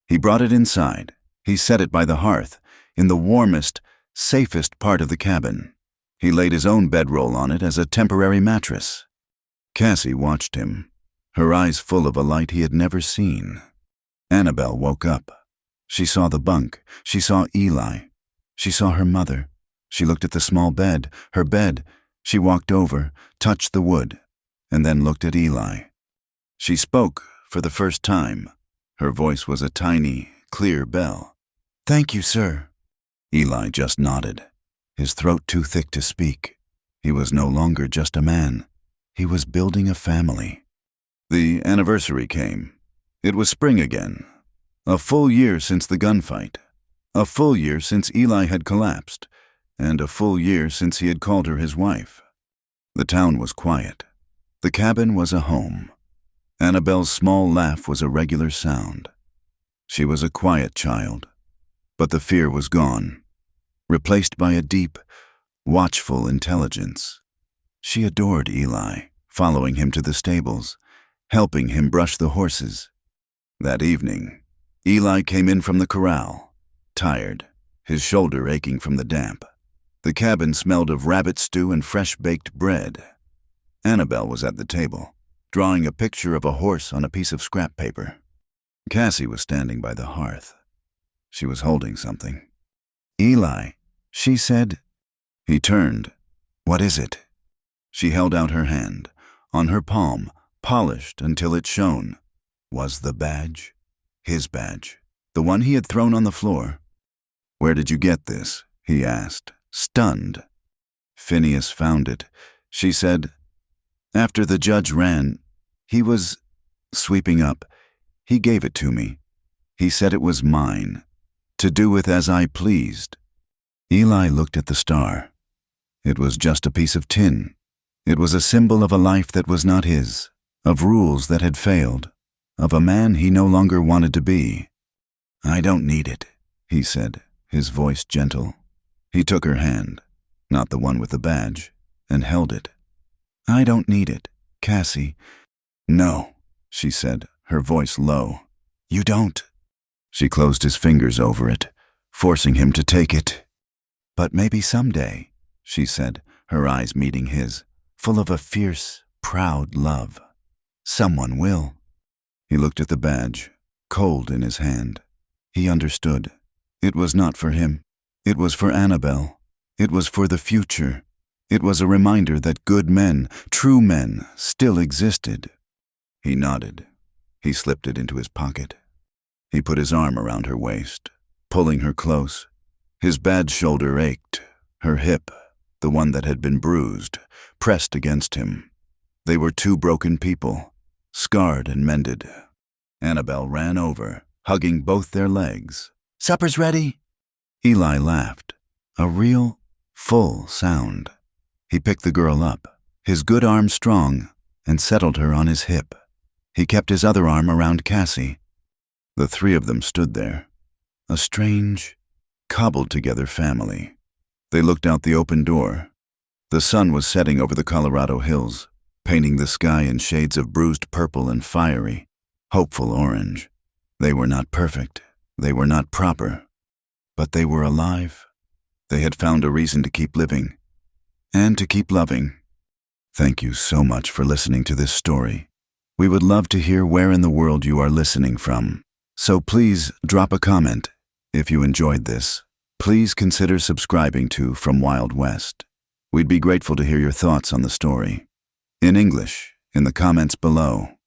He brought it inside. He set it by the hearth, in the warmest, safest part of the cabin. He laid his own bedroll on it as a temporary mattress. Cassie watched him, her eyes full of a light he had never seen. Annabelle woke up. She saw the bunk. She saw Eli. She saw her mother. She looked at the small bed, her bed. She walked over, touched the wood, and then looked at Eli. She spoke for the first time. Her voice was a tiny, clear bell. "Thank you, sir." Eli just nodded, his throat too thick to speak. He was no longer just a man. He was building a family. The anniversary came. It was spring again. A full year since the gunfight. A full year since Eli had collapsed, and a full year since he had called her his wife. The town was quiet. The cabin was a home. Annabelle's small laugh was a regular sound. She was a quiet child, but the fear was gone, replaced by a deep, watchful intelligence. She adored Eli, following him to the stables, helping him brush the horses. That evening, Eli came in from the corral, tired, his shoulder aching from the damp. The cabin smelled of rabbit stew and fresh-baked bread. Annabelle was at the table, drawing a picture of a horse on a piece of scrap paper. Cassie was standing by the hearth. She was holding something. "Eli," she said. He turned. "What is it?" She held out her hand. On her palm, polished until it shone, was the badge. His badge, the one he had thrown on the floor. "Where did you get this?" he asked, stunned. "Phineas found it," she said. "After the judge ran, he was sweeping up. He gave it to me. He said it was mine, to do with as I pleased." Eli looked at the star. It was just a piece of tin. It was a symbol of a life that was not his, of rules that had failed, of a man he no longer wanted to be. "I don't need it," he said, his voice gentle. He took her hand, not the one with the badge, and held it. "I don't need it, Cassie." "No," she said, her voice low. "You don't." She closed his fingers over it, forcing him to take it. "But maybe someday," she said, her eyes meeting his, full of a fierce, proud love. "Someone will." He looked at the badge, cold in his hand. He understood. It was not for him. It was for Annabelle. It was for the future. It was a reminder that good men, true men, still existed. He nodded. He slipped it into his pocket. He put his arm around her waist, pulling her close. His bad shoulder ached. Her hip, the one that had been bruised, pressed against him. They were two broken people, scarred and mended. Annabelle ran over, hugging both their legs. "Supper's ready." Eli laughed, a real, full sound. He picked the girl up, his good arm strong, and settled her on his hip. He kept his other arm around Cassie. The three of them stood there, a strange, cobbled-together family. They looked out the open door. The sun was setting over the Colorado hills, painting the sky in shades of bruised purple and fiery, hopeful orange. They were not perfect. They were not proper. But they were alive. They had found a reason to keep living and to keep loving. Thank you so much for listening to this story. We would love to hear where in the world you are listening from. So please drop a comment. If you enjoyed this, please consider subscribing to From Wild West. We'd be grateful to hear your thoughts on the story. In English, in the comments below.